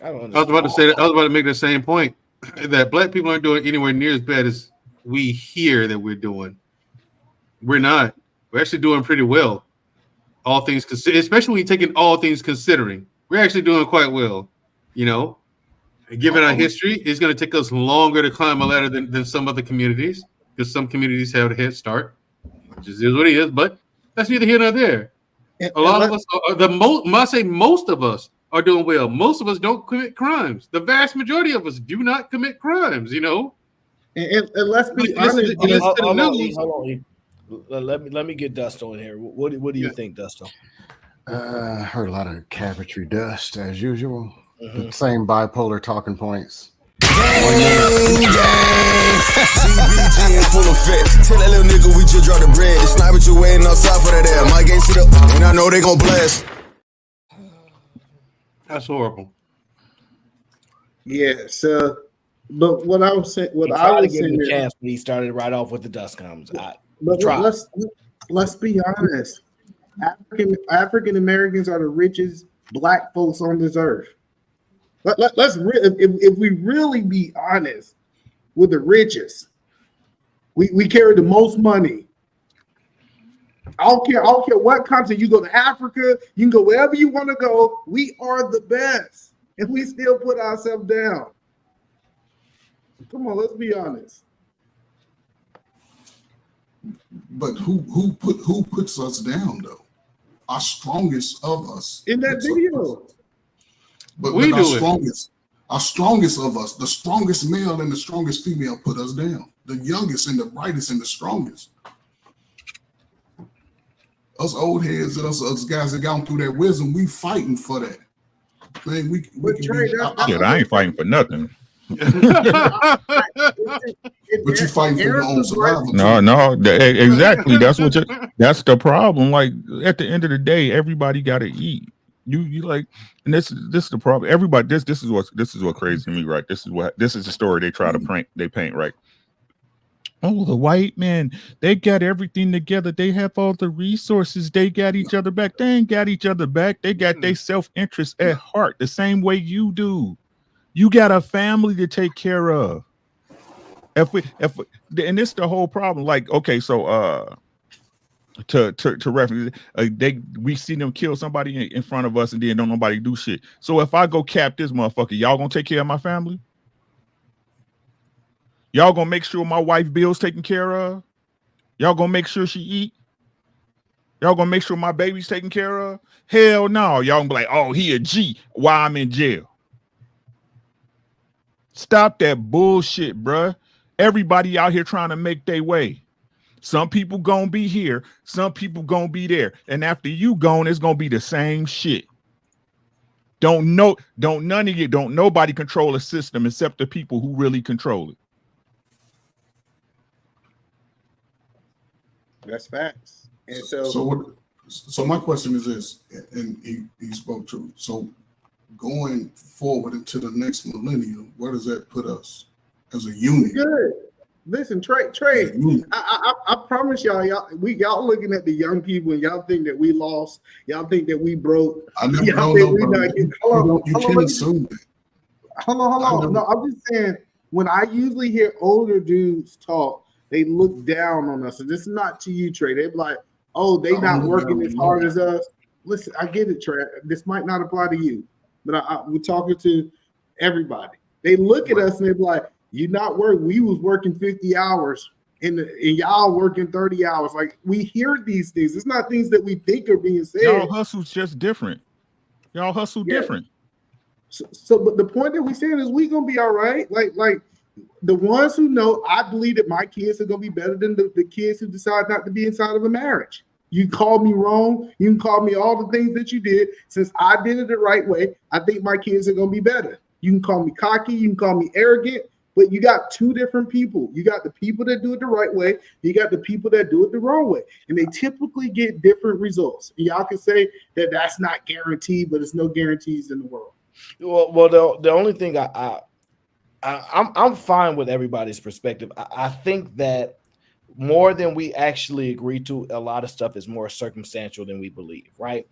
S3: I don't understand.
S1: I was about to say that. I was about to make the same point that black people aren't doing anywhere near as bad as we hear that we're doing. We're not. We're actually doing pretty well. All things considered, especially when you're taking all things considering, we're actually doing quite well. You know, given our history, it's going to take us longer to climb a ladder than some other communities, because some communities have a head start. It just is what it is. But that's neither here nor there. A lot of us, I say most of us are doing well. Most of us don't commit crimes. The vast majority of us do not commit crimes. You know,
S20: and let's be honest.
S3: Let me get Dusto in here. What do you think, Dusto?
S4: I heard a lot of cabinetry dust as usual. The same bipolar talking points.
S5: CBG in full effect. Tell that little nigga we just dropped the bread. The sniper you waiting outside for that air. My game sit up, and I know they gonna blast.
S1: That's horrible.
S20: Yeah. So, but what I was saying,
S3: chance, but he started right off with the dust comes.
S20: But let's be honest. African Americans are the richest black folks on this earth. If we really be honest, we're the richest. We carry the most money. I don't care what country you go to. Africa, you can go wherever you want to go. We are the best, and we still put ourselves down. Come on, let's be honest.
S9: But who puts us down though? Our strongest of us
S20: in that video.
S9: But
S1: we
S9: our
S1: do
S9: strongest of us, the strongest male and the strongest female put us down. The youngest and the brightest and the strongest. Us old heads and us guys that gone through that wisdom, we fighting for that. Man,
S19: Shit, I ain't fighting for nothing.
S9: But you fighting for your own survival.
S19: No, exactly. That's that's the problem. Like at the end of the day, everybody got to eat. You like, and this is the problem. Everybody, this is what crazy to me, right? This is the story they try to paint, right? Oh, the white man, they got everything together. They have all the resources. They got each other back. They ain't got each other back. They got their self-interest at heart, the same way you do. You got a family to take care of. And this is the whole problem. Like, okay, so to reference, we see them kill somebody in front of us, and then don't nobody do shit. So if I go cap this motherfucker, y'all gonna take care of my family? Y'all gonna make sure my wife bills taken care of? Y'all gonna make sure she eat? Y'all gonna make sure my baby's taken care of? Hell no. Y'all gonna be like, oh, he a G while I'm in jail. Stop that bullshit, bruh. Everybody out here trying to make their way. Some people gonna be here, some people gonna be there, and after you gone, it's gonna be the same shit. Don't nobody control a system except the people who really control it.
S20: That's facts. And
S9: so my question is this, and he spoke true. So going forward into the next millennium, where does that put us as a unit?
S20: Good. Listen, Trey, I promise y'all looking at the young people and y'all think that we lost. Y'all think that we broke.
S9: I never know. You can't assume that.
S20: Hold on. No, I'm just saying, when I usually hear older dudes talk, they look down on us. And this is not to you, Trey. They're like, oh, they not working as hard as us. Listen, I get it, Trey. This might not apply to you, but we're talking to everybody. They look at us and they're like, you not work. We was working 50 hours and y'all working 30 hours. Like, we hear these things. It's not things that we think are being said.
S19: Y'all hustle's just different. Y'all hustle different.
S20: So, but the point that we saying is we gonna be all right. Like the ones who know, I believe that my kids are gonna be better than the kids who decide not to be inside of a marriage. You call me wrong. You can call me all the things that you did. Since I did it the right way, I think my kids are gonna be better. You can call me cocky. You can call me arrogant. But you got two different people. You got the people that do it the right way. You got the people that do it the wrong way. And they typically get different results. And y'all can say that that's not guaranteed, but there's no guarantees in the world.
S3: Well, the only thing I I'm fine with everybody's perspective. I think that more than we actually agree to, a lot of stuff is more circumstantial than we believe, right?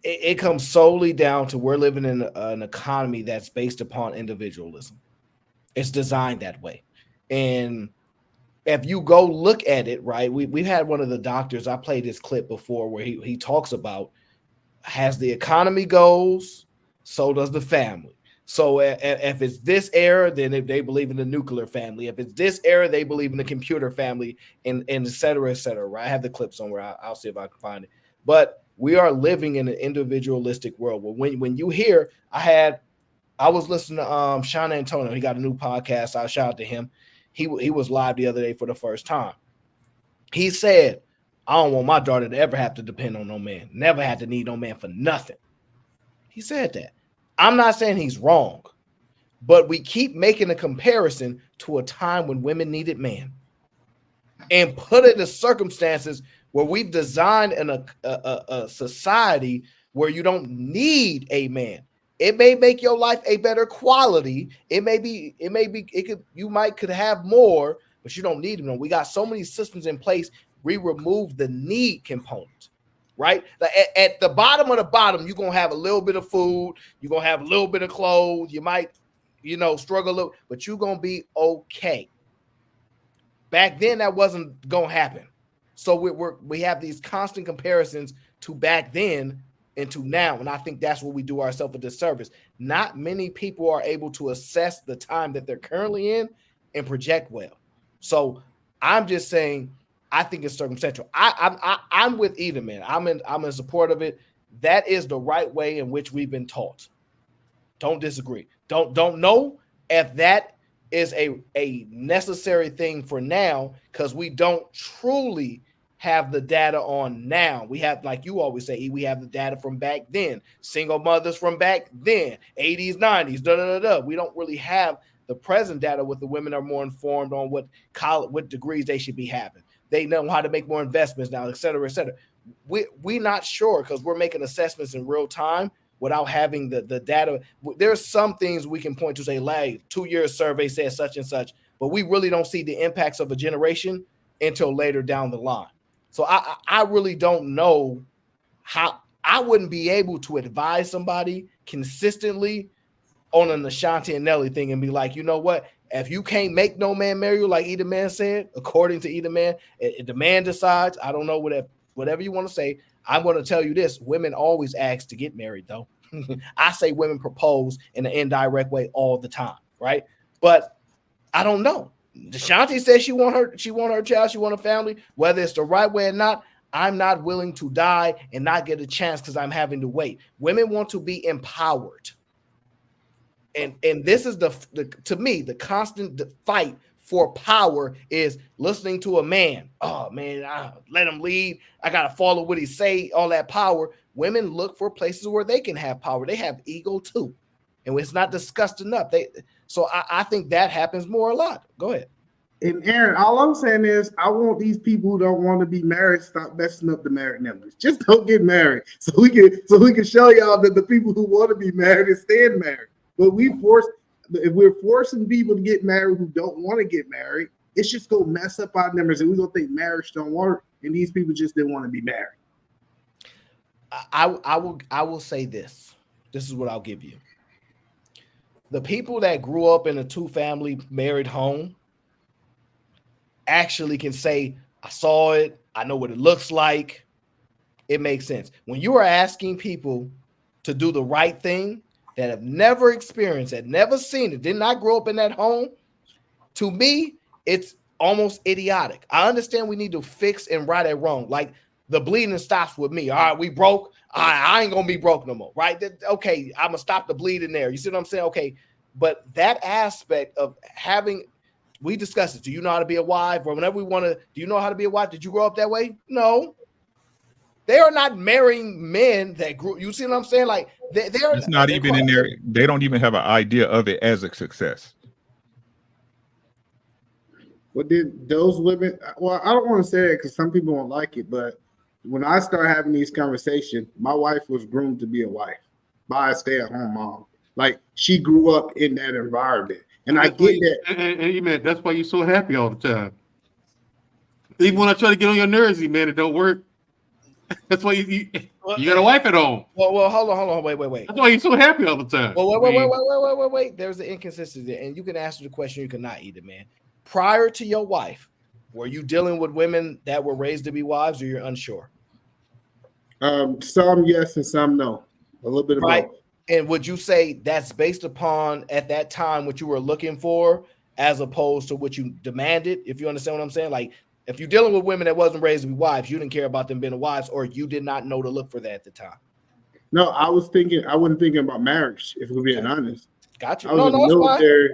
S3: It comes solely down to we're living in an economy that's based upon individualism. It's designed that way. And if you go look at it, right, we've had one of the doctors, I played this clip before where he talks about, has the economy goals, so does the family. So if it's this era, then if they believe in the nuclear family. If it's this era, they believe in the computer family, and et cetera, et cetera. Right? I have the clip somewhere. I'll see if I can find it. But we are living in an individualistic world. Well, when you hear, I was listening to Sean Antonio. He got a new podcast. I'll shout out to him. He was live the other day for the first time. He said, I don't want my daughter to ever have to depend on no man. Never have to need no man for nothing. He said that. I'm not saying he's wrong, but we keep making a comparison to a time when women needed man and put it in circumstances where we've designed a society where you don't need a man. It may make your life a better quality. You could have more, but you don't need them. We got so many systems in place. We remove the need component, right? Like at the bottom of the bottom, you're going to have a little bit of food. You're going to have a little bit of clothes. You might, struggle a little, but you're going to be okay. Back then, that wasn't going to happen. So we have these constant comparisons to back then and to now. And I think that's where we do ourselves a disservice. Not many people are able to assess the time that they're currently in and project well. So I'm just saying, I think it's circumstantial. I'm with either, man. I'm in support of it. That is the right way in which we've been taught. Don't disagree. Don't know if that is a necessary thing for now, because we don't truly have the data on now. We have, like you always say, we have the data from back then, single mothers from back then, 80s, 90s, We don't really have the present data with the women are more informed on what degrees they should be having. They know how to make more investments now, et cetera, et cetera. We're not sure because we're making assessments in real time without having the data. There's some things we can point to, say, like 2-year survey says such and such, but we really don't see the impacts of a generation until later down the line. So I really don't know how. I wouldn't be able to advise somebody consistently on an Ashanti and Nelly thing and be like, you know what? If you can't make no man marry you, like either man said, according to either man, if the man decides, I don't know, whatever you want to say, I'm going to tell you this. Women always ask to get married, though. I say women propose in an indirect way all the time, right? But I don't know. Ashanti says she want her child, she want a family, whether it's the right way or not. I'm not willing to die and not get a chance because I'm having to wait. Women want to be empowered. And this is to me, the constant fight for power is listening to a man. Oh man, let him lead. I got to follow what he say, all that power. Women look for places where they can have power. They have ego too. And it's not discussed enough. So I think that happens more a lot. Go ahead.
S20: And Aaron, all I'm saying is I want these people who don't want to be married stop messing up the married numbers. Just don't get married. So we can show y'all that the people who want to be married is staying married. But if we're forcing people to get married who don't want to get married, it's just gonna mess up our numbers, and we're gonna think marriage don't work, and these people just didn't want to be married.
S3: I will say this. This is what I'll give you. The people that grew up in a 2-family married home actually can say, I saw it, I know what it looks like. It makes sense. When you are asking people to do the right thing that have never experienced it, never seen it, did not grow up in that home, to me, it's almost idiotic. I understand we need to fix and right it wrong. Like the bleeding stops with me. All right, we broke. I ain't going to be broke no more, right? Okay, I'm going to stop the bleeding there. You see what I'm saying? Okay, but that aspect of having, we discussed it. Do you know how to be a wife? Or whenever we want to, do you know how to be a wife? Did you grow up that way? No. They are not marrying men that grew. You see what I'm saying? Like
S19: it's not even in there. They don't even have an idea of it as a success.
S20: Well, did those women? Well, I don't want to say that because some people won't like it. But when I start having these conversations, my wife was groomed to be a wife by a stay-at-home mom. Like she grew up in that environment, and I get that.
S1: And man, that's why you're so happy all the time. Even when I try to get on your nerves, man, it don't work. That's why you got a wife at home.
S3: Well, hold on, wait.
S1: That's why you're so happy all the time.
S3: Well, wait. There's an inconsistency there, and you can answer the question. You cannot either, man. Prior to your wife, were you dealing with women that were raised to be wives, or you're unsure?
S20: Some yes and some no. A little bit of
S3: Right.
S20: both.
S3: And would you say that's based upon at that time what you were looking for, as opposed to what you demanded? If you understand what I'm saying, like if you're dealing with women that wasn't raised to be wives, you didn't care about them being wives, or you did not know to look for that at the time.
S20: No, I wasn't thinking about marriage, if we're being honest.
S3: Gotcha.
S20: I was in the military.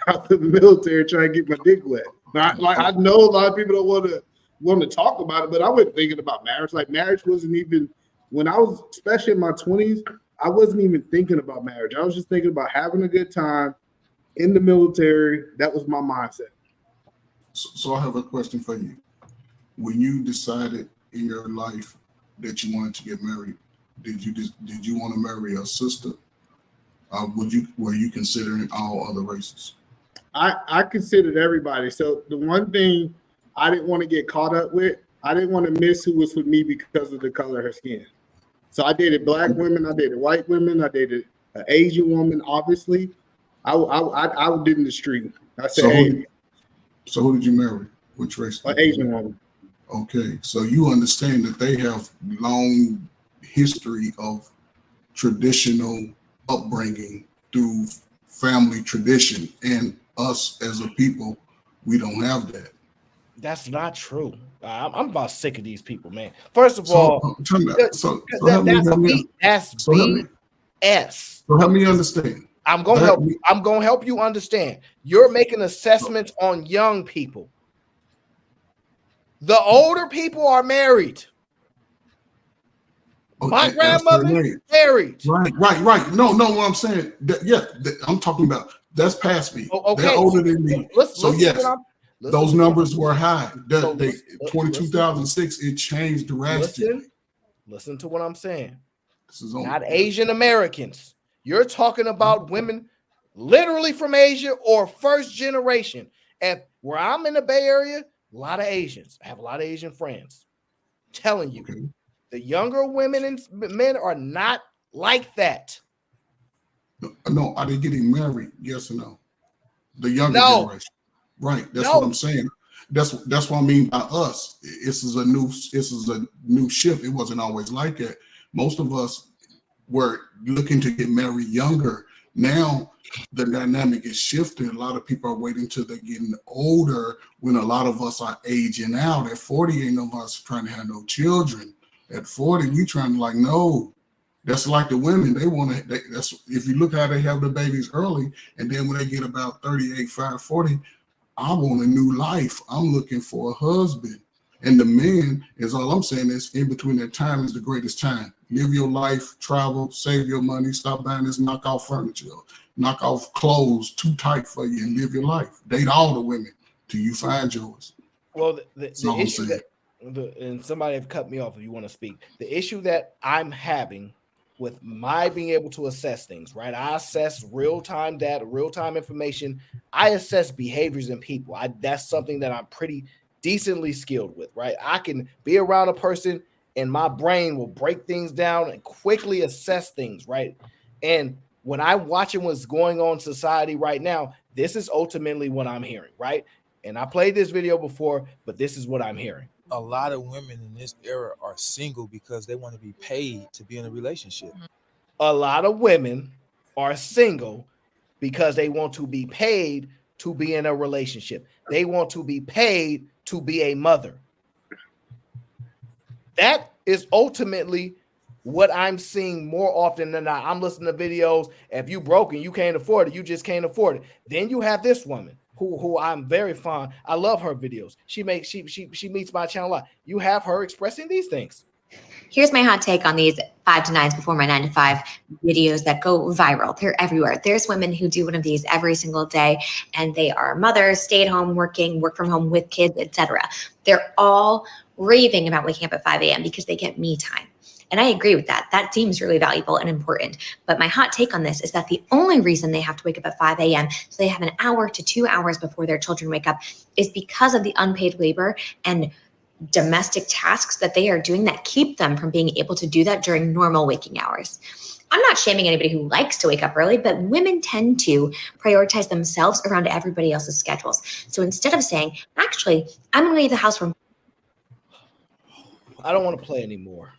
S20: I was in the military trying to get my dick wet. I know a lot of people don't want to talk about it, but I wasn't thinking about marriage. Like marriage wasn't even when I was, especially in my 20s, I wasn't even thinking about marriage. I was just thinking about having a good time in the military. That was my mindset.
S9: So I have a question for you. When you decided in your life that you wanted to get married, did you want to marry a sister? Were you considering all other races?
S20: I considered everybody. So the one thing I didn't want to get caught up with, I didn't want to miss who was with me because of the color of her skin. So I dated black women, I dated white women, I dated an Asian woman. Obviously, I did in the street. I said,
S9: So who did you marry? Which race?
S20: An Asian woman.
S9: Okay, so you understand that they have long history of traditional upbringing through family tradition, and us as a people, we don't have that.
S3: That's not true. I'm about sick of these people, man. First of all, that's BS.
S9: So help me understand.
S3: I'm gonna help you understand. You're making assessments on young people. The older people are married. My grandmother is married.
S9: Right. No, what I'm saying, I'm talking about that's past me.
S3: Okay.
S9: They're older than me. So yes, those numbers were high. 2006, it changed drastically.
S3: Listen to what I'm saying. This is not Asian Americans. You're talking about women literally from Asia or first generation. And where I'm in the Bay Area, a lot of Asians. I have a lot of Asian friends. I'm telling you, the younger women and men are not like that.
S9: No, are they getting married? Yes or no? The younger generation. Right. That's what I'm saying. That's what I mean by us. This is a new shift. It wasn't always like that. Most of us were looking to get married younger. Now the dynamic is shifting. A lot of people are waiting till they're getting older when a lot of us are aging out. At 40, ain't no of us trying to have no children. At 40, we trying to no. That's like the women. They want to, that's if you look how they have the babies early, and then when they get about 38, 40, I want a new life. I'm looking for a husband. And the men is all I'm saying is in between that time is the greatest time. Live your life, travel, save your money, stop buying this knockoff furniture, knockoff clothes too tight for you, and live your life. Date all the women till you find yours.
S3: Well, the issue that, and somebody have cut me off if you want to speak. The issue that I'm having with my being able to assess things, right? I assess real-time data, real-time information. I assess behaviors in people. That's something that I'm pretty decently skilled with, right? I can be around a person and my brain will break things down and quickly assess things, right? And when I'm watching what's going on in society right now, this is ultimately what I'm hearing, right? And I played this video before, but this is what I'm hearing.
S7: A lot of women in this era are single because they want to be paid to be in a relationship.
S3: A lot of women are single because they want to be paid to be in a relationship. They want to be paid to be a mother. That is ultimately what I'm seeing more often than not. I'm listening to videos. If you broke and you can't afford it, you just can't afford it. Then you have this woman who I'm very fond. I love her videos. She meets my channel a lot. You have her expressing these things.
S8: Here's my hot take on these 5 to 9s before my 9 to 5 videos that go viral. They're everywhere. There's women who do one of these every single day, and they are mothers, stay at home, working, work from home with kids, etc. They're all raving about waking up at 5 a.m. because they get me time. And I agree with that. That seems really valuable and important. But my hot take on this is that the only reason they have to wake up at 5 a.m., so they have an hour to 2 hours before their children wake up, is because of the unpaid labor and domestic tasks that they are doing that keep them from being able to do that during normal waking hours. I'm not shaming anybody who likes to wake up early, but women tend to prioritize themselves around everybody else's schedules. So instead of saying, actually, I'm going to leave the house from...
S3: I don't want to play anymore.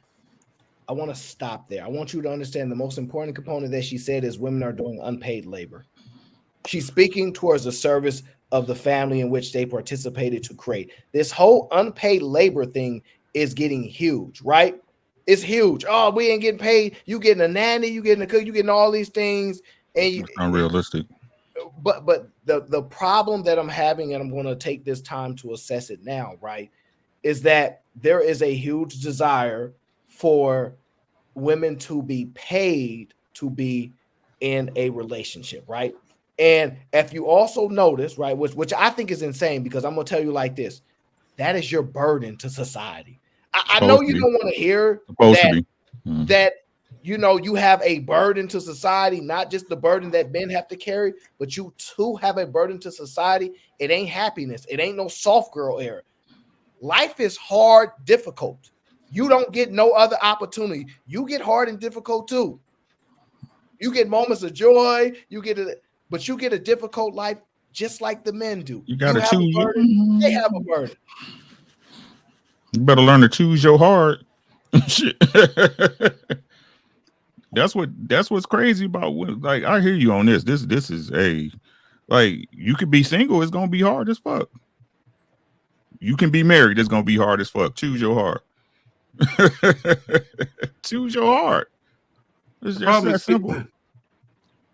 S3: I want to stop there. I want you to understand the most important component that she said is women are doing unpaid labor. She's speaking towards the service of the family in which they participated to create. This whole unpaid labor thing is getting huge, right? It's huge. Oh, we ain't getting paid. You getting a nanny, you getting a cook, you getting all these things. And
S19: It's unrealistic.
S3: But the problem that I'm having, and I'm going to take this time to assess it now, right, is that there is a huge desire for women to be paid to be in a relationship, right? And if you also notice, right, which I think is insane, because I'm going to tell you like this, that is your burden to society. I know you don't want to hear that, you know, you have a burden to society, not just the burden that men have to carry, but you too have a burden to society. It ain't happiness. It ain't no soft girl era. Life is hard, difficult. You don't get no other opportunity. You get hard and difficult too. You get moments of joy. But you get a difficult life just like the men do.
S19: You got to choose.
S3: They have a burden.
S19: You better learn to choose your heart. Shit. That's what's crazy about like I hear you on this. This is like you could be single, it's gonna be hard as fuck. You can be married, it's gonna be hard as fuck. Choose your heart. Choose your heart. It's just that simple.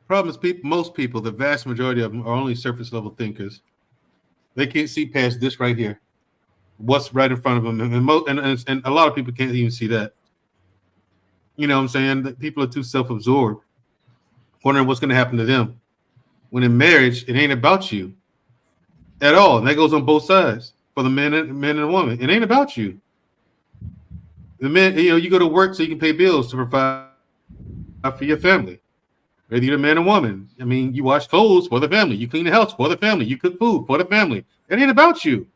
S1: Problem is, most people, the vast majority of them, are only surface level thinkers. They can't see past this right here. What's right in front of them, and a lot of people can't even see that. You know what I'm saying? That people are too self-absorbed, wondering what's going to happen to them. When in marriage, it ain't about you at all, and that goes on both sides for the men and the woman. It ain't about you. The men, you know, you go to work so you can pay bills to provide for your family, whether you're a man or woman. I mean, you wash clothes for the family, you clean the house for the family, you cook food for the family. It ain't about you.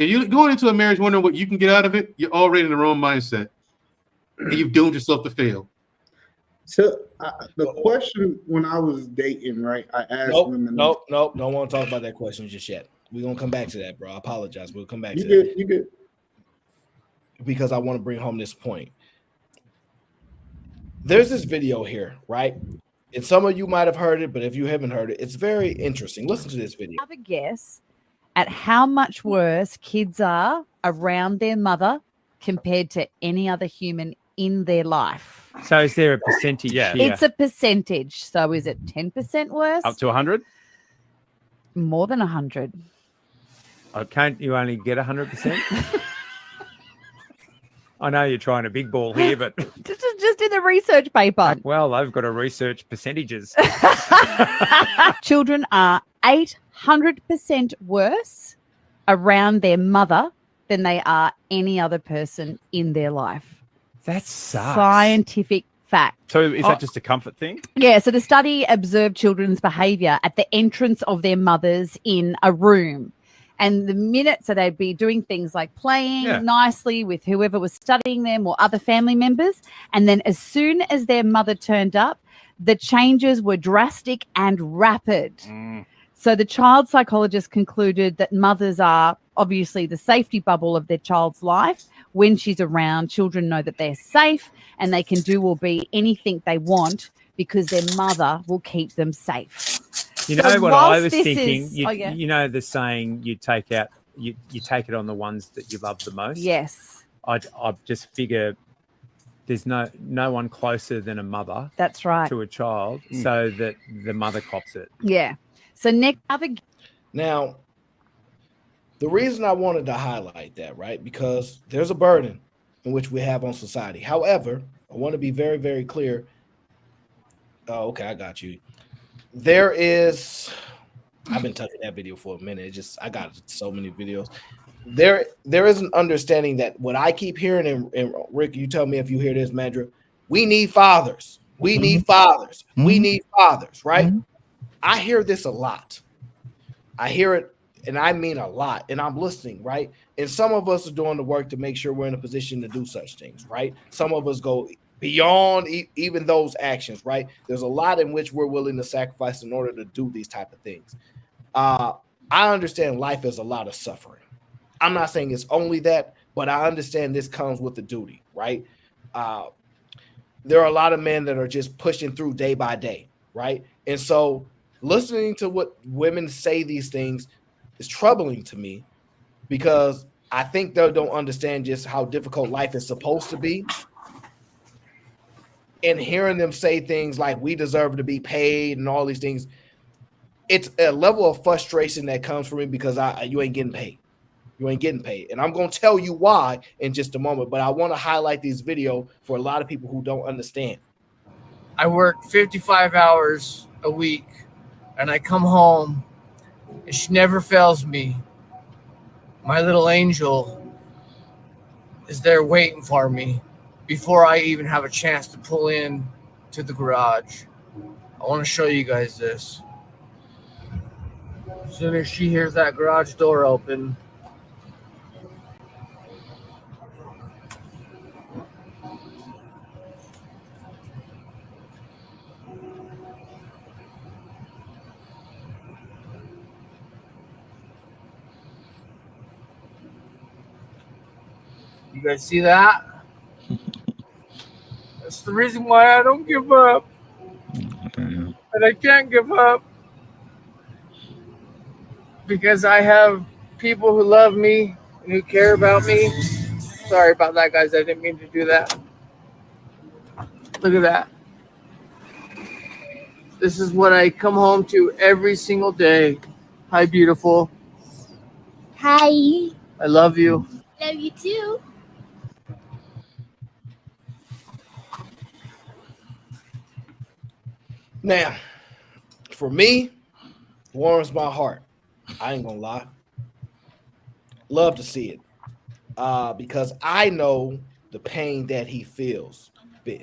S1: If you're going into a marriage wondering what you can get out of it, you're already in the wrong mindset. And you've doomed yourself to fail.
S20: So the question when I was dating, right? I asked women.
S3: Nope. Don't want to talk about that question just yet. We're gonna come back to that, bro. I apologize. We'll come back to that.
S20: You good.
S3: Because I want to bring home this point. There's this video here, right? And some of you might have heard it, but if you haven't heard it, it's very interesting. Listen to this video.
S18: Have a guess at how much worse kids are around their mother compared to any other human in their life.
S11: So is there a percentage? Yeah.
S18: It's a percentage. So is it 10% worse?
S11: Up to 100?
S18: More than 100.
S11: Oh, can't you only get 100%? I know you're trying a big ball here, but
S18: just in the research paper.
S11: Well, I've got to research percentages.
S18: Children are 800% worse around their mother than they are any other person in their life.
S11: That sucks.
S18: Scientific fact.
S11: So is that just a comfort thing?
S18: Yeah, so the study observed children's behavior at the entrance of their mothers in a room. And the minute, so they'd be doing things like playing nicely with whoever was studying them or other family members. And then as soon as their mother turned up, the changes were drastic and rapid. So the child psychologist concluded that mothers are obviously the safety bubble of their child's life. When she's around, children know that they're safe and they can do or be anything they want because their mother will keep them safe.
S11: You know what I was thinking? You know the saying, you take it on the ones that you love the most?
S18: Yes.
S11: I just figure there's no one closer than a mother.
S18: That's right.
S11: To a child, so that the mother cops it.
S18: Yeah. So
S3: Now, the reason I wanted to highlight that, right, because there's a burden in which we have on society. However, I want to be very, very clear. Oh, okay, I got you. There is, I've been touching that video for a minute. I got so many videos. there is an understanding that what I keep hearing, and Rick, you tell me if you hear this, Mandra, we need fathers. We need fathers. We need fathers, right? I hear this a lot. I hear it, and I mean a lot, and I'm listening, right? And some of us are doing the work to make sure we're in a position to do such things, right? Some of us go beyond even those actions, right? There's a lot in which we're willing to sacrifice in order to do these type of things. I understand life is a lot of suffering. I'm not saying it's only that, but I understand this comes with the duty, right? There are a lot of men that are just pushing through day by day, right? And so listening to what women say these things is troubling to me because I think they don't understand just how difficult life is supposed to be. And hearing them say things like we deserve to be paid and all these things, it's a level of frustration that comes from me because you ain't getting paid. You ain't getting paid. And I'm going to tell you why in just a moment, but I want to highlight this video for a lot of people who don't understand.
S12: I work 55 hours a week and I come home and she never fails me. My little angel is there waiting for me before I even have a chance to pull in to the garage. I want to show you guys this. As soon as she hears that garage door open, you guys see that? That's the reason why I don't give up. And I can't give up because I have people who love me and who care about me. Sorry about that, guys. I didn't mean to do that. Look at that. This is what I come home to every single day. Hi, beautiful.
S13: Hi.
S12: I love you.
S13: Love you too.
S3: Now, for me, warms my heart. I ain't gonna lie. Love to see it. Because I know the pain that he feels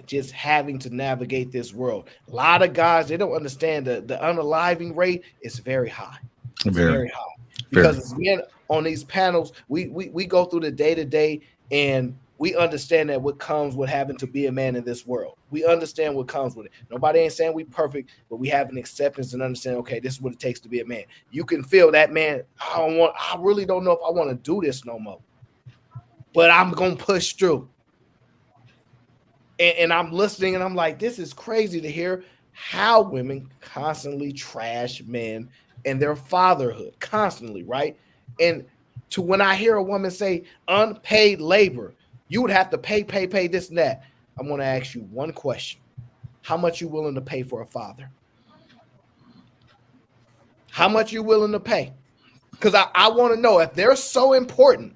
S3: just having to navigate this world. A lot of guys, they don't understand the unaliving rate is very high. It's very high. Because as men on these panels, we go through the day-to-day and we understand that what comes with having to be a man in this world. We understand what comes with it. Nobody ain't saying we perfect, but we have an acceptance and understand, okay, this is what it takes to be a man. You can feel that, man, I really don't know if I want to do this no more, but I'm going to push through. And I'm listening and I'm like, this is crazy to hear how women constantly trash men and their fatherhood constantly, right? And to when I hear a woman say unpaid labor, you would have to pay this and that. I'm going to ask you one question. How much you willing to pay for a father? How much you willing to pay? Because I want to know if they're so important,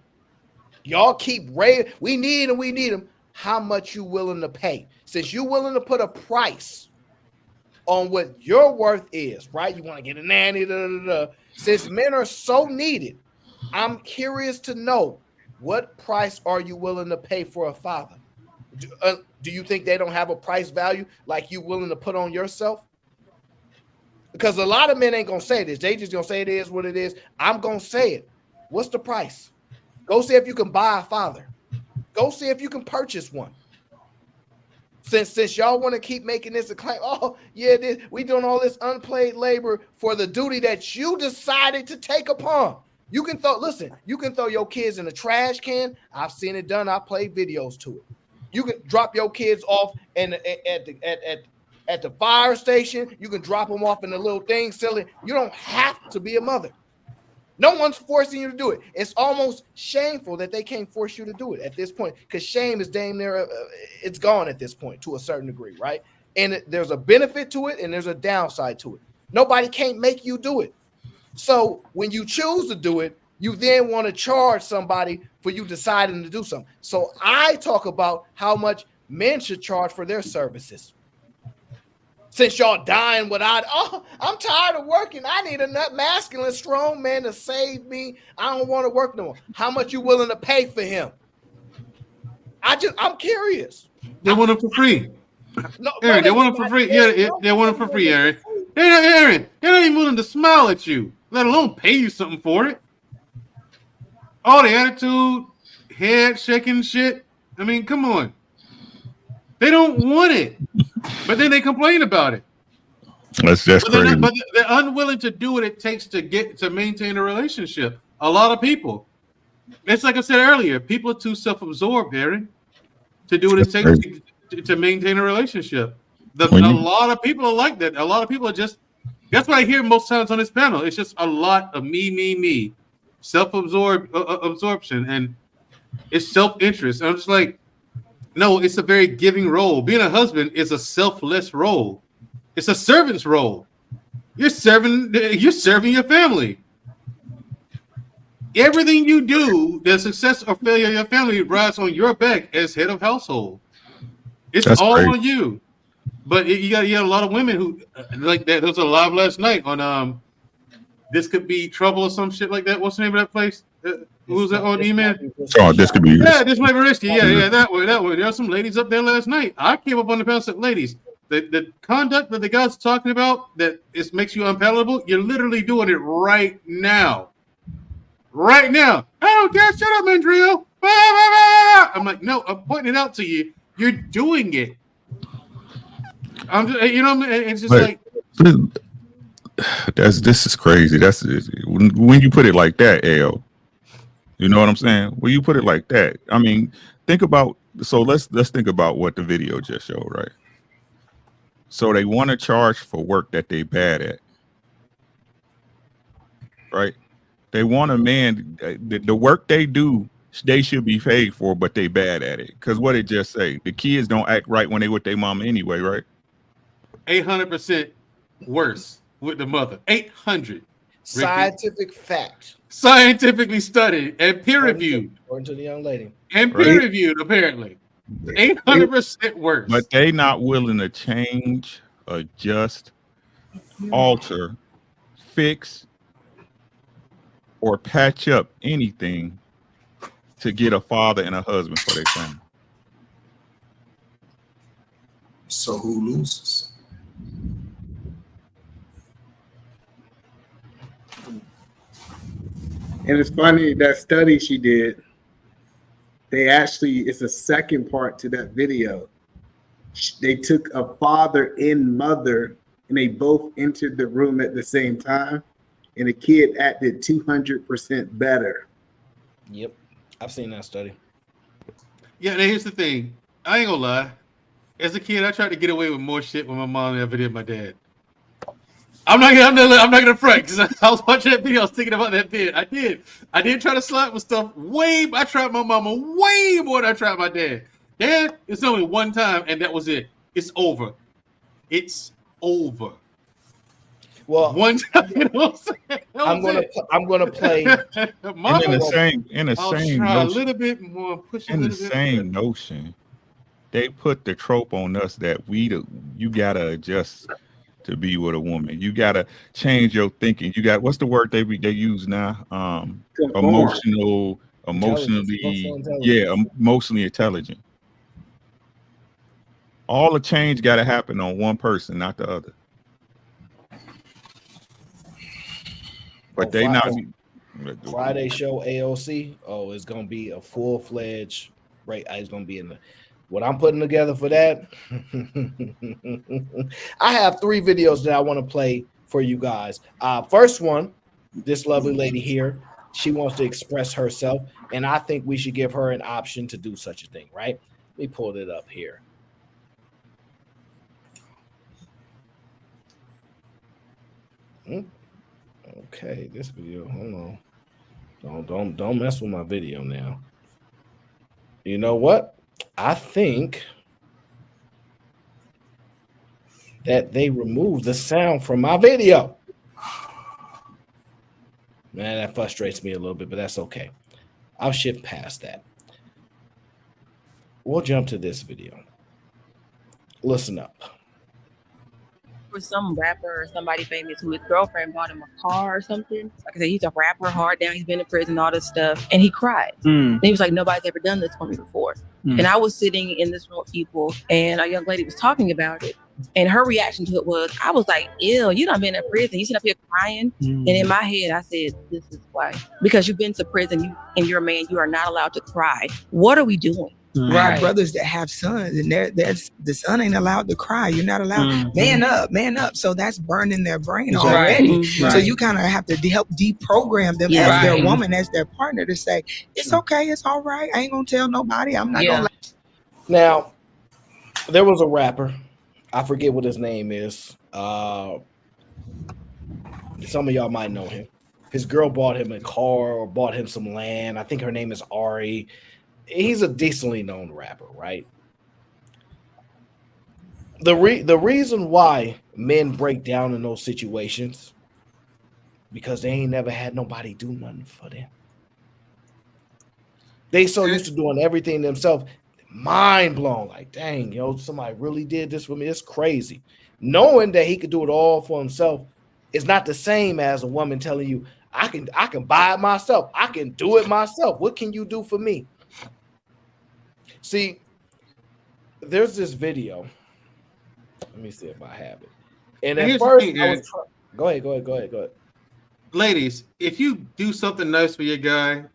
S3: y'all keep raving, we need them. How much you willing to pay? Since you're willing to put a price on what your worth is, right? You want to get a nanny, Since men are so needed, I'm curious to know, what price are you willing to pay for a father? Do you think they don't have a price value like you willing to put on yourself? Because a lot of men ain't going to say this. They just going to say it is what it is. I'm going to say it. What's the price? Go see if you can buy a father. Go see if you can purchase one. Since y'all want to keep making this a claim, oh, yeah, we doing all this unpaid labor for the duty that you decided to take upon. You can throw your kids in a trash can. I've seen it done. I played videos to it. You can drop your kids off at the fire station. You can drop them off in the little thing silly. You don't have to be a mother. No one's forcing you to do it. It's almost shameful that they can't force you to do it at this point, because shame is damn near it's gone at this point to a certain degree, right? And there's a benefit to it and there's a downside to it. Nobody can't make you do it. So when you choose to do it, you then want to charge somebody for you deciding to do something. So I talk about how much men should charge for their services. Since y'all dying without, I'm tired of working. I need a masculine, strong man to save me. I don't want to work no more. How much you willing to pay for him? I'm curious.
S1: They want him for free.
S3: No,
S1: Aaron, they want him for free. Yeah, they want him for free, Aaron. Aaron, they're not even willing to smile at you, let alone pay you something for it. All the attitude, head shaking shit. I mean, come on. They don't want it, but then they complain about it.
S19: That's crazy.
S1: But they're unwilling to do what it takes to maintain a relationship. A lot of people. It's like I said earlier. People are too self-absorbed, Aaron, to do what it takes to maintain a relationship. A lot of people are like that. A lot of people are just. That's what I hear most times on this panel. It's just a lot of me, self-absorption, and it's self-interest. And I'm just like, no, it's a very giving role. Being a husband is a selfless role. It's a servant's role. You're serving your family. Everything you do, the success or failure of your family rides on your back as head of household. It's all on you. But you got a lot of women who like that. There was a live last night on This Could Be Trouble or some shit like that. What's the name of that place? Who was that on email?
S19: Oh, This Could Be.
S1: Yeah, This Might Be Risky. Yeah, that way. There are some ladies up there last night. I came up on the panel and said, ladies, the conduct that the guys are talking about that makes you unpalatable, you're literally doing it right now. Right now. I don't care. Shut up, Mandrio. I'm like, no, I'm pointing it out to you. You're doing it. I'm just, it's just like
S19: this is crazy. That's when you put it like that, AO. You know what I'm saying? When you put it like that, I mean, think about. So let's think about what the video just showed, right? So they want to charge for work that they bad at, right? They want a man. The work they do, they should be paid for, but they bad at it. Because what it just say, the kids don't act right when they with their mama anyway, right?
S1: 800% worse with the mother. 800.
S3: Scientific fact.
S1: Scientifically studied and peer reviewed.
S3: According to the young lady.
S1: And peer reviewed, apparently. 800% worse.
S19: But they not willing to change, adjust, alter, fix, or patch up anything to get a father and a husband for their family.
S9: So who loses?
S20: And it's funny, that study she did, it's a second part to that video. They took a father and mother and they both entered the room at the same time, and the kid acted 200% better.
S3: Yep, I've seen that study.
S1: Yeah, and here's the thing. I ain't gonna lie. As a kid, I tried to get away with more shit with my mom than I ever did my dad. I'm not gonna front because I was watching that video. I was thinking about that bit. I did try to slide with stuff I tried my mama way more than I tried my dad. Dad, it's only one time and that was it. It's over. It's over.
S3: Well,
S1: one time, you know what I'm saying?
S3: I'm gonna play.
S19: In the same
S1: try a little bit more. Push
S19: in the same notion, they put the trope on us that you gotta adjust to be with a woman. You gotta change your thinking. You got what's the word they use now? Emotionally intelligent. All the change got to happen on one person, not the other. But they not.
S3: Friday show AOC. Oh, it's gonna be a full-fledged. Right, it's gonna be in the. What I'm putting together for that. I have 3 videos that I want to play for you guys. First one, this lovely lady here. She wants to express herself, and I think we should give her an option to do such a thing. Right? Let me pull it up here. Okay, this video. Hold on. Don't mess with my video now. You know what? I think that they removed the sound from my video. Man, that frustrates me a little bit, but that's okay. I'll shift past that. We'll jump to this video. Listen up.
S17: was some rapper or somebody famous who his girlfriend bought him a car or something. Like I said, he's a rapper, hard down. He's been in prison, all this stuff, and he cried. And he was like, "Nobody's ever done this for me before." And I was sitting in this room with people, and a young lady was talking about it, and her reaction to it was, I was like, "Ew, you done been in prison. You sit up here crying." And in my head, I said, "This is why, because you've been to prison, and you're a man. You are not allowed to cry. What are we doing?"
S14: I have brothers that have sons, and that's the son ain't allowed to cry. You're not allowed. Man up. So that's burning their brain already. So you kind of have to help deprogram them as their woman, as their partner, to say, it's okay, it's all right. I ain't gonna tell nobody. I'm not gonna.
S3: Now, there was a rapper. I forget what his name is. Some of y'all might know him. His girl bought him a car or bought him some land. I think her name is Ari. He's a decently known rapper, right? The reason why men break down in those situations, because they ain't never had nobody do nothing for them. They so used to doing everything themselves, mind blown. Like, dang, yo, somebody really did this for me. It's crazy. Knowing that he could do it all for himself is not the same as a woman telling you, I can buy it myself. I can do it myself. What can you do for me? See, there's this video. Let me see if I have it. And at first, go ahead.
S1: Ladies, if you do something nice for your guy,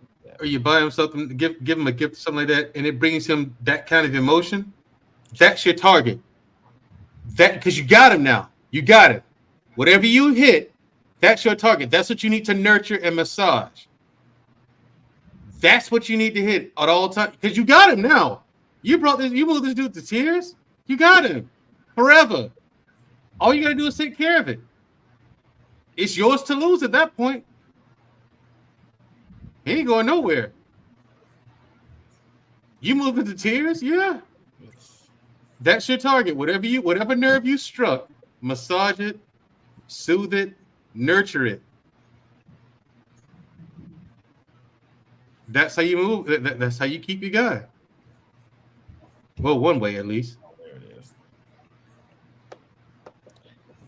S1: or you buy him something, give him a gift, something like that, and it brings him that kind of emotion, that's your target. That, because you got him now. You got it. Whatever you hit, that's your target. That's what you need to nurture and massage. That's what you need to hit at all times, because you got him now. You moved this dude to tears. You got him forever. All you gotta do is take care of it. It's yours to lose at that point. He ain't going nowhere. You moved into tears, yeah. That's your target. Whatever nerve you struck, massage it, soothe it, nurture it. That's how you move. That's how you keep your guy. Well, one way at least.
S3: There it is.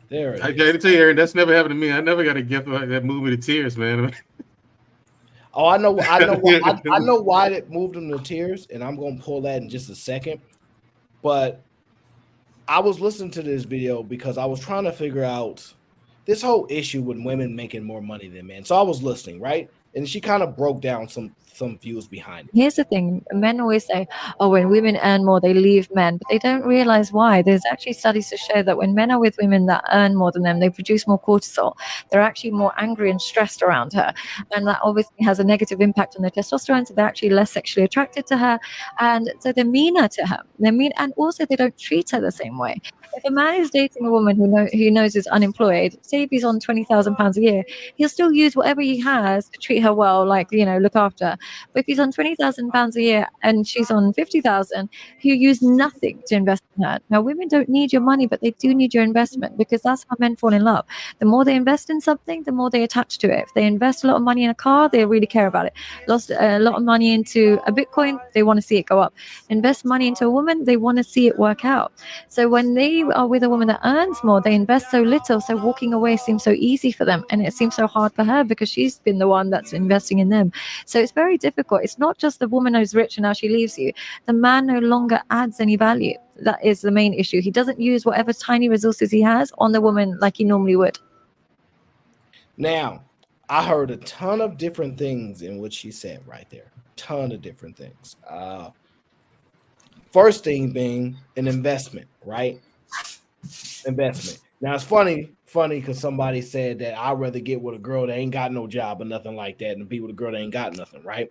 S3: There it is.
S1: I gotta tell you, Aaron, that's never happened to me. I never got a gift that moved me to tears, man.
S3: Oh, I know why it moved him to tears, and I'm gonna pull that in just a second. But I was listening to this video because I was trying to figure out this whole issue with women making more money than men. So I was listening, right? And she kind of broke down some views behind it.
S15: Here's the thing. Men always say, oh, when women earn more, they leave men. But they don't realize why. There's actually studies to show that when men are with women that earn more than them, they produce more cortisol. They're actually more angry and stressed around her. And that obviously has a negative impact on their testosterone. So they're actually less sexually attracted to her. And so they're meaner to her. They're mean, and also they don't treat her the same way. If a man is dating a woman who knows is unemployed, say if he's on £20,000 a year, he'll still use whatever he has to treat her well, like, look after her. But if he's on £20,000 a year and she's on 50,000, he'll use nothing to invest in her. Now, women don't need your money, but they do need your investment, because that's how men fall in love. The more they invest in something, the more they attach to it. If they invest a lot of money in a car, they really care about it. Lost a lot of money into a Bitcoin, they want to see it go up. Invest money into a woman, they want to see it work out. So when they are with a woman that earns more, they invest so little, so walking away seems so easy for them, and it seems so hard for her because she's been the one that's investing in them. So it's very difficult. It's not just the woman who's rich and now she leaves you. The man no longer adds any value. That is the main issue. He doesn't use whatever tiny resources he has on the woman like he normally would.
S3: Now, I heard a ton of different things in what she said right there. Ton of different things. First thing being an investment, right? Investment. Now, it's funny because somebody said that I'd rather get with a girl that ain't got no job or nothing like that than be with a girl that ain't got nothing, right?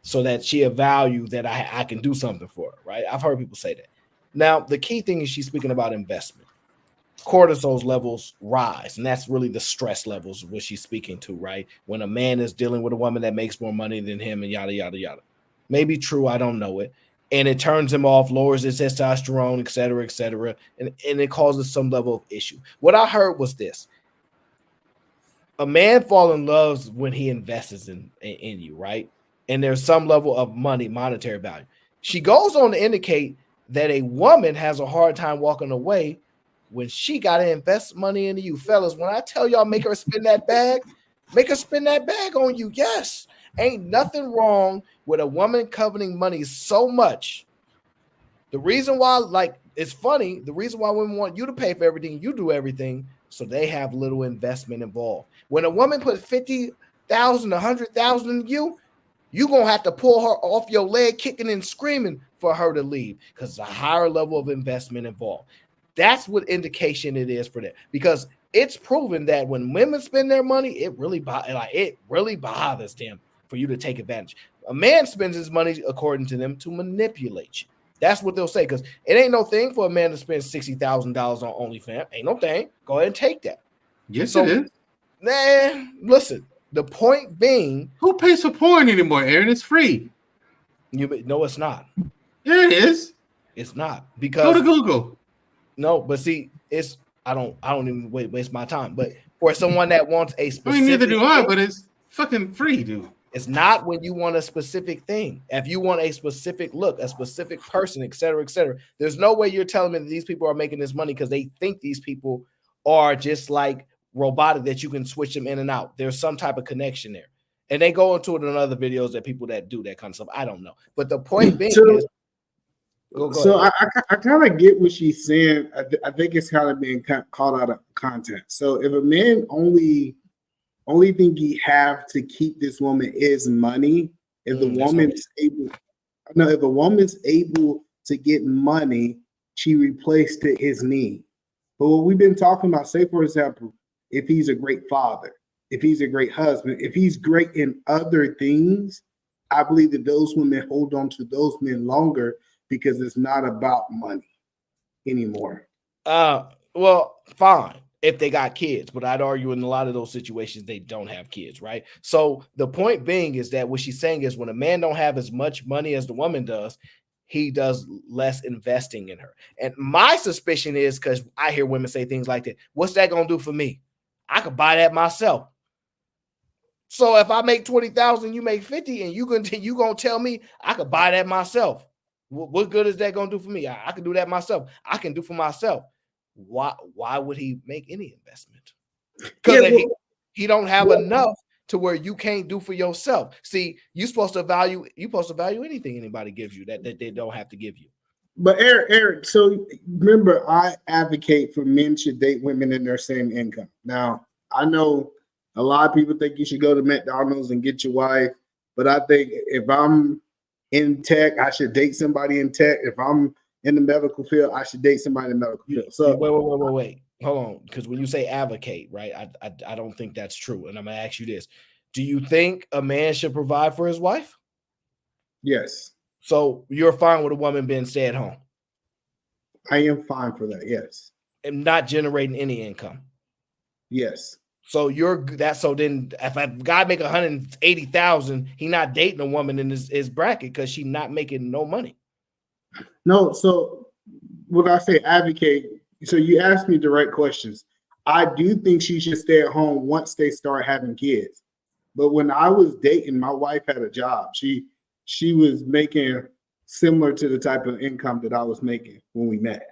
S3: So that she a value that I can do something for her, right? I've heard people say that. Now, the key thing is she's speaking about investment. Cortisol levels rise, and that's really the stress levels of what she's speaking to, right? When a man is dealing with a woman that makes more money than him and yada, yada, yada. Maybe true, I don't know it. And it turns him off, lowers his testosterone, et cetera, and it causes some level of issue. What I heard was this. A man falls in love when he invests in you, right? And there's some level of monetary value. She goes on to indicate that a woman has a hard time walking away when she got to invest money into you, fellas. When I tell y'all, make her spend that bag on you. Yes, ain't nothing wrong with a woman coveting money so much. The reason why, like, it's funny, the reason why women want you to pay for everything, you do everything, so they have little investment involved. When a woman puts 50,000, 100,000 in you, you're going to have to pull her off your leg, kicking and screaming for her to leave, because it's a higher level of investment involved. That's what indication it is for that, because it's proven that when women spend their money, it really bothers them for you to take advantage. A man spends his money, according to them, to manipulate you. That's what they'll say, because it ain't no thing for a man to spend $60,000 on OnlyFans. Ain't no thing. Go ahead and take that.
S1: Yes, it is.
S3: Man, listen. The point being,
S1: who pays for porn anymore, Aaron? It's free.
S3: No, it's not.
S1: Yeah, it is.
S3: It's not, because
S1: go to Google.
S3: No, but see, it's I don't even waste my time. But for someone that wants a specific,
S1: neither do I. But it's fucking free, dude.
S3: It's not when you want a specific thing. If you want a specific look, a specific person, et cetera, there's no way you're telling me that these people are making this money because they think these people are just like robotic, that you can switch them in and out. There's some type of connection there. And they go into it in other videos that people that do that kind of stuff. I don't know. But the point being is,
S20: so I kind of get what she's saying. I think it's kind of being called out of context. So if a man only thing he have to keep this woman is money, if the woman's able to get money, she replaced his need. But what we've been talking about, say for example, if he's a great father, if he's a great husband, if he's great in other things, I believe that those women hold on to those men longer, because it's not about money anymore.
S3: Well, fine if they got kids, but I'd argue in a lot of those situations they don't have kids, right? So the point being is that what she's saying is when a man don't have as much money as the woman does, he does less investing in her. And my suspicion is, because I hear women say things like that, what's that gonna do for me? I could buy that myself. So if I make 20,000, you make 50, and you gonna tell me I could buy that myself. What good is that gonna do for me? I can do that myself. I can do for myself. Why would he make any investment? Because he don't have enough to where you can't do for yourself. See, you're supposed to value anything anybody gives you that they don't have to give you.
S20: But Eric, so remember, I advocate for men should date women in their same income. Now, I know a lot of people think you should go to McDonald's and get your wife, but I think if I'm in tech, I should date somebody in tech. If I'm in the medical field, I should date somebody in the medical field. So
S3: wait. Hold on, because when you say advocate, right, I don't think that's true. And I'm gonna ask you this: do you think a man should provide for his wife?
S20: Yes.
S3: So you're fine with a woman being stay at home?
S20: I am fine for that. Yes.
S3: And not generating any income?
S20: Yes.
S3: So so then if a guy make 180,000, he not dating a woman in his bracket because she not making no money.
S20: No, so when I say advocate, so you asked me direct questions. I do think she should stay at home once they start having kids. But when I was dating, my wife had a job. She was making similar to the type of income that I was making when we met.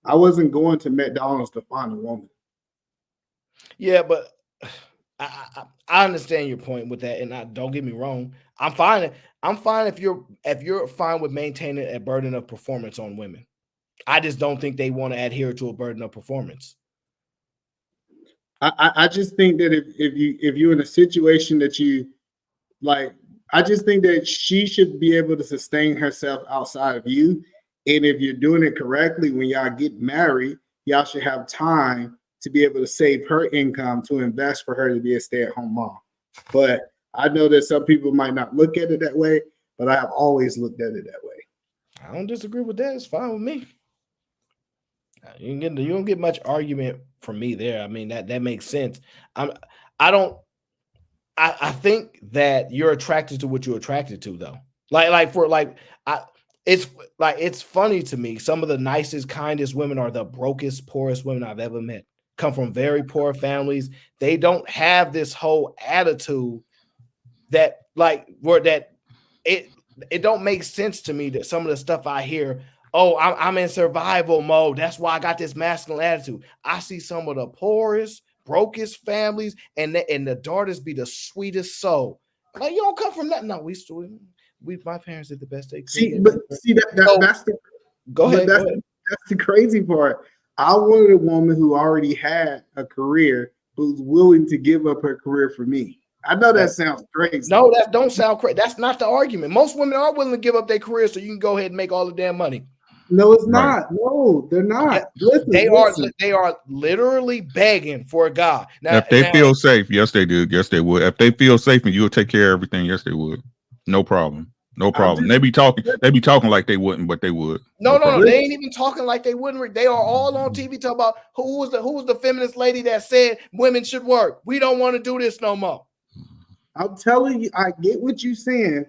S20: I wasn't going to McDonald's to find a woman.
S3: Yeah, but I understand your point with that, and don't get me wrong. I'm fine if you're fine with maintaining a burden of performance on women. I just don't think they want to adhere to a burden of performance.
S20: I just think that if you're in a situation that you like, I just think that she should be able to sustain herself outside of you. And if you're doing it correctly, when y'all get married, y'all should have time to be able to save her income to invest for her to be a stay-at-home mom. But I know that some people might not look at it that way, but I have always looked at it that way.
S3: I don't disagree with that. It's fine with me. You don't get much argument from me there. I mean, that makes sense. I think that you're attracted to what you're attracted to, though. It's funny to me. Some of the nicest, kindest women are the brokest, poorest women I've ever met. Come from very poor families. They don't have this whole attitude that it don't make sense to me that some of the stuff I hear oh, I'm in survival mode. That's why I got this masculine attitude. I see some of the poorest, brokest families, and the daughters be the sweetest soul. Like, you don't come from that. No, my parents did the best they could.
S20: That's the
S3: go ahead.
S20: That's the crazy part. I wanted a woman who already had a career, who's willing to give up her career for me. I know that sounds crazy.
S3: No, that don't sound crazy. That's not the argument. Most women are willing to give up their career so you can go ahead and make all the damn money.
S20: No, it's not. No, they're not. Listen,
S3: they are literally begging for a guy. Now,
S19: if they feel safe, yes, they do. Yes, they would. If they feel safe and you'll take care of everything, yes, they would. No problem. No problem. They be talking like they wouldn't, but they would.
S3: No. They ain't even talking like they wouldn't. They are all on TV talking about who was the feminist lady that said women should work. We don't want to do this no more.
S20: I'm telling you, I get what you're saying,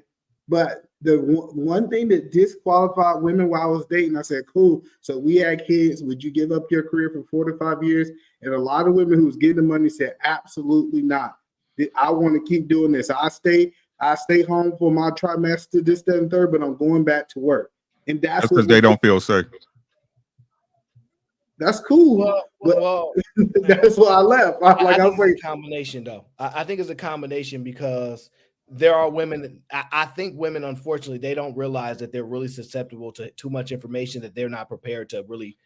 S20: but the one thing that disqualified women while I was dating, I said, cool. So we had kids. Would you give up your career for 4 to 5 years? And a lot of women who was getting the money said, absolutely not. I want to keep doing this. I stay home for my trimester, this, that, and third, but I'm going back to work. And that's
S19: because they don't feel safe.
S20: That's cool. Well, that's why I left. I was like,
S3: a combination though. I think it's a combination because there are women. I think women, unfortunately, they don't realize that they're really susceptible to too much information that they're not prepared to really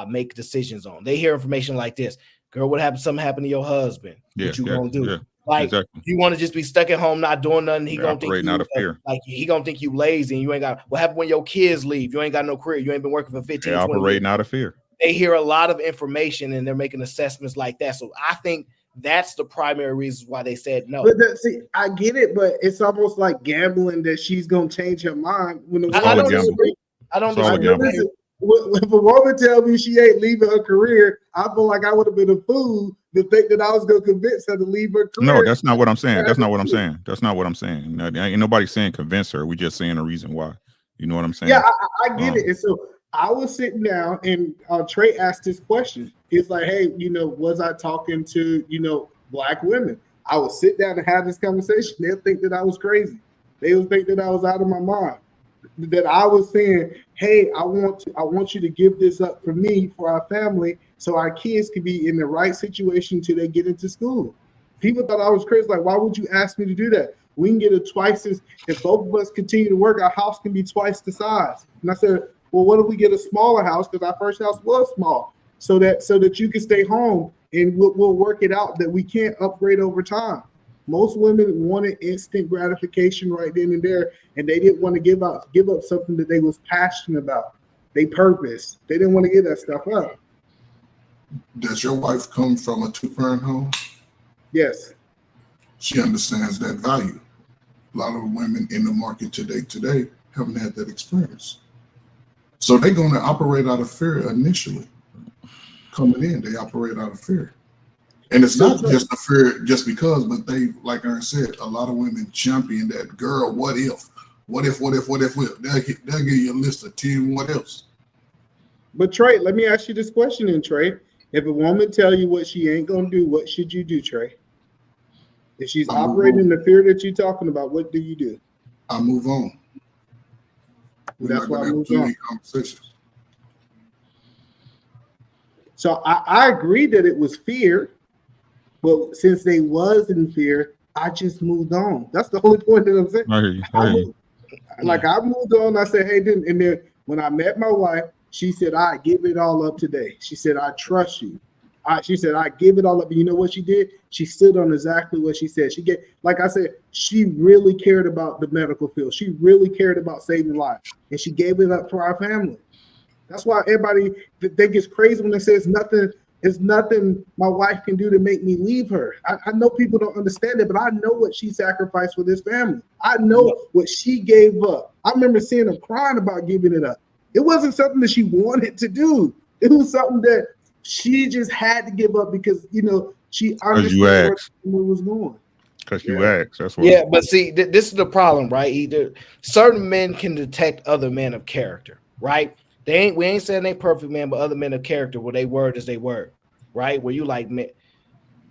S3: make decisions on. They hear information like this: "Girl, what happened? Something happened to your husband. What you gonna do?"
S19: Yeah,
S3: like
S19: exactly.
S3: You want to just be stuck at home, not doing nothing. He gonna think
S19: out of fear.
S3: Like he gonna think you lazy and you ain't got. What happened when your kids leave? You ain't got no career. You ain't been working for 15, 20
S19: operating
S3: years.
S19: out of fear.
S3: They hear a lot of information and they're making assessments like that. So I think that's the primary reason why they said no.
S20: But I get it, but it's almost like gambling that she's gonna change her mind.
S3: I don't disagree.
S20: If a woman tells me she ain't leaving her career, I feel like I would have been a fool to think that I was gonna convince her to leave her career.
S19: No, that's not what I'm saying. That's not what I'm saying. That's not what I'm saying. No, ain't nobody saying convince her. We just saying a reason why. You know what I'm saying?
S20: Yeah, I get it. And so I was sitting down and Trey asked this question. He's like, hey, was I talking to, black women? I would sit down and have this conversation. They'll think that I was crazy. They would think that I was out of my mind. That I was saying, hey, I want you to give this up for me, for our family, so our kids can be in the right situation till they get into school. People thought I was crazy. Like, why would you ask me to do that? We can get it twice as, if both of us continue to work, our house can be twice the size. And I said, well, what if we get a smaller house? Because our first house was small, so that you can stay home and we'll work it out that we can't upgrade over time. Most women wanted instant gratification right then and there, and they didn't want to give up something that they was passionate about. They purpose. They didn't want to give that stuff up.
S9: Does your wife come from a 2-parent home?
S20: Yes.
S9: She understands that value. A lot of women in the market today haven't had that experience. So they're going to operate out of fear initially. Coming in, they operate out of fear. And it's not just a fear just because, but they, like Aaron said, a lot of women champion that girl, what if? They'll give you a list of 10 what else.
S20: But Trey, let me ask you this question then, Trey. If a woman tell you what she ain't going to do, what should you do, Trey? If she's operating in the fear that you're talking about, what do you do?
S9: I move on.
S20: That's why I moved on. So I agree that it was fear, but since they was in fear, I just moved on. That's the only point that I'm saying. I moved on. I said, hey, and then when I met my wife, she said, I give it all up today. She said, I trust you. She said, I give it all up. And you know what she did? She stood on exactly what she said. Like I said, she really cared about the medical field. She really cared about saving lives. And she gave it up for our family. That's why everybody think it's crazy when they say it's nothing my wife can do to make me leave her. I know people don't understand it, but I know what she sacrificed for this family. I know what she gave up. I remember seeing her crying about giving it up. It wasn't something that she wanted to do. It was something that she just had to give up because, she understood where it was going.
S19: Because you asked. That's what.
S3: Yeah, but see, this is the problem, right? Certain men can detect other men of character, right? We ain't saying they perfect, man, but other men of character, where they word is they word, right? Where you like, man,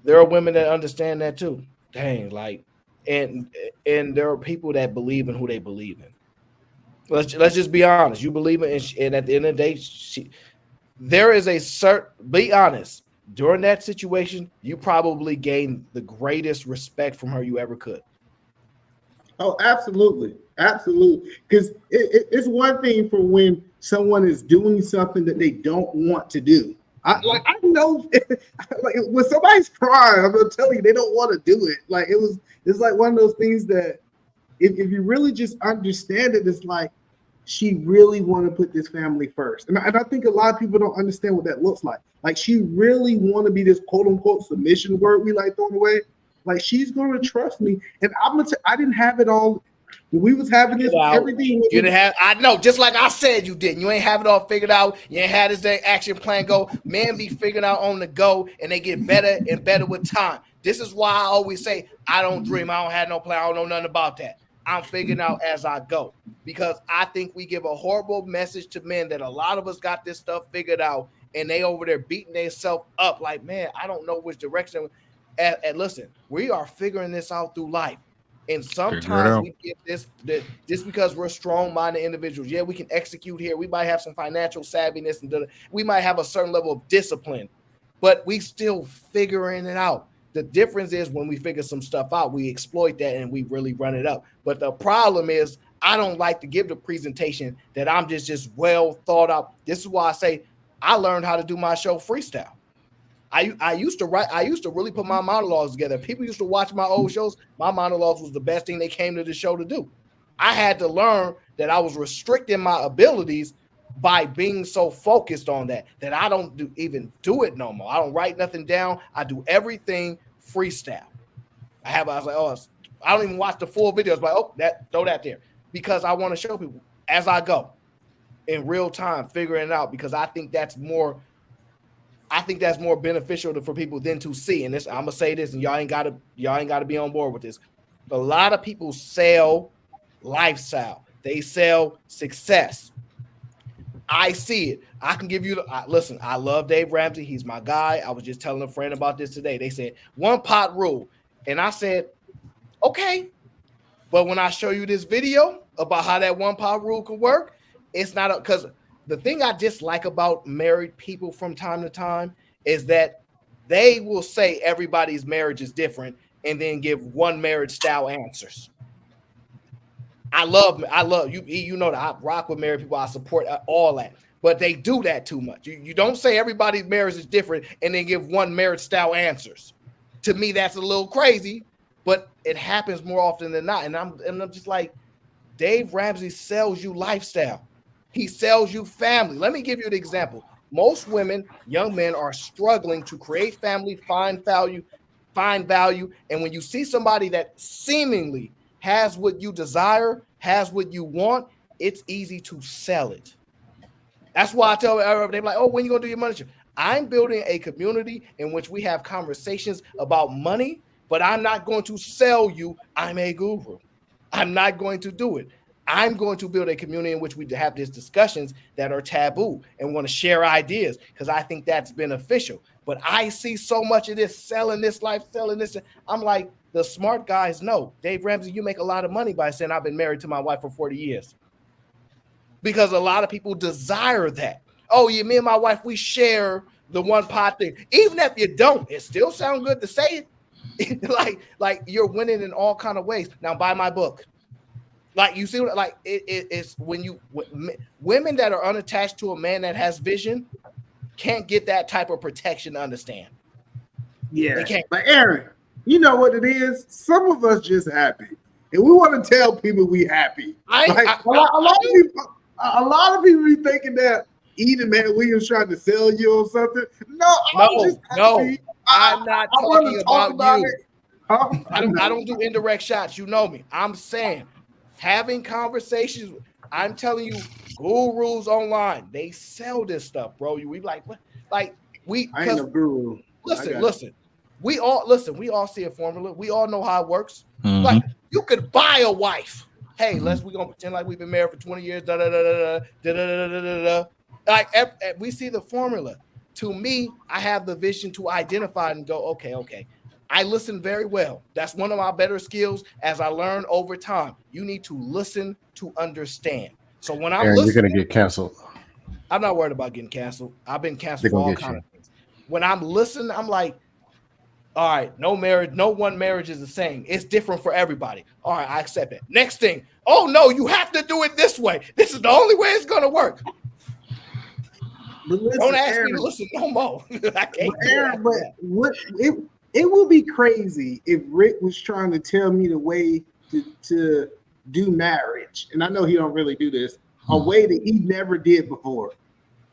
S3: there are women that understand that too. Dang, like, and there are people that believe in who they believe in. Let's just be honest. You believe it, and at the end of the day, there is a certain. Be honest. During that situation, you probably gained the greatest respect from her you ever could.
S20: Oh, absolutely. Because it's one thing for when someone is doing something that they don't want to do. I know like when somebody's crying, I'm gonna tell you they don't want to do it. Like it's like one of those things that if you really just understand it, it's like she really want to put this family first. And I think a lot of people don't understand what that looks like. Like she really want to be this quote unquote submission word we like throwing away. Like she's gonna trust me. And I'm gonna I didn't have it all. When we was having this, everything
S3: you didn't have. I know, just like I said, you didn't. You ain't have it all figured out. You ain't had this action plan go. Men be figured out on the go, and they get better and better with time. This is why I always say I don't dream. I don't have no plan. I don't know nothing about that. I'm figuring out as I go, because I think we give a horrible message to men that a lot of us got this stuff figured out, and they over there beating themselves up like, man, I don't know which direction. And listen, we are figuring this out through life. And sometimes we get this just because we're strong-minded individuals. Yeah, we can execute here. We might have some financial savviness, and we might have a certain level of discipline, but we still figuring it out. The difference is when we figure some stuff out, we exploit that and we really run it up. But the problem is I don't like to give the presentation that I'm just well thought out. This is why I say I learned how to do my show freestyle. I used to write. I used to really put my monologues together. People used to watch my old shows. My monologues was the best thing they came to the show to do. I had to learn that I was restricting my abilities by being so focused on that I don't even do it no more. I don't write nothing down. I do everything freestyle. I was like, oh, I don't even watch the full videos. But throw that there, because I want to show people as I go in real time, figuring it out, because I think that's more beneficial for people than to see. And this, I'm gonna say this, and y'all ain't gotta be on board with this. A lot of people sell lifestyle. They sell success. I see it. I can give you listen, I love Dave Ramsey. He's my guy. I was just telling a friend about this today. They said one pot rule. And I said, okay. But when I show you this video about how that one pot rule can work, it's not because the thing I dislike about married people from time to time is that they will say everybody's marriage is different and then give one marriage style answers. I love you. You know that I rock with married people. I support all that, but they do that too much. You don't say everybody's marriage is different and then give one marriage style answers. To me, that's a little crazy, but it happens more often than not. And I'm just like, Dave Ramsey sells you lifestyle. He sells you family. Let me give you an example. Most women, young men, are struggling to create family, find value. And when you see somebody that seemingly has what you desire, has what you want, it's easy to sell it. That's why I tell everybody, they're like, oh, when you gonna do your money show? I'm building a community in which we have conversations about money, but I'm not going to sell you I'm a guru. I'm not going to do it. I'm going to build a community in which we have these discussions that are taboo and want to share ideas, because I think that's beneficial. But I see so much of this selling this life, selling this. I'm like, the smart guys know, Dave Ramsey, you make a lot of money by saying I've been married to my wife for 40 years. Because a lot of people desire that. Oh, yeah, me and my wife, we share the one pot thing. Even if you don't, it still sounds good to say it. like you're winning in all kind of ways. Now, buy my book. Like, you see, like it's when women that are unattached to a man that has vision can't get that type of protection to understand.
S20: Yeah, they can't. But Aaron, you know what it is? Some of us just happy, and we want to tell people we happy. A lot of people be thinking that Eden Man Williams trying to sell you or something. No,
S3: I'm not talking about you. I don't do indirect shots. You know me. I'm saying, having conversations. I'm telling you, gurus online, they sell this stuff, bro. We like we.
S20: I ain't no guru.
S3: Listen. We all see a formula. We all know how it works. Mm-hmm. Like, you could buy a wife. Hey, we're gonna pretend like we've been married for 20 years. Like, we see the formula. To me, I have the vision to identify and go, okay. I listen very well. That's one of my better skills as I learn over time. You need to listen to understand. So when I'm
S4: Aaron,
S3: listening,
S4: you're gonna get canceled.
S3: I'm not worried about getting canceled. I've been canceled
S4: They're
S3: for
S4: gonna
S3: all
S4: get
S3: kinds
S4: you.
S3: of things. When I'm listening, I'm like, all right, no marriage, no one marriage is the same. It's different for everybody. All right, I accept it. Next thing, oh no, you have to do it this way. This is the only way it's gonna work.
S6: But listen,
S3: Don't ask
S6: Aaron,
S3: me to listen no more. I can't do
S6: Aaron,
S3: it.
S6: but what it will be crazy if Rick was trying to tell me the way to do marriage, and I know he don't really do this, a way that he never did before.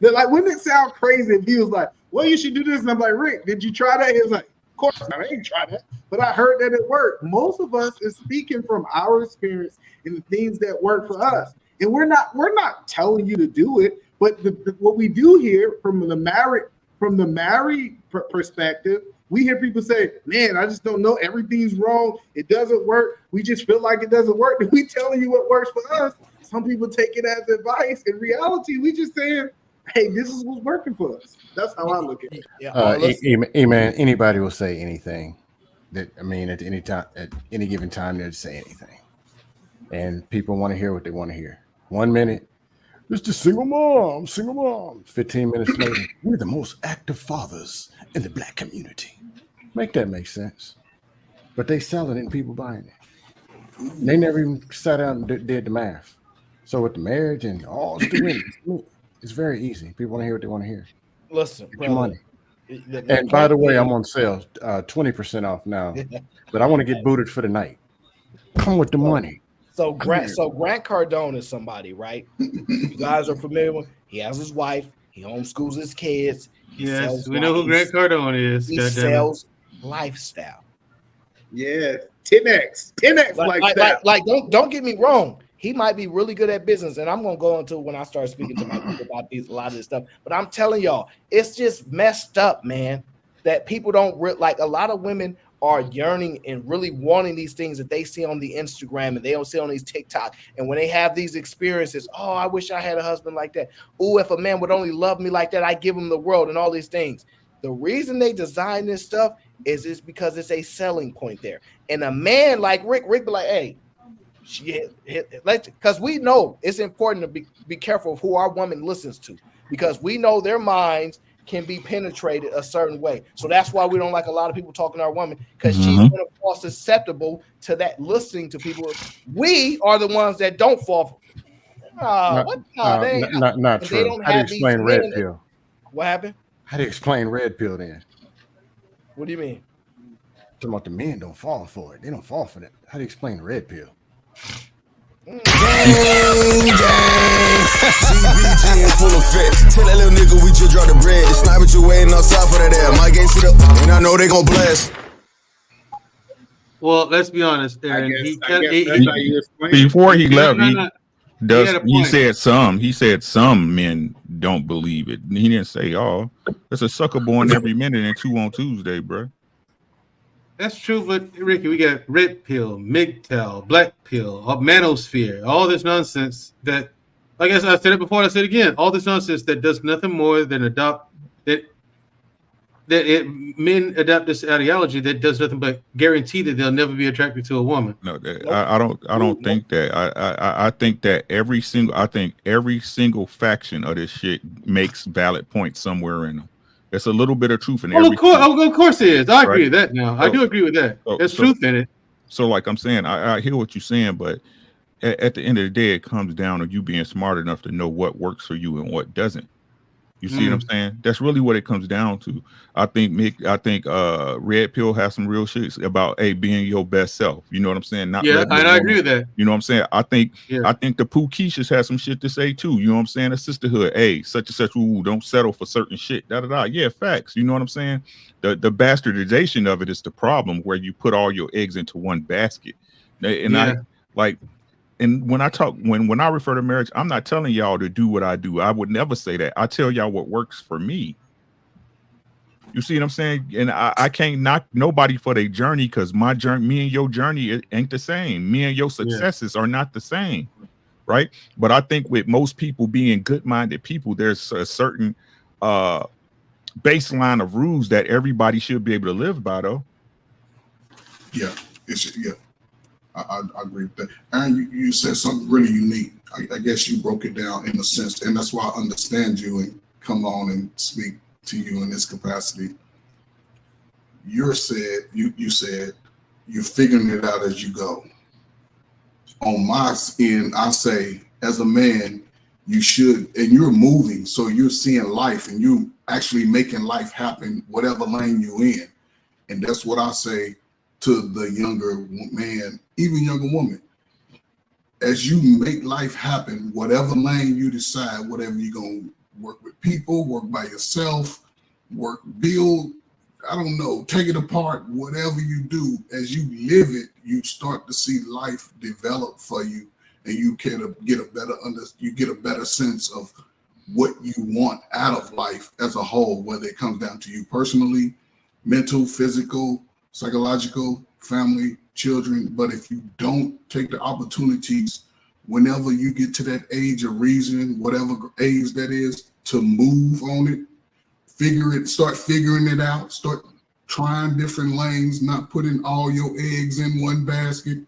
S6: But like, wouldn't it sound crazy if he was like, well, you should do this? And I'm like, Rick, did you try that? He was like, of course not, I ain't tried that. But I heard that it worked. Most of us is speaking from our experience and the things that work for us. And we're not telling you to do it, but what we do here from the married perspective, we hear people say, man, I just don't know, everything's wrong, it doesn't work, we just feel like it doesn't work. And we telling you what works for us. Some people take it as advice. In reality, we just saying, hey, this is what's working for us. That's how I look at it.
S4: Man, anybody will say anything. At any time, at any given time, they'll say anything, and people want to hear what they want to hear. 1 minute, it's the single mom. 15 minutes later, we're the most active fathers in the Black community. Make that make sense? But they sell it and people buying it. They never even sat down and did the math. So with the marriage and all the women, it's very easy. People want to hear what they want to hear.
S3: Listen,
S4: get your money.
S3: The
S4: And by the way, I'm on sale, 20% off now. But I want to get booted for the night. Come with the money.
S3: So Grant Cardone is somebody, right? You guys are familiar with. He has his wife. He homeschools his kids.
S1: Yes, we know who Grant Cardone is.
S3: He sells lifestyle.
S6: Yeah, 10x lifestyle.
S3: Like don't get me wrong. He might be really good at business, and I'm gonna go into when I start speaking to my people about a lot of this stuff. But I'm telling y'all, it's just messed up, man. That people don't like. A lot of women are yearning and really wanting these things that they see on the Instagram and they don't see on these TikTok. And when they have these experiences, oh, I wish I had a husband like that. Oh, if a man would only love me like that, I give him the world and all these things. The reason they design this stuff is because it's a selling point there. And a man like Rick be like, hey, because we know it's important to be careful of who our woman listens to, because we know their minds can be penetrated a certain way. So that's why we don't like a lot of people talking to our woman, because she's going to fall susceptible to that listening to people. We are the ones that don't fall.
S4: Not true. How do you explain red pill?
S3: What happened?
S4: How do you explain red pill then?
S3: What do you mean?
S4: Talking about the men don't fall for it. They don't fall for that. How do you explain red pill?
S5: CBG in full effect. Tell that little nigga we just dropped the bread. The sniper you waiting outside for that air. My game sit up, and I know they gon' blast.
S1: Well, let's be honest, Aaron.
S19: Before he left, he said some men don't believe it. He didn't say all. There's a sucker born every minute and 2 on Tuesday, bro.
S1: That's true, but Ricky, we got red pill, MGTOW, black pill, manosphere, all this nonsense that, like I said it before, I said it again, all this nonsense that does nothing more than men adopt this ideology that does nothing but guarantee that they'll never be attracted to a woman.
S19: No, I don't think that. I think that every single faction of this shit makes valid points somewhere in them. There's a little bit of truth in every.
S1: Of course it is. I agree with that now. I do agree with that. There's truth in it.
S19: So like I'm saying, I hear what you're saying, but at the end of the day, it comes down to you being smart enough to know what works for you and what doesn't. You see what I'm saying? That's really what it comes down to. I think red pill has some real shit about being your best self. You know what I'm saying?
S1: I agree with that.
S19: You know what I'm saying? I think the Pooh Keishas has some shit to say too. You know what I'm saying? A sisterhood, such and such, don't settle for certain shit. Yeah, facts. You know what I'm saying? The bastardization of it is the problem, where you put all your eggs into one basket. And when I refer to marriage, I'm not telling y'all to do what I do. I would never say that. I tell y'all what works for me. You see what I'm saying? And I can't knock nobody for their journey, because my journey, me and your journey, it ain't the same. Me and your successes are not the same, right? But I think with most people being good-minded people, there's a certain baseline of rules that everybody should be able to live by, though.
S9: Yeah, I agree with that. And you said something really unique. I guess you broke it down in a sense, and that's why I understand you and come on and speak to you in this capacity. You said you're figuring it out as you go. On my end, I say, as a man, you should, and you're moving, so you're seeing life and you actually making life happen, whatever lane you're in. And that's what I say to the younger man, even younger woman. As you make life happen, whatever lane you decide, whatever you're going to work with people, work by yourself, build, I don't know, take it apart, whatever you do, as you live it, you start to see life develop for you, and you can get a better sense of what you want out of life as a whole, whether it comes down to you personally, mental, physical, psychological, family, children. But if you don't take the opportunities whenever you get to that age of reason, whatever age that is, to move on it, start figuring it out, start trying different lanes, not putting all your eggs in one basket.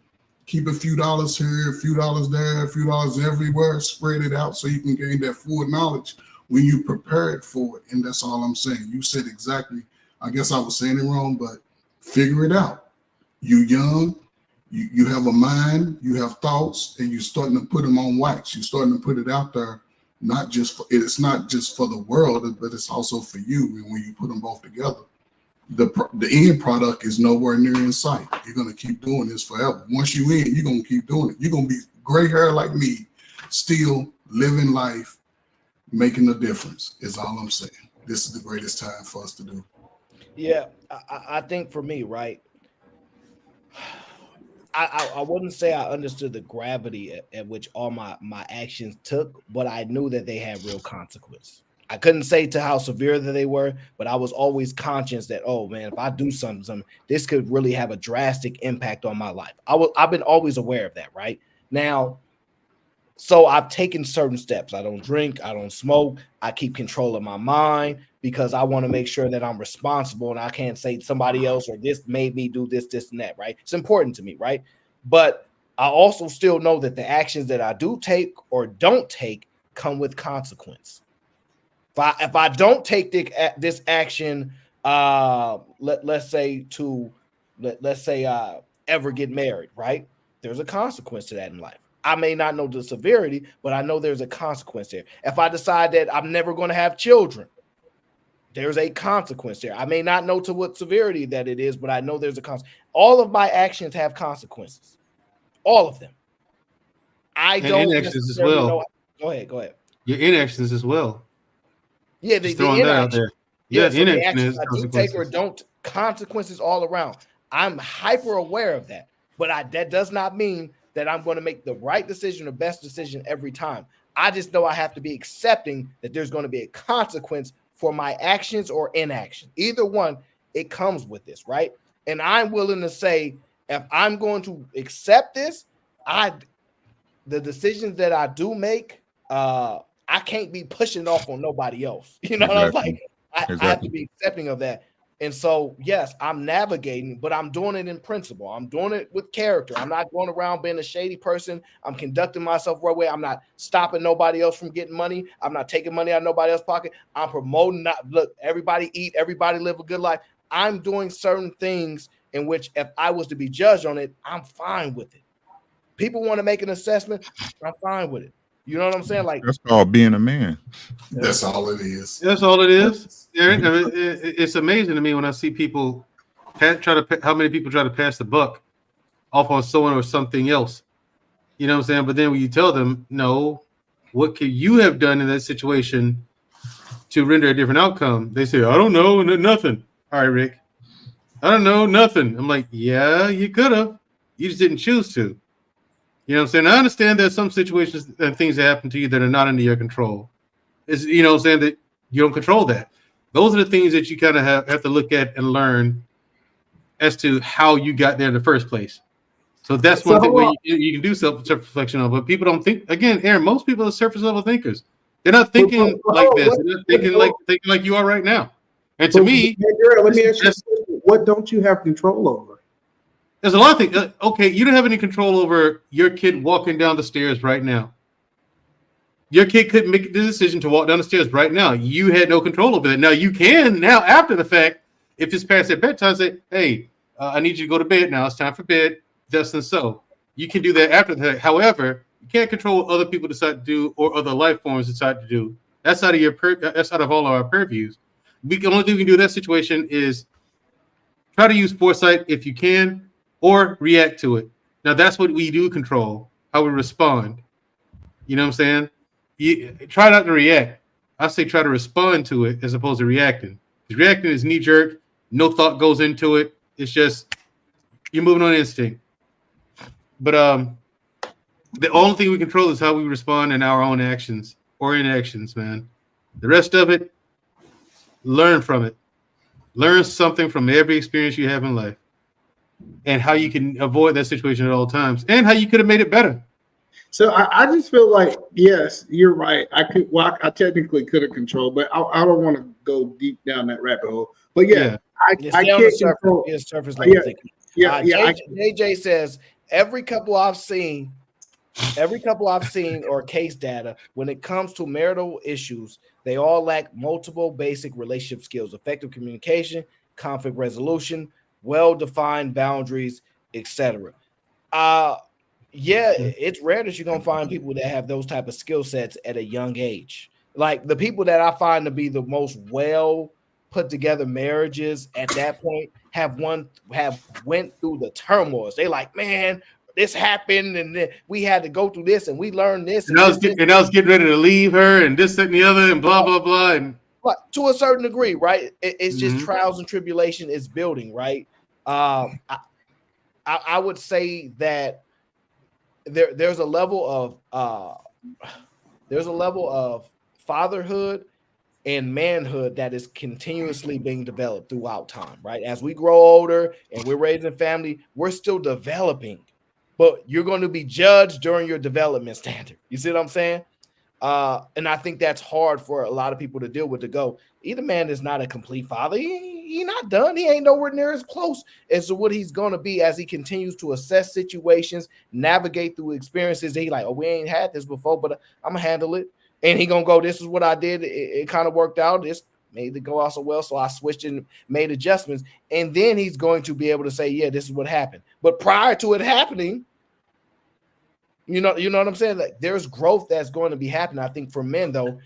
S9: Keep a few dollars here, a few dollars there, a few dollars everywhere, spread it out so you can gain that full knowledge when you prepared for it. And that's all I'm saying. You said exactly, I guess I was saying it wrong, but figure it out. You young, you have a mind, you have thoughts, and you're starting to put them on wax. You're starting to put it out there. It's not just for the world, but it's also for you. And when you put them both together, the end product is nowhere near in sight. You're gonna keep doing this forever. Once you in, you're gonna keep doing it. You're gonna be gray hair like me, still living life, making a difference. Is all I'm saying. This is the greatest time for us to do.
S3: Yeah, I think for me, right, I wouldn't say I understood the gravity at which all my actions took, but I knew that they had real consequence. I couldn't say to how severe that they were, but I was always conscious that, oh man, if I do something, this could really have a drastic impact on my life. I've been always aware of that, right? Now, so I've taken certain steps. I don't drink, I don't smoke, I keep control of my mind because I want to make sure that I'm responsible and I can't say somebody else or this made me do this, and that, right? It's important to me, right? But I also still know that the actions that I do take or don't take come with consequence. If I don't take this action, let's say ever get married, right? There's a consequence to that in life. I may not know the severity, but I know there's a consequence there. If I decide that I'm never going to have children, there's a consequence there. I may not know to what severity that it is, but I know there's a consequence. All of my actions have consequences. All of them. I don't
S1: inactions as well.
S3: know. Go ahead.
S1: Your inactions as well.
S3: Yeah,
S1: just throwing that out there.
S3: Yeah, so the actions I do take or don't, consequences all around. I'm hyper aware of that, but that does not mean that I'm going to make the right decision or best decision every time. I just know I have to be accepting that there's going to be a consequence for my actions or inaction. Either one, it comes with this, right? And I'm willing to say, if I'm going to accept this, the decisions that I do make, I can't be pushing it off on nobody else. You know what I'm like? I have to be accepting of that. And so, yes, I'm navigating, but I'm doing it in principle. I'm doing it with character. I'm not going around being a shady person. I'm conducting myself right way. I'm not stopping nobody else from getting money. I'm not taking money out of nobody else's pocket. I'm promoting, look, everybody eat, everybody live a good life. I'm doing certain things in which if I was to be judged on it, I'm fine with it. People want to make an assessment, I'm fine with it. You know what I'm saying? Like,
S19: that's called being a man.
S9: That's all it is.
S1: That's all it is. Aaron, I mean, it's amazing to me when I see people how many people try to pass the buck off on someone or something else. You know what I'm saying? But then when you tell them, no, what could you have done in that situation to render a different outcome? They say, I don't know, nothing. All right, Rick. I don't know, nothing. I'm like, yeah, you could have. You just didn't choose to. You know what I'm saying? I understand there's some situations and things that happen to you that are not under your control. It's, you know what I'm saying, that you don't control that. Those are the things that you kind of have to look at and learn as to how you got there in the first place. So that's one thing where you can do self-reflection on. But people don't think, again, Aaron, most people are surface level thinkers. They're not thinking like this. They're not thinking like you are right now. And to me,
S6: let me ask you a question. What don't you have control over?
S1: There's a lot of things. Okay, you don't have any control over your kid walking down the stairs right now. Your kid couldn't make the decision to walk down the stairs right now. You had no control over that. Now you can now after the fact, if it's past their bedtime, say, "Hey, I need you to go to bed now. It's time for bed." Thus and so. You can do that after that. However, you can't control what other people decide to do or other life forms decide to do. That's out of your that's out of all of our purviews. The only thing we can do in that situation is try to use foresight if you can, or react to it. Now that's what we do control, how we respond. You know what I'm saying? You try not to react. I say try to respond to it as opposed to reacting. Because reacting is knee jerk, no thought goes into it. It's just you're moving on instinct. But the only thing we control is how we respond in our own actions or inactions, man. The rest of it, learn from it. Learn something from every experience you have in life, and how you can avoid that situation at all times, and how you could have made it better.
S20: So I just feel like, yes, you're right. I technically could have controlled, but I don't want to go deep down that rabbit hole. But yeah. I can't control.
S3: Surface level thinking.
S20: Yeah.
S3: JJ says every couple I've seen or case data, when it comes to marital issues, they all lack multiple basic relationship skills: effective communication, conflict resolution, well-defined boundaries, etc. It's rare that you're gonna find people that have those type of skill sets at a young age. Like the people that I find to be the most well put together marriages at that point have went through the turmoils. They like, man, this happened, and then we had to go through this, and we learned this.
S1: And I was getting ready to leave her, and this, that, and the other, and blah, blah, blah. And
S3: to a certain degree, right? It's just trials and tribulation is building, right? I would say that there's a level of fatherhood and manhood that is continuously being developed throughout time, right? As we grow older and we're raising family, we're still developing, but you're going to be judged during your development standard. You see what I'm saying? And I think that's hard for a lot of people to deal with, to go, either man is not a complete father. He not done. He ain't nowhere near as close as to what he's going to be as he continues to assess situations, navigate through experiences. He like, oh, we ain't had this before, but I'm going to handle it. And he going to go, this is what I did. It kind of worked out. This made it go out so well, so I switched and made adjustments. And then he's going to be able to say, yeah, this is what happened. But prior to it happening, you know what I'm saying? Like, there's growth that's going to be happening. I think for men, though,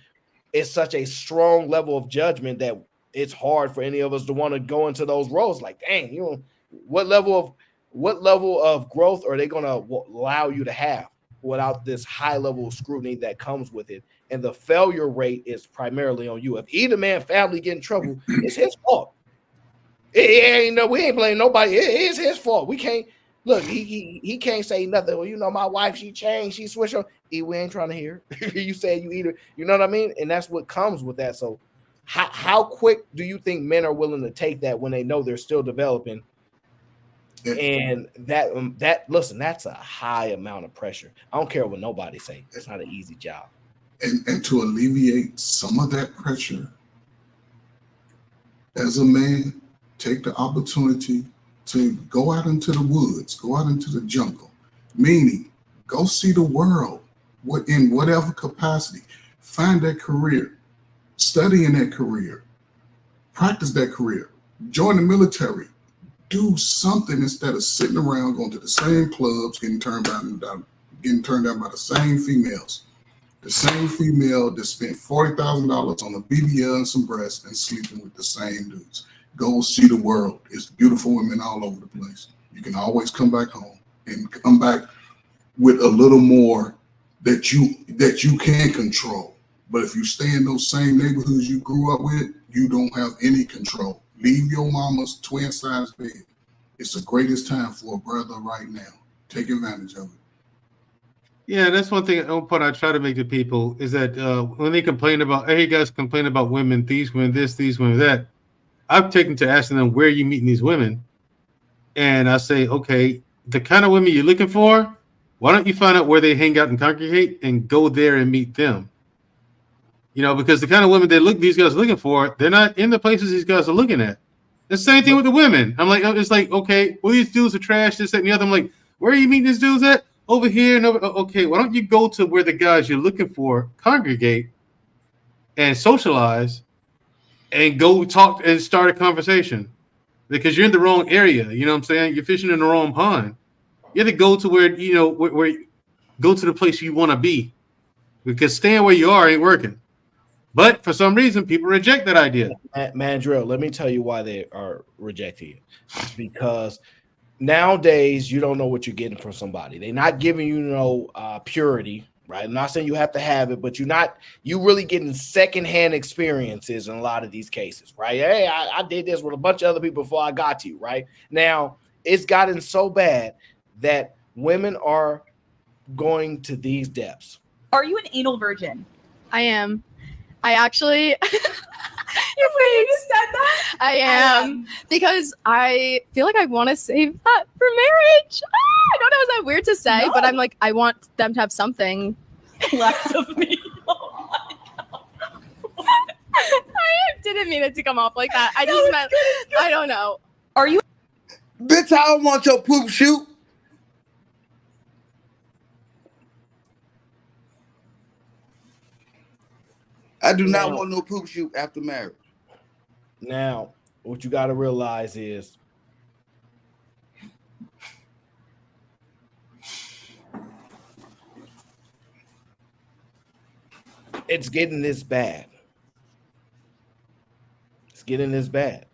S3: it's such a strong level of judgment that it's hard for any of us to want to go into those roles. Like, dang, what level of growth are they going to allow you to have without this high level of scrutiny that comes with it? And the failure rate is primarily on you. If either man family get in trouble, it's his fault. We ain't blaming nobody. It is his fault. We can't look. He can't say nothing. Well, my wife, she changed. She switched on. We ain't trying to hear. You say you either. You know what I mean? And that's what comes with that. So, how quick do you think men are willing to take that when they know they're still developing? And listen, that's a high amount of pressure. I don't care what nobody say. It's not an easy job.
S9: And to alleviate some of that pressure, as a man, take the opportunity to go out into the woods, go out into the jungle, meaning go see the world in whatever capacity. Find that career, study in that career, practice that career, join the military, do something instead of sitting around going to the same clubs, getting turned down by the same females. The same female that spent $40,000 on a BBL and some breasts and sleeping with the same dudes. Go see the world. It's beautiful women all over the place. You can always come back home and come back with a little more that you can control. But if you stay in those same neighborhoods you grew up with, you don't have any control. Leave your mama's twin size bed. It's the greatest time for a brother right now. Take advantage of it.
S1: Yeah, that's one point I try to make to people is that when they complain about, hey, you guys complain about women, these women this, these women that, I've taken to asking them, where are you meeting these women? And I say, okay, the kind of women you're looking for, why don't you find out where they hang out and congregate and go there and meet them? Because the kind of women these guys are looking for, they're not in the places these guys are looking at. The same thing with the women. I'm like, it's like, okay, well, these dudes are trash, this, that, and the other. I'm like, where are you meeting these dudes at? Over here and over. Okay, why don't you go to where the guys you're looking for congregate and socialize and go talk and start a conversation? Because you're in the wrong area. You know what I'm saying? You're fishing in the wrong pond. You have to go to where, where go to the place you want to be. Because staying where you are ain't working. But for some reason, people reject that idea.
S3: Mandrill, let me tell you why they are rejecting it. Because nowadays, you don't know what you're getting from somebody. They're not giving you purity, right? I'm not saying you have to have it, but you really getting secondhand experiences in a lot of these cases, right? Hey, I did this with a bunch of other people before I got to you, right? Now, it's gotten so bad that women are going to these depths.
S21: Are you an anal virgin?
S22: I am. I actually
S21: you said that?
S22: I am because I feel like I want to save that for marriage. I don't know, is that weird to say, but I'm like, I want them to have something
S21: left of me. Oh my God.
S22: I didn't mean it to come off like that. I just meant, I don't know.
S21: Are you?
S16: Bitch, I don't want your poop shoot. I do not want no poop shoot after marriage.
S3: Now, what you got to realize is it's getting this bad. It's getting this bad.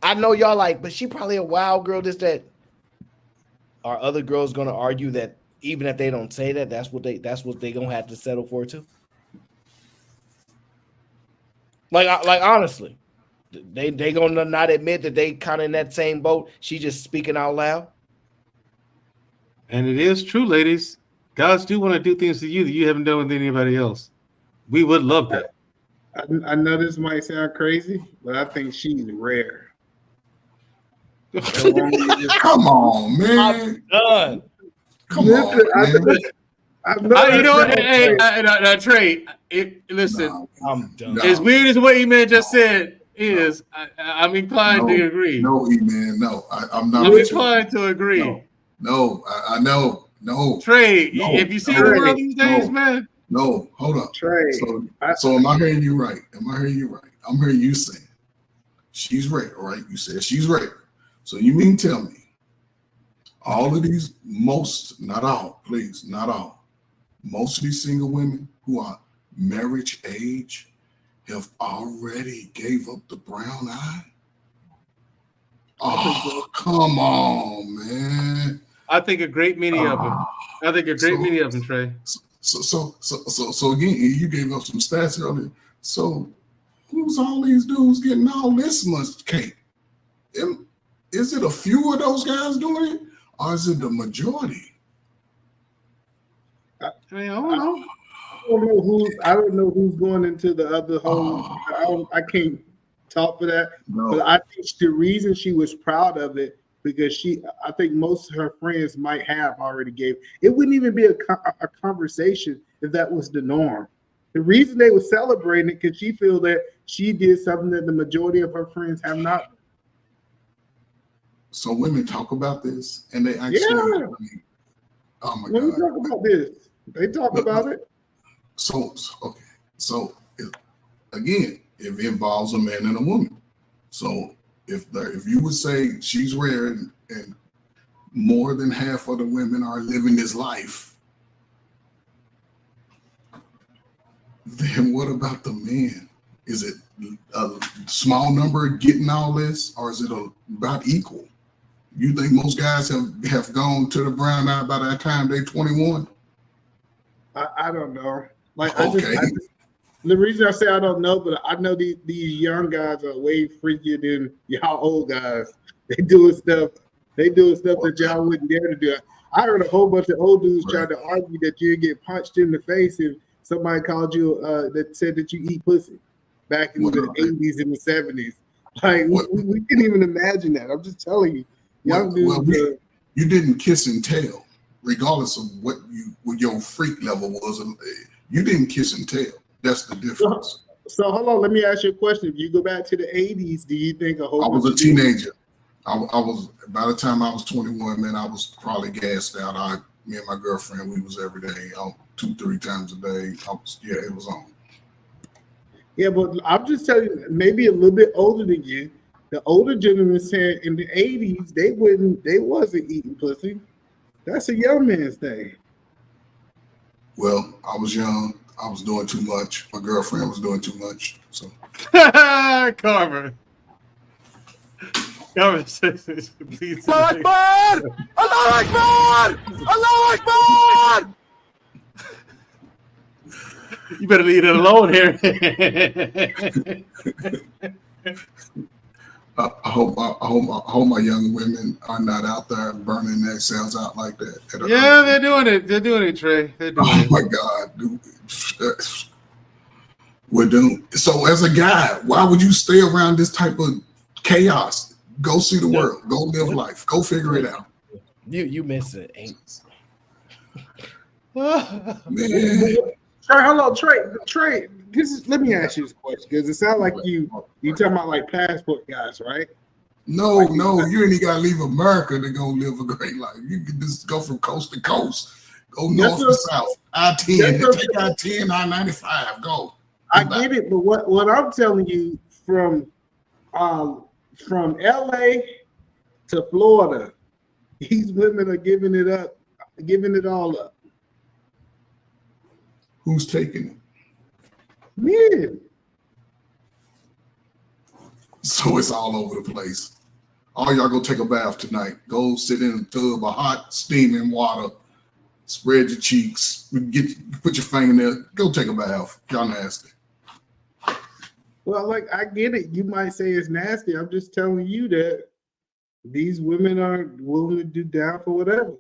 S3: I know y'all like, but she probably a wild girl, this, that. Are other girls going to argue that even if they don't say that, that's what they gonna have to settle for too? Like honestly, they gonna not admit that they kind of in that same boat. She just speaking out loud.
S1: And it is true, ladies. Guys do want to do things to you that you haven't done with anybody else. We would love that.
S20: I know this might sound crazy, but I think she's rare.
S9: Come on, man.
S3: I'm done.
S9: Come on, man.
S1: You know what? Hey, Trey, listen.
S3: I'm done.
S1: As weird as what E-Man just said is, I'm inclined to agree.
S9: No, E-Man, no. I'm not.
S1: I'm inclined to agree.
S9: No, I know. No.
S1: Trey, if you see the world these days, man.
S9: No, hold up.
S20: Trey.
S9: So am I hearing you right? I'm hearing you saying she's rare, right? You said she's rare. So you mean tell me all of these, not all, most of these single women who are marriage age have already gave up the brown eye? Oh, come on, man.
S1: I think a great many of them. Trey.
S9: So again, you gave up some stats earlier. So who's all these dudes getting all this much cake? Is it a few of those guys doing it, or is it the majority?
S1: I don't know.
S20: I don't know who's going into the other home. I can't talk for that. No. But I think the reason she was proud of it because I think most of her friends might have already gave. It wouldn't even be a conversation if that was the norm. The reason they were celebrating it because she feels that she did something that the majority of her friends have not.
S9: So women talk about this, and they actually.
S20: Yeah.
S9: Oh my
S20: God!
S9: We
S20: talk about this. They talk about it.
S9: So again, it involves a man and a woman. So if you would say she's rare and more than half of the women are living this life, then what about the men? Is it a small number getting all this, or is it about equal? You think most guys have gone to the brown eye by that time they're 21?
S20: I don't know.
S9: Okay.
S20: The reason I say I don't know, but I know these young guys are way freakier than y'all old guys. They doing stuff that y'all wouldn't dare to do. I heard a whole bunch of old dudes trying to argue that you get punched in the face if somebody called you that said that you eat pussy back in the 80s and the 70s. Like we can't even imagine that. I'm just telling you. Young dudes.
S9: You didn't kiss and tell, regardless of what your freak level was. You didn't kiss and tell. That's the difference.
S20: So hold on, let me ask you a question. If you go back to the 80s, do you think a whole
S9: I was
S20: bunch
S9: a
S20: of dudes-
S9: teenager. I was by the time I was 21, man, I was probably gassed out. Me and my girlfriend, we was every day, 2-3 times a day. It was on.
S20: Yeah, but I'm just telling you, maybe a little bit older than you. The older gentlemen said in the 80s they wasn't eating pussy. That's a young man's thing.
S9: Well, I was young. I was doing too much. My girlfriend was doing too much. So
S1: Carver says, please.
S5: Allah Akbar! Allah Akbar! Allah Akbar!
S1: You better leave it alone here.
S9: I hope my young women are not out there burning their cells out like that.
S1: Yeah, they're doing it. They're doing it, Trey. They're doing it.
S9: Oh my God, dude. We're doomed. So as a guy, why would you stay around this type of chaos? Go see the world. Go live life. Go figure it out.
S3: You miss it, ain't?
S9: Man.
S20: Trey, hello, Trey. Let me ask you this question because it sounds like you talking about like passport guys, right?
S9: No, you ain't gotta leave America to go live a great life. You can just go from coast to coast, go north to south, I-10, take I-10, I-95, go.
S20: I get it, but what I'm telling you from LA to Florida, these women are giving it all up.
S9: Who's taking it?
S20: Men.
S9: So it's all over the place. All y'all go take a bath tonight. Go sit in a tub of hot steaming water. Spread your cheeks. Put your fingernail. Go take a bath. Y'all nasty.
S20: Well, like I get it. You might say it's nasty. I'm just telling you that these women are willing to do down for whatever.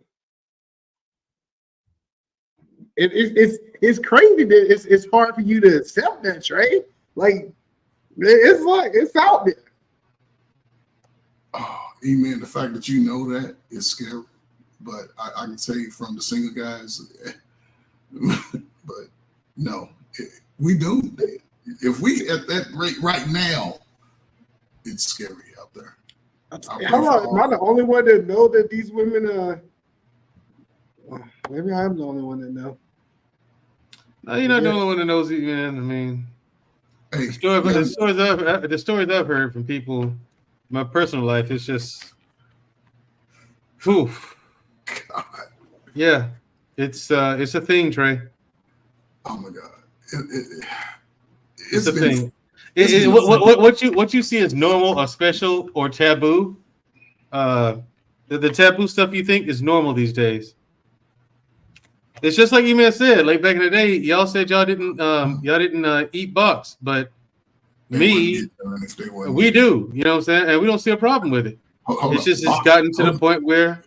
S20: It's crazy that it's hard for you to accept that, Trey. Like it's out there.
S9: Oh, amen. The fact that you know that is scary. But I can say from the single guys, but no, we doomed. If we at that rate right now, it's scary out there.
S20: How long? Am I the only one that know that these women maybe I'm the only one that know.
S1: No, you're not the only one that knows it, man. I mean, the stories I've heard from people, my personal life, it's just, oof.
S9: God.
S1: Yeah, it's a thing, Trey.
S9: Oh my God,
S1: it's a thing. What you see as normal or special or taboo, the taboo stuff you think is normal these days. It's just like E-Man said, like back in the day, y'all said y'all didn't eat bucks, but we do. You know what I'm saying? And we don't see a problem with it. It's gotten to the point where,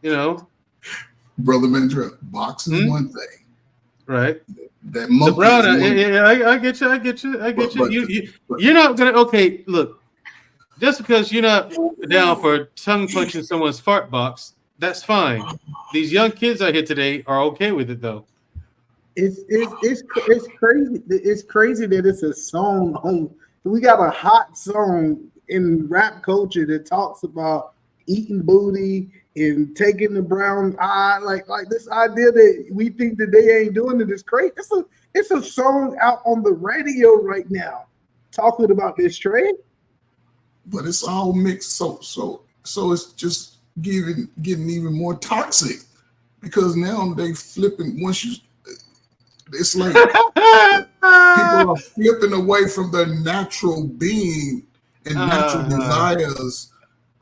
S9: Brother Mandra, box is one thing,
S1: right?
S9: That monkey.
S1: The brown, I get you. You're not gonna. Okay, look. Just because you're not down for tongue punching someone's fart box, that's fine. These young kids out here today are okay with it, though.
S20: It's crazy. It's crazy that it's a song. We got a hot song in rap culture that talks about eating booty and taking the brown eye. Like this idea that we think that they ain't doing it is crazy. It's a song out on the radio right now talking about this trade.
S9: But it's all mixed. So it's just getting even more toxic because now they flipping it's like people are flipping away from their natural being and natural desires.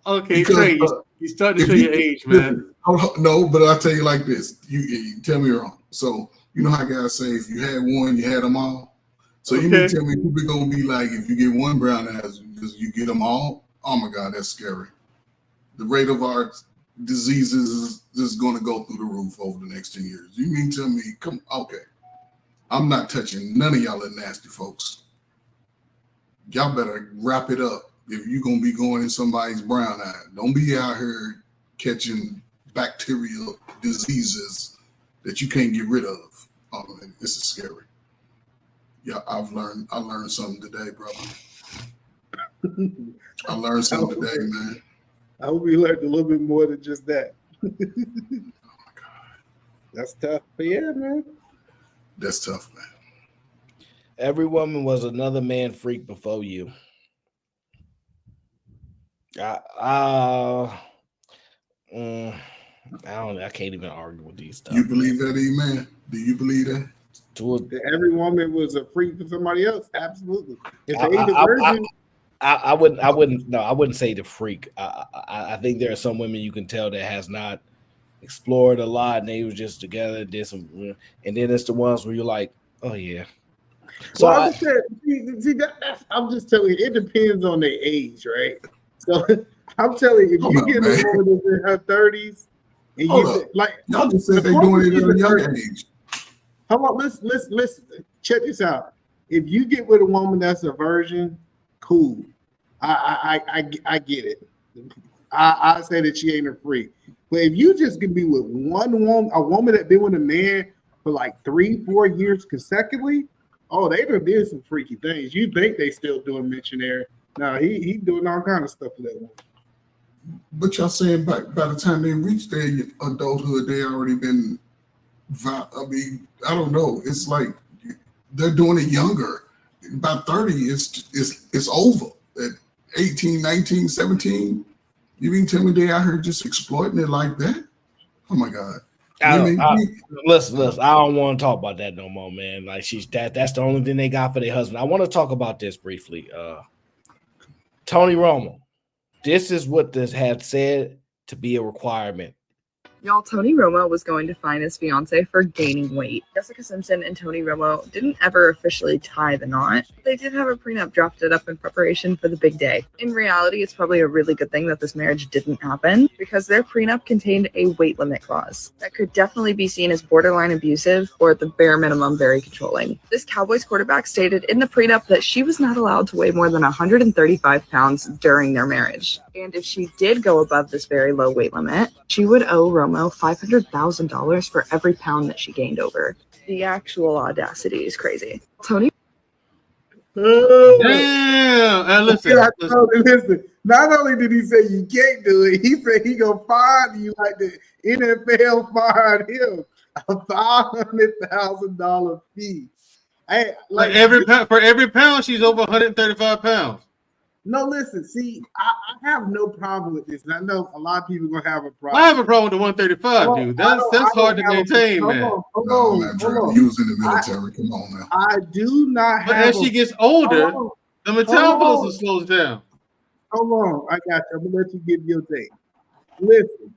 S1: Okay, Trey, you starting to show your age, man.
S9: No, but I'll tell you like this. You tell me wrong. So you know how guys say if you had one, you had them all. So you mean tell me people gonna be like if you get one brown eyes, you get them all? Oh my God, that's scary. The rate of our diseases is going to go through the roof over the next 10 years. You mean tell me, okay. I'm not touching none of y'all nasty folks. Y'all better wrap it up if you're going to be going in somebody's brown eye. Don't be out here catching bacterial diseases that you can't get rid of. Oh, man, this is scary. Yeah, I learned something today, brother. I learned something today, man.
S20: I hope we learned a little bit more than just that. That's tough. But yeah, man.
S9: That's tough, man.
S3: Every woman was another man freak before you. I can't even argue with these stuff.
S9: You believe that, man? Do you believe that?
S20: That every woman was a freak for somebody else? Absolutely. If they ain't a virgin,
S3: I wouldn't say the freak. I think there are some women you can tell that has not explored a lot, and they was just together, did some, and then it's the ones where you're like, oh yeah. So
S20: well, I'm just telling you, it depends on their age, right? So I'm telling you, if you get a woman that's in her 30s, and
S9: y'all just said they're doing it at a young age.
S20: Hold on, listen. Check this out. If you get with a woman that's a virgin, cool. I get it. I say that she ain't a freak. But if you just can be with one woman, a woman that been with a man for like 3-4 years consecutively, oh, they done did some freaky things. You think they still doing missionary? No, he doing all kind of stuff with that woman.
S9: But y'all saying by the time they reach their adulthood, they already been. I mean, I don't know. It's like they're doing it younger. By 30, it's over. At 18, 19, 17, you mean tell me they out here just exploiting it like that? Oh my God.
S3: Listen, I don't want to talk about that no more, man. Like that's the only thing they got for their husband. I want to talk about this briefly. Tony Romo, this is what this had said to be a requirement.
S2: Y'all, Tony Romo was going to fine his fiance for gaining weight. Jessica Simpson and Tony Romo didn't ever officially tie the knot. They did have a prenup drafted up in preparation for the big day. In reality, it's probably a really good thing that this marriage didn't happen because their prenup contained a weight limit clause that could definitely be seen as borderline abusive or at the bare minimum very controlling. This Cowboys quarterback stated in the prenup that she was not allowed to weigh more than 135 pounds during their marriage. And if she did go above this very low weight limit, she would owe Romo $500,000 for every pound that she gained over. The actual audacity is crazy. Tony?
S20: Damn!
S1: And listen.
S20: Not only did he say you can't do it, he said he gonna fine you like the NFL fined him a $500,000 fee. Hey,
S1: for every pound, she's over 135 pounds.
S20: No, listen. See, I have no problem with this. And I know a lot of people are gonna have a problem.
S1: I have a problem with the 135, dude. That's hard to maintain, man.
S20: Hold on.
S9: He was in the military. Come on now.
S20: I do not
S1: but
S20: have.
S1: As she gets older, the metabolism slows down.
S20: Hold on, I got you. I'm gonna let you give your take. Listen,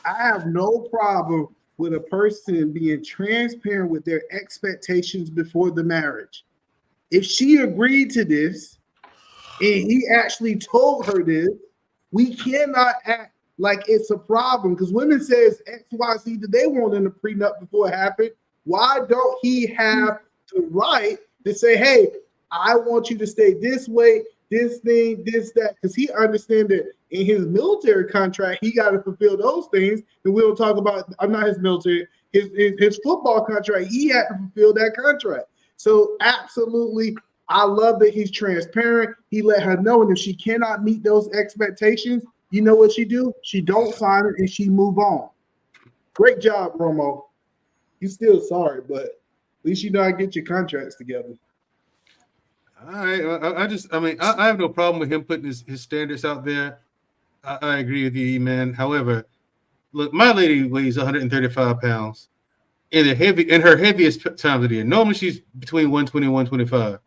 S20: I have no problem with a person being transparent with their expectations before the marriage. If she agreed to this. And he actually told her this, we cannot act like it's a problem because women says X, Y, Z that they want in the prenup before it happened. Why don't he have the right to say, hey, I want you to stay this way, this thing, this, that, because he understands that in his military contract, he got to fulfill those things. And we'll talk about, I'm not his military, his football contract, he had to fulfill that contract. So absolutely, I love that he's transparent. He let her know, and if she cannot meet those expectations, you know what she do? She don't sign it and she move on. Great job, Romo. You still sorry, but at least you know how to get your contracts together.
S1: All right. I have no problem with him putting his standards out there. I agree with you, man. However, look, my lady weighs 135 pounds in her heaviest times of the year. Normally she's between 120 and 125.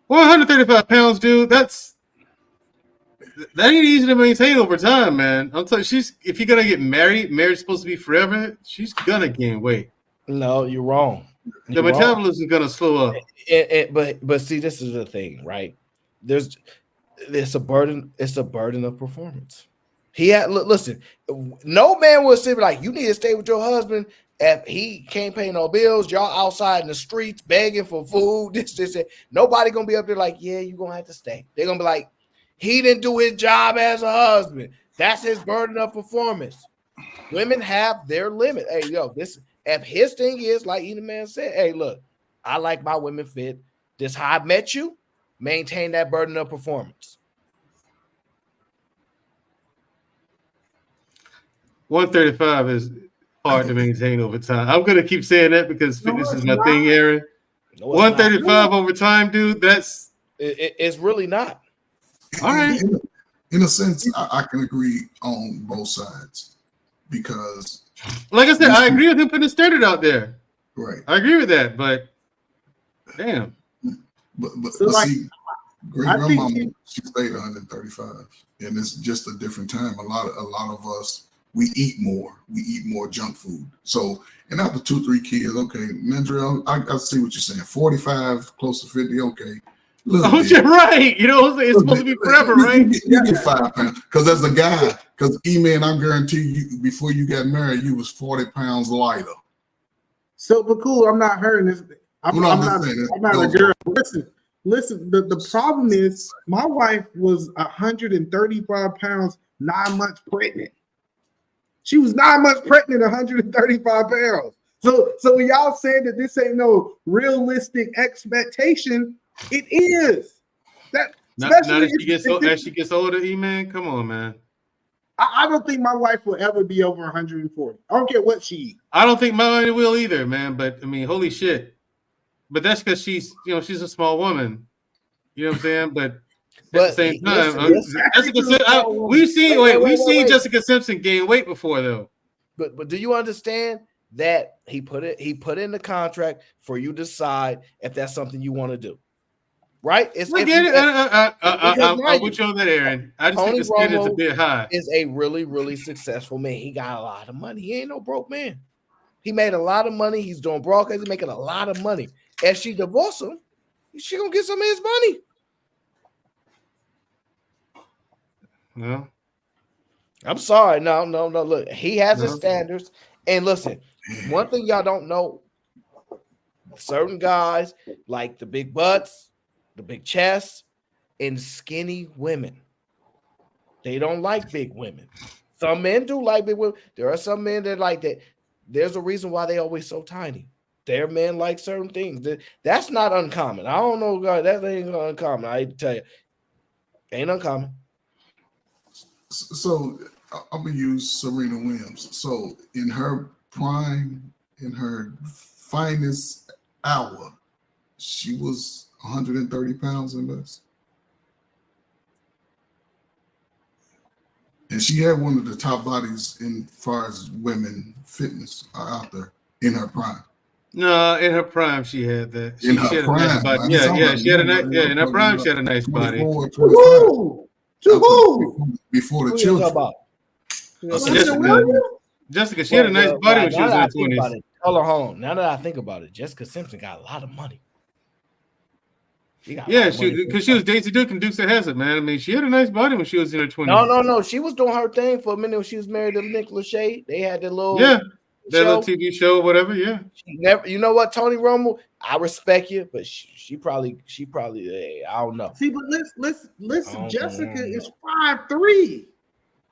S1: Well, 135 pounds, dude, that ain't easy to maintain over time, man. I'm telling you, if you're gonna get married, marriage's supposed to be forever, she's gonna gain weight.
S3: No, you're wrong.
S1: The metabolism is gonna slow up.
S3: But see, this is the thing, right? It's a burden of performance. Listen, no man will say like, you need to stay with your husband. If he can't pay no bills, y'all outside in the streets begging for food, this. Nobody gonna be up there like, yeah, you're gonna have to stay. They're gonna be like, he didn't do his job as a husband. That's his burden of performance. Women have their limit. Hey, if his thing is like Eden Man said, hey, look, I like my women fit. This is how I met you. Maintain that burden of performance.
S1: 135 is hard to maintain over time. I'm gonna keep saying that because fitness is my thing, Aaron. 135 over time, dude. That's
S3: it's really not.
S1: All right.
S9: In a sense, I can agree on both sides because,
S1: like I said, I agree with him putting the standard out there.
S9: Right.
S1: I agree with that, but damn.
S9: But
S6: So, like,
S9: see, great
S6: I think
S9: grandmama, she stayed 135, and it's just a different time. A lot of us, we eat more. We eat more junk food. So, and after 2-3 kids, okay, Mandrell, I see what you're saying. 45, close to 50, okay.
S1: Oh, you're right. You know, it's supposed to be forever, right?
S9: You get 5 pounds. Because as a guy, because E-Man, I guarantee you, before you got married, you was 40 pounds lighter.
S6: So, but cool, I'm not hurting this. I'm not a girl. Listen. The problem is my wife was 135 pounds, 9 months pregnant. She was 9 months pregnant, 135 pounds. So when y'all saying that this ain't no realistic expectation, it is. That
S1: now as she gets older, E-Man, come on, man.
S6: I don't think my wife will ever be over 140. I don't care what she eats.
S1: I don't think mine will either, man. But I mean, holy shit. But that's because she's a small woman. You know what I'm saying? But at the same time, we've seen Jessica Simpson gain weight before, though.
S3: But do you understand that he put in the contract for you to decide if that's something you want to do? Right?
S1: I'm with you on that, Aaron. I just think the standard's a bit high.
S3: Is a really, really successful man. He got a lot of money. He ain't no broke man. He made a lot of money. He's doing broadcasting. He's making a lot of money. If she divorced him, she gonna get some of his money.
S1: No.
S3: I'm sorry. No. Look, he has his standards. And listen, one thing y'all don't know, certain guys like the big butts, the big chests, and skinny women. They don't like big women. Some men do like big women. There are some men that like that. There's a reason why they always so tiny. Their men like certain things. That's not uncommon. I don't know, God, that ain't uncommon. I hate to tell you. Ain't uncommon.
S9: So I'm gonna use Serena Williams. So in her prime, in her finest hour, she was 130 pounds or less. And she had one of the top bodies in far as women fitness out there in her prime.
S1: No, in her prime she had that.
S9: In her prime,
S1: she had a nice. Yeah, in her prime she had a nice body.
S9: Before the children.
S1: Jessica, she had a nice body when she was in her 20s.
S3: Color home. Now that I think about it, Jessica Simpson got a lot of money.
S1: Yeah, because she was Daisy Duke and Dukes of Hazzard, man. I mean, she had a nice body when she was in her 20s.
S3: No. She was doing her thing for a minute when she was married to Nick Lachey. They had that little
S1: little TV show, whatever. Yeah.
S3: She never. You know what, Tony Romo? I respect you, but she probably. I don't know.
S6: See, but listen. Jessica is 5'3".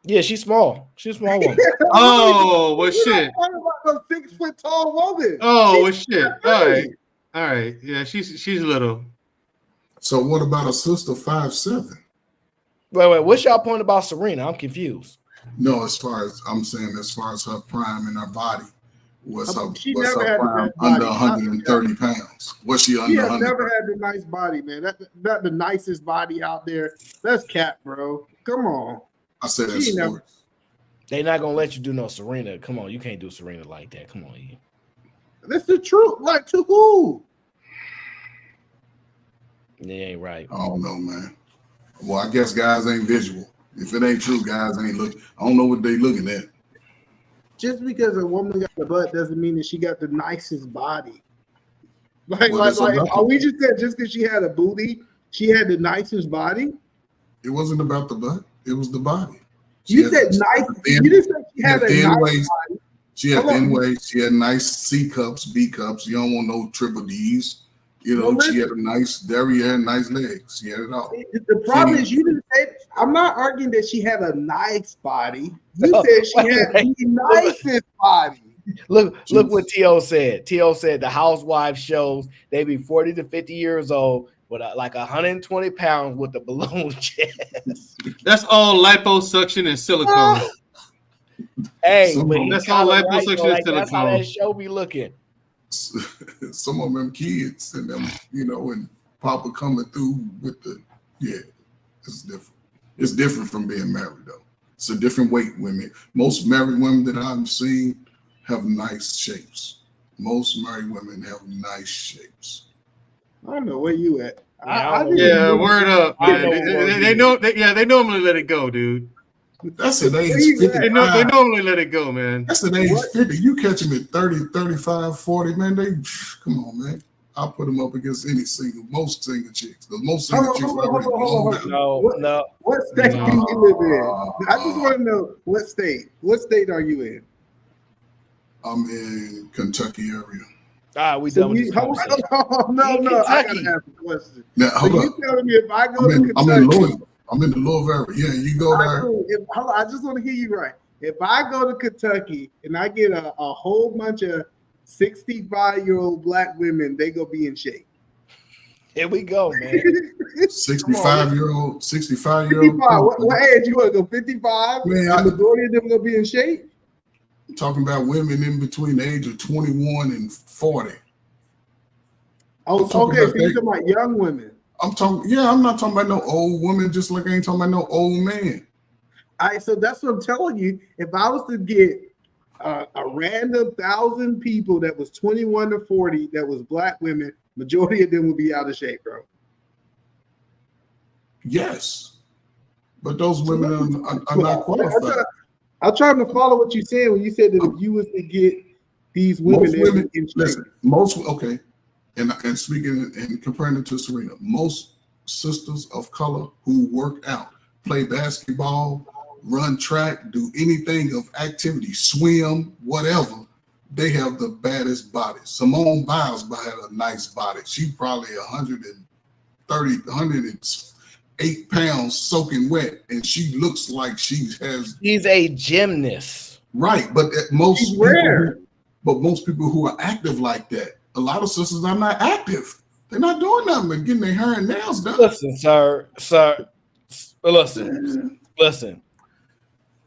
S3: Yeah, she's small. She's a small woman.
S1: Oh, well, shit.
S6: About a 6 foot tall woman.
S1: Oh, well, shit. All right. Yeah, she's little.
S9: So what about a sister 5'7"?
S3: Wait. What's y'all point about Serena? I'm confused.
S9: No, as far as her prime in her body, what's her prime
S6: body.
S9: Under 130 pounds? Was she under 100?
S6: She has never had the nice body, man. Not the nicest body out there. That's cap, bro. Come on.
S9: I said that's sports.
S3: They not gonna let you do no Serena. Come on, you can't do Serena like that. Come on, E.
S6: That's the truth. Like, to who?
S3: It ain't right.
S9: I don't know, man. Well, I guess guys ain't visual. If it ain't true, guys ain't looking. I don't know what they looking at.
S6: Just because a woman got the butt doesn't mean that she got the nicest body. Like, are we just saying just because she had a booty, she had the nicest body?
S9: It wasn't about the butt. It was the body.
S6: You said nice. You didn't say she had a nice body.
S9: She had thin waist. She had nice C cups, B cups. You don't want no triple D's. You know, she had a nice derriere and nice legs. She had it all.
S6: The problem is you didn't say. I'm not arguing that she had a nice body. You said she had the nicest body.
S3: Look what T.O. said. T.O. said the housewife shows they be 40 to 50 years old with like 120 pounds with a balloon chest.
S1: That's all liposuction and silicone.
S3: Hey,
S1: that's all liposuction and
S3: that's how that
S1: silicone.
S3: show be looking.
S9: Some of them kids and them, and Papa coming through with it's different. It's different from being married though. It's a different weight women. Most married women that I've seen have nice shapes. Most married women have nice shapes.
S20: I don't know where you at.
S1: Word up, man. They know. They normally let it go, dude.
S9: That's an age 50.
S1: They normally let it go, man.
S9: That's an age 50. You catch them at 30, 35, 40, man. Come on, man. I'll put them up against most single chicks. The most single chicks already blown out.
S3: No.
S20: What state do you live in? I just want to know what state. What state are you in?
S9: I'm in Kentucky area.
S3: We done with this conversation.
S20: No, I gotta ask a question.
S9: Now, hold
S20: you telling me if I go to Kentucky,
S9: I'm in the Louisville area. Yeah, you go there.
S20: I just want to hear you right. If I go to Kentucky and I get a whole bunch of 65-year-old black women, they gonna be in shape.
S3: Here we go, man.
S9: 65-year-old.
S20: 55. What age you want to go? 55?
S9: Man,
S20: the majority of them gonna be in shape.
S9: I'm talking about women in between the age of 21 and 40.
S20: Oh, okay. So you're talking about young women.
S9: I'm not talking about no old woman, just like I ain't talking about no old man.
S20: All right, so that's what I'm telling you. If I was to get a random 1,000 people that was 21 to 40 that was black women, majority of them would be out of shape, bro.
S9: Yes, but those women are not qualified.
S20: I'm trying to follow what you're saying when you said that if you was to get these women in shape.
S9: And speaking and comparing it to Serena, most sisters of color who work out, play basketball, run track, do anything of activity, swim, whatever, they have the baddest bodies. Simone Biles had a nice body. She probably 108 pounds soaking wet, and she looks like she's
S3: a gymnast.
S9: Right, but most people who are active like that, a lot of sisters are not active. They're not doing nothing but getting their hair and nails done.
S3: Listen, sir. Listen.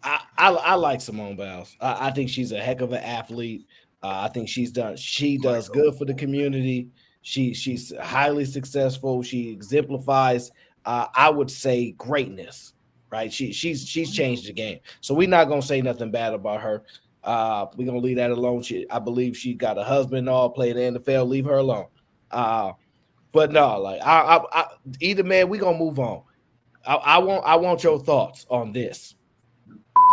S3: I like Simone Biles. I think she's a heck of an athlete. I think she does good for the community. She's highly successful. She exemplifies, I would say, greatness. Right? She's changed the game. So we're not gonna say nothing bad about her. We're gonna leave that alone. I believe she got a husband, all played in the NFL. Leave her alone. But no, like either man, we gonna move on. I want your thoughts on this.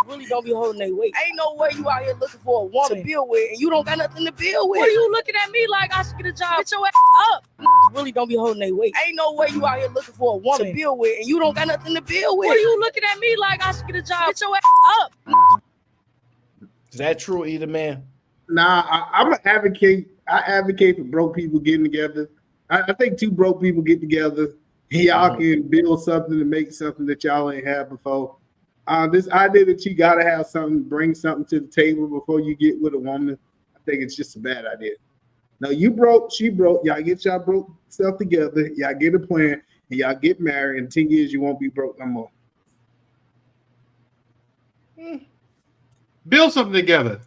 S7: Really don't be holding their weight. Ain't no way you out here looking for a woman to build with, and you don't got nothing to build with. What are you looking at me like I should get a job? Get your ass up. Really don't be holding their weight. Ain't no way you out here looking for a woman to build with, and you don't got nothing to build with. What are you looking at me like I should get a job? Get your ass up.
S3: Is that true, either man?
S20: Nah, I'm an advocate. I advocate for broke people getting together. I think two broke people get together, y'all can build something and make something that y'all ain't had before. This idea that you gotta have something, bring something to the table before you get with a woman, I think it's just a bad idea. Now you broke, she broke, y'all get y'all broke stuff together, y'all get a plan, and y'all get married. In 10 years, you won't be broke no more.
S1: Build something together.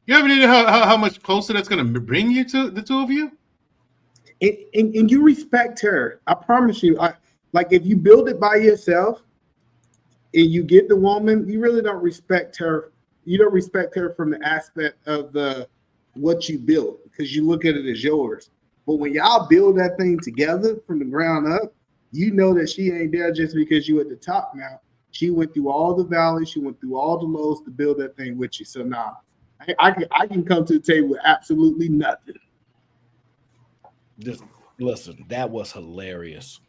S1: You ever know how much closer that's gonna bring you to the two of you?
S20: And you respect her. I promise you. Like if you build it by yourself and you get the woman, you really don't respect her. You don't respect her from the aspect of what you built, because you look at it as yours. But when y'all build that thing together from the ground up, you know that she ain't there just because you at the top now. She went through all the valleys, she went through all the lows to build that thing with you. So now I can come to the table with absolutely nothing.
S3: Just listen, that was hilarious.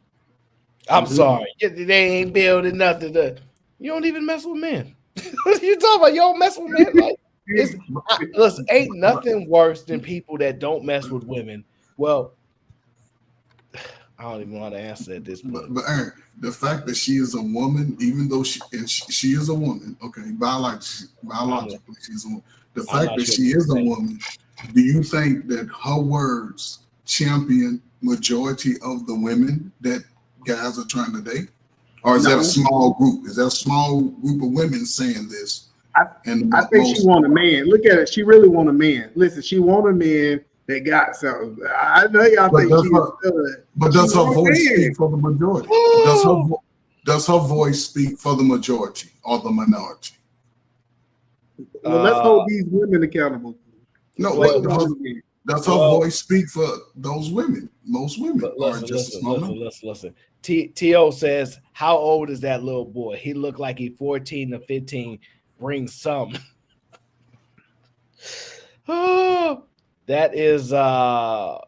S3: I'm sorry. They ain't building nothing. You don't even mess with men. What are you talking about? You don't mess with men? Like, listen, ain't nothing worse than people that don't mess with women. Well, I don't even want to answer at this point.
S9: But Aaron, the fact that she is a woman, even though she is a woman, okay, biologically she's a woman. the fact that she is a woman, do you think that her words champion majority of the women that guys are trying to date? Or is that a small group? Is that a small group of women saying this?
S20: I think she want a man. Look at it. She really want a man. Listen, she want a man that got something. I know y'all think she's good.
S9: But does her voice speak for the majority? Does her voice speak for the majority or the minority?
S20: Well, let's hold these women accountable.
S9: No, but does her voice speak for those women? Most women are just a small number.
S3: Listen. T.O. says, how old is that little boy? He looked like he's 14 to 15. Bring some. Oh, that is I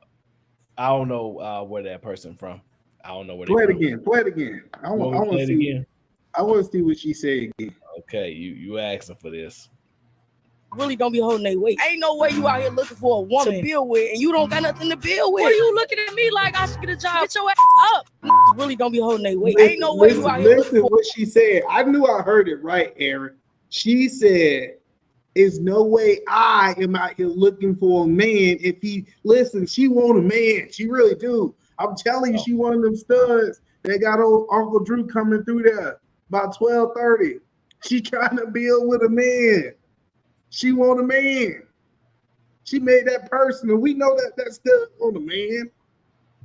S3: don't know where that person from. I don't know where
S20: Play it again. I want to see
S3: again.
S20: I want to see what she said again.
S3: Okay, you asking for this.
S7: Really don't be holding their weight. Ain't no way you out here looking for a woman to build with, and you don't got nothing to build with. What are you looking at me like I should get a job? Get your ass up. Really don't be holding their weight. Ain't no way you out here looking for.
S20: What she said. I knew I heard it right, Aaron. She said, "There's no way I am out here looking for a man." If he listen, she want a man. She really do. I'm telling you, she one of them studs. They got old Uncle Drew coming through there about 12:30. She trying to build with a man. She want a man. She made that personal. We know that stud want a man.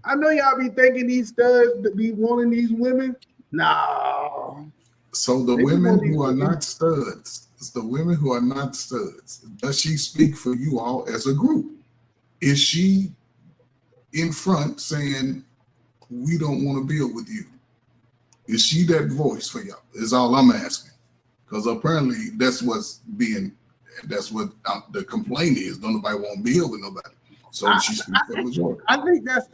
S20: I know y'all be thinking these studs that be wanting these women. No.
S9: So the women who are not studs, it's the women who are not studs. Does she speak for you all as a group? Is she in front saying, we don't want to build with you? Is she that voice for y'all? Is all I'm asking. Because apparently that's what the complaint is. Don't nobody want to build with nobody. So she speaks for the majority.
S20: I think that's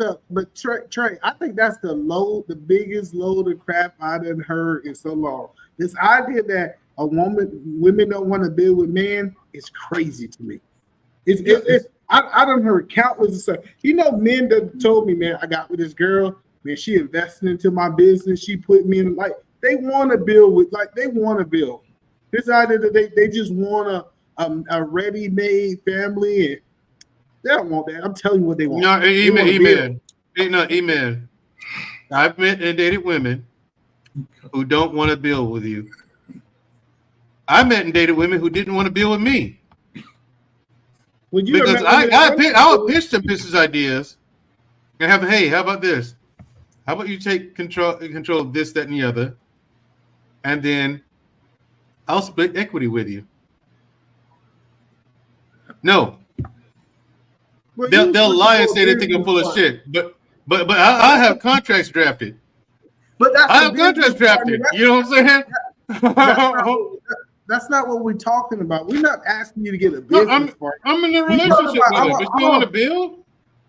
S20: Trey, I think that's the biggest load of crap I done heard in so long. This idea that women don't want to build with men is crazy to me. I done heard countless of stuff. You know, men that told me, man, I got with this girl, man, she invested into my business. She put me in, like, they want to build with, like, they want to build. This idea that they just want a ready-made family, and they don't want that. I'm telling you what they want.
S1: No, amen. I've met and dated women who don't want to build with you. I met and dated women who didn't want to build with me. Because I'll pitch them business ideas and have, hey, how about this? How about you take control of this, that, and the other, and then I'll split equity with you. No. Well, they'll lie and say they think I'm full of shit, but I have contracts drafted.
S20: But
S1: I have contracts drafted. You know what I'm saying?
S20: That's not what we're talking about. We're not asking you to get a business partner.
S1: I'm in a relationship with her, but you don't want to build?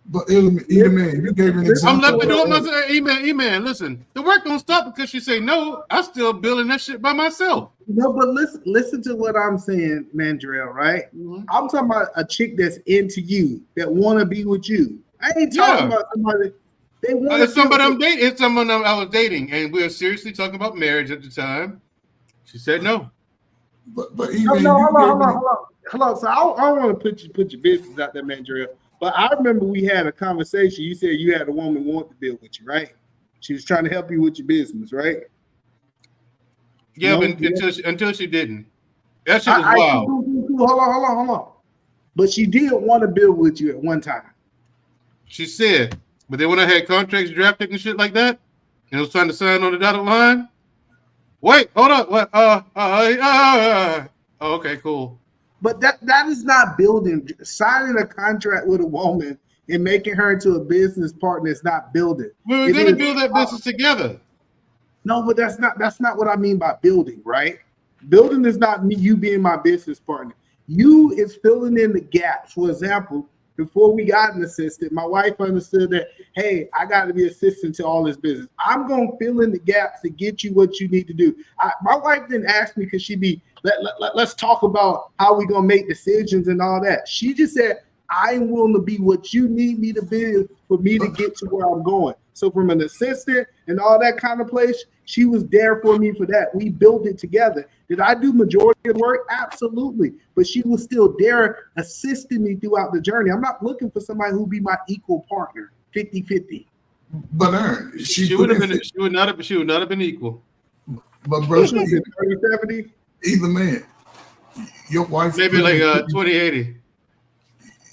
S9: But man, you gave an example.
S1: I'm left to do it. Amen. Listen, the work don't stop because you say no. I'm still building that shit by myself.
S20: No, but listen to what I'm saying, Mandrell, right? Mm-hmm. I'm talking about a chick that's into you, that want to be with you. I ain't talking about somebody. They want
S1: it's somebody I'm dating. It's someone I was dating, and we were seriously talking about marriage at the time. She said no.
S9: But
S20: hold on. So I don't want to put your business out there, Mandrell. But I remember we had a conversation. You said you had a woman want to build with you, right? She was trying to help you with your business, right?
S1: Yeah, but until she didn't. That shit was wild.
S20: Hold on. But she did want to build with you at one time.
S1: She said, but then when I had contracts drafted and shit like that, and I was trying to sign on the dotted line. Wait, hold up. What? Okay, cool.
S20: But that is not building. Signing a contract with a woman and making her into a business partner is not building.
S1: We're going to build that business together.
S20: No, but that's not what I mean by building, right? Building is not me, you being my business partner. You is filling in the gaps. For example, before we got an assistant, my wife understood that, hey, I got to be assistant to all this business. I'm going to fill in the gaps to get you what you need to do. My wife didn't ask me because she'd be, let's talk about how we're going to make decisions and all that. She just said, I'm willing to be what you need me to be for me to get to where I'm going.
S6: So from an assistant and all that kind of place, she was there for me for that. We built it together. Did I do majority of the work? Absolutely. But she was still there assisting me throughout the journey. I'm not looking for somebody who be my equal partner, 50-50.
S9: But Aaron,
S1: she would not have been equal.
S9: But bro,
S6: 30-70?
S9: Either man, your wife
S1: maybe like 20-80.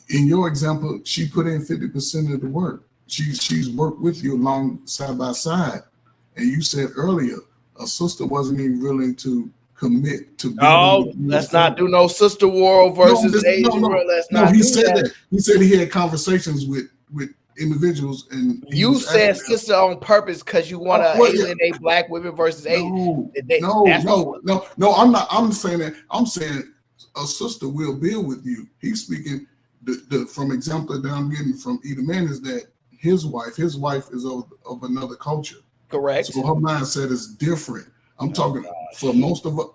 S9: In your example, she put in 50% of the work. She's worked with you along side by side. And you said earlier, a sister wasn't even willing to commit to.
S3: Oh, let's not do no sister world versus Asian world. Let's not.
S9: He said that. He said he had conversations with individuals, and
S3: you said sister on purpose because you want to alienate black women versus Asian.
S9: No. I'm not. I'm saying that. I'm saying a sister will build with you. He's speaking from example that I'm getting from either man is that his wife is of another culture.
S3: Correct.
S9: So her mindset is different. I'm talking for most of us.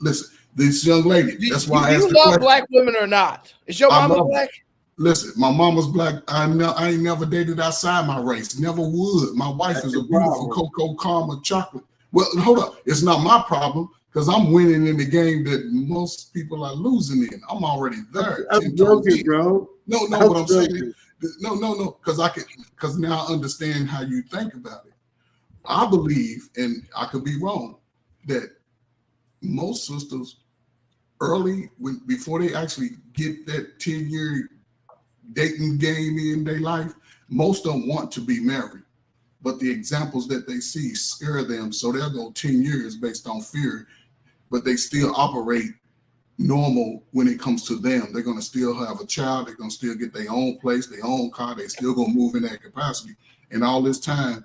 S9: Listen, this young lady. That's why I asked
S3: you love black women or not? Is your mama black?
S9: Listen, my mama's black. I ain't never dated outside my race. Never would. My wife is a beautiful cocoa caramel chocolate. Well, hold up. It's not my problem because I'm winning in the game that most people are losing in. I'm already there.
S6: I'm joking, bro.
S9: No. What I'm saying, no. Because now I understand how you think about it. I believe, and I could be wrong, that most sisters early, before they actually get that 10-year dating game in their life, most of them want to be married. But the examples that they see scare them, so they'll go 10 years based on fear, but they still operate normal when it comes to them. They're going to still have a child. They're going to still get their own place, their own car. They still going to move in that capacity. And all this time,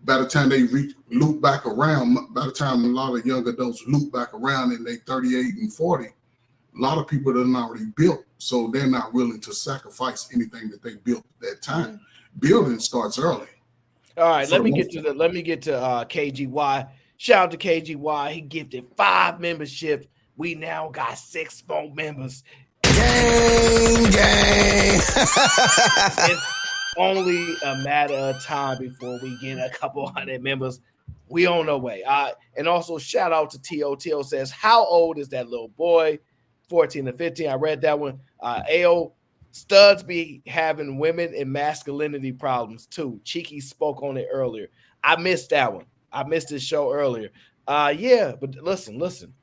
S9: by the time they loop back around, by the time a lot of young adults loop back around and they 38 and 40, a lot of people that are already built, so they're not willing to sacrifice anything that they built at that time. Building starts early.
S3: All right, let me get to KGY. Shout out to KGY. He gifted 5 memberships. We now got 6 more members.
S5: Gang.
S3: It's only a matter of time before we get a couple hundred members. We on our way. And also shout out to T.O. T.O. says, how old is that little boy? 14 to 15. I read that one. AO studs be having women and masculinity problems too. Cheeky spoke on it earlier. I missed that one. I missed this show earlier. Yeah, but listen.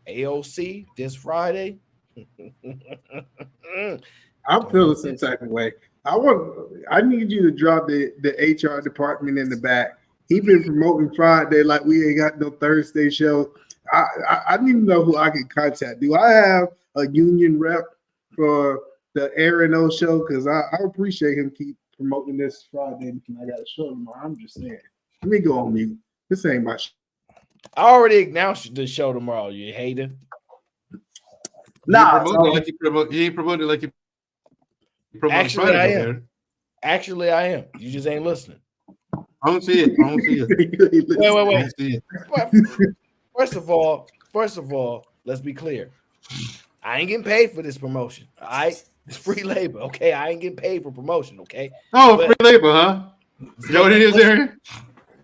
S3: AOC this Friday.
S6: I'm feeling some type of way. I need you to drop the HR department in the back. He been promoting Friday like we ain't got no Thursday show. I need to know who I can contact. Do I have a union rep for the Aaron O show? Because I appreciate him keep promoting this Friday. I got a show tomorrow. I'm just saying. Let me go on mute. This ain't my show.
S3: I already announced the show tomorrow, you hater.
S1: Nah, you ain't promoted like you promoted
S3: Actually,
S1: Friday,
S3: I am.
S1: man.
S3: Actually, I am. You just ain't listening.
S1: I don't see it.
S3: Wait.
S1: I see it.
S3: First of all, let's be clear. I ain't getting paid for this promotion. All right, it's free labor. Okay, I ain't getting paid for promotion. Okay.
S1: Oh, free labor, huh? You know what it is, Aaron?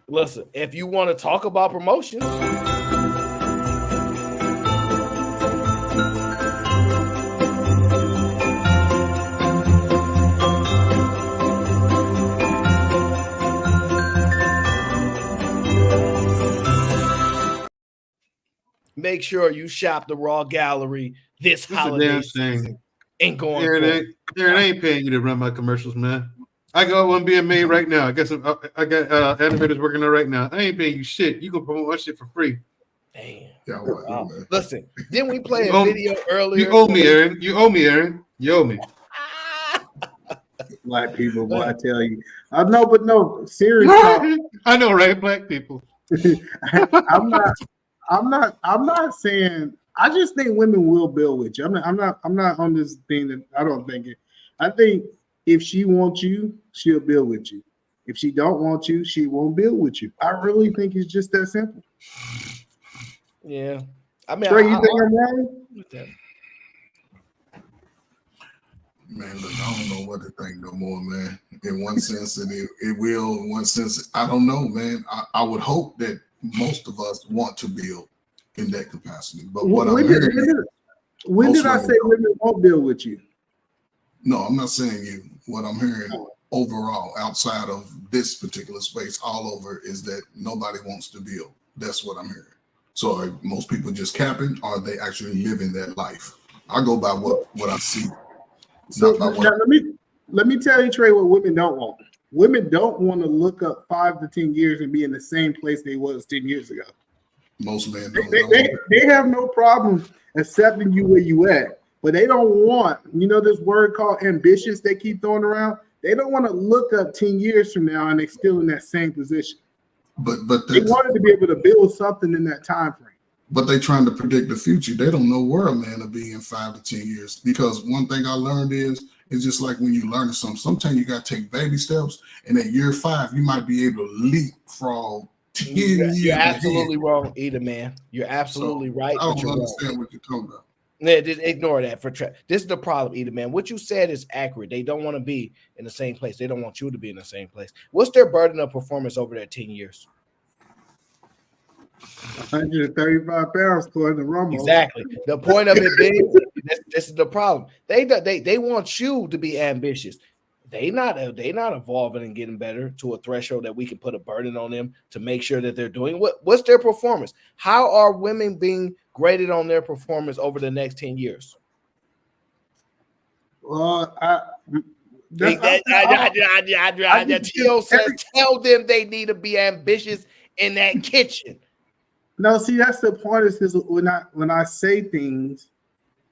S3: Listen, if you want to talk about promotion, make sure you shop the Raw Gallery this holiday season. Ain't going
S1: Aaron, I ain't paying you to run my commercials, man. I got one being made right now. I got animators working on it right now. I ain't paying you shit. You can promote my shit for free.
S3: Damn. Listen, didn't we play a video earlier?
S1: You owe me, Aaron. You owe me.
S6: Black people, boy, I tell you. I know, but no, serious talk.
S1: I know, right? Black people.
S6: I'm not saying. I just think women will build with you. I'm not on this thing that I don't think it. I think if she wants you, she'll build with you. If she don't want you, she won't build with you. I really think it's just that simple.
S3: Yeah, I mean,
S6: Trey, you think I'm wrong?
S9: Man, look, I don't know what to think no more, man. In one sense, and it will. In one sense, I don't know, man. I would hope that most of us want to build in that capacity. But what I'm hearing,
S6: when did I say women won't build with you?
S9: No, I'm not saying you. What I'm hearing overall, outside of this particular space, all over, is that nobody wants to build. That's what I'm hearing. So are most people just capping, or are they actually living that life? I go by what I see.
S6: So now let me tell you, Trey, what women don't want. Women don't want to look up 5 to 10 years and be in the same place they was 10 years ago.
S9: Most men don't.
S6: They have no problem accepting you where you at, but they don't want, this word called ambitious they keep throwing around. They don't want to look up 10 years from now and they're still in that same position.
S9: But
S6: they wanted to be able to build something in that time frame.
S9: But they're trying to predict the future. They don't know where a man will be in 5 to 10 years. Because one thing I learned is, it's just like when you learn something, sometimes you got to take baby steps. And at year 5, you might be able to leapfrog 10 years.
S3: You're absolutely wrong, either, man. You're absolutely right.
S9: I don't understand what you're talking about.
S3: Yeah, just ignore that. This is the problem, either, man. What you said is accurate. They don't want to be in the same place. They don't want you to be in the same place. What's their burden of performance over that 10 years?
S6: 135 pounds according to Romo.
S3: Exactly. The point of it being, this is the problem. They want you to be ambitious. They not evolving and getting better to a threshold that we can put a burden on them to make sure that they're doing what's their performance? How are women being graded on their performance over the next 10 years?
S6: Well,
S3: Tio says tell them they need to be ambitious in that kitchen.
S6: No, see, that's the point. Is because when I say things,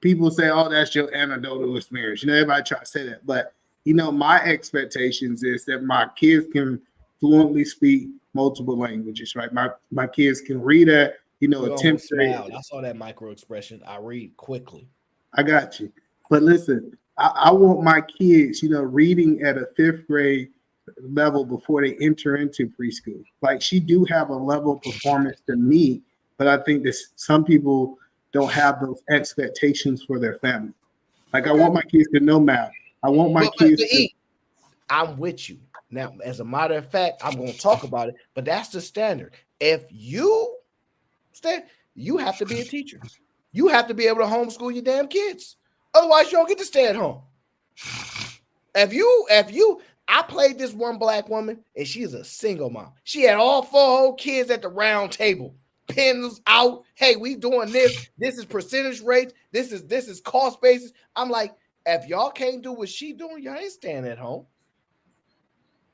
S6: people say, "Oh, that's your anecdotal experience." Everybody try to say that, but my expectations is that my kids can fluently speak multiple languages. Right, my kids can read at attempt.
S3: I saw that micro expression. I read quickly.
S6: I got you, but listen, I want my kids, reading at a 5th grade level before they enter into preschool. Like, she do have a level of performance to meet, but I think that some people don't have those expectations for their family. Like, I want my kids to know math. I want my kids to
S3: eat. I'm with you. Now, as a matter of fact, I'm going to talk about it, but that's the standard. If you have to be a teacher. You have to be able to homeschool your damn kids. Otherwise, you don't get to stay at home. I played this one black woman, and she's a single mom. She had all 4 whole kids at the round table. Pens out. Hey, we doing this. This is percentage rates. This is cost basis. I'm like, if y'all can't do what she doing, y'all ain't staying at home.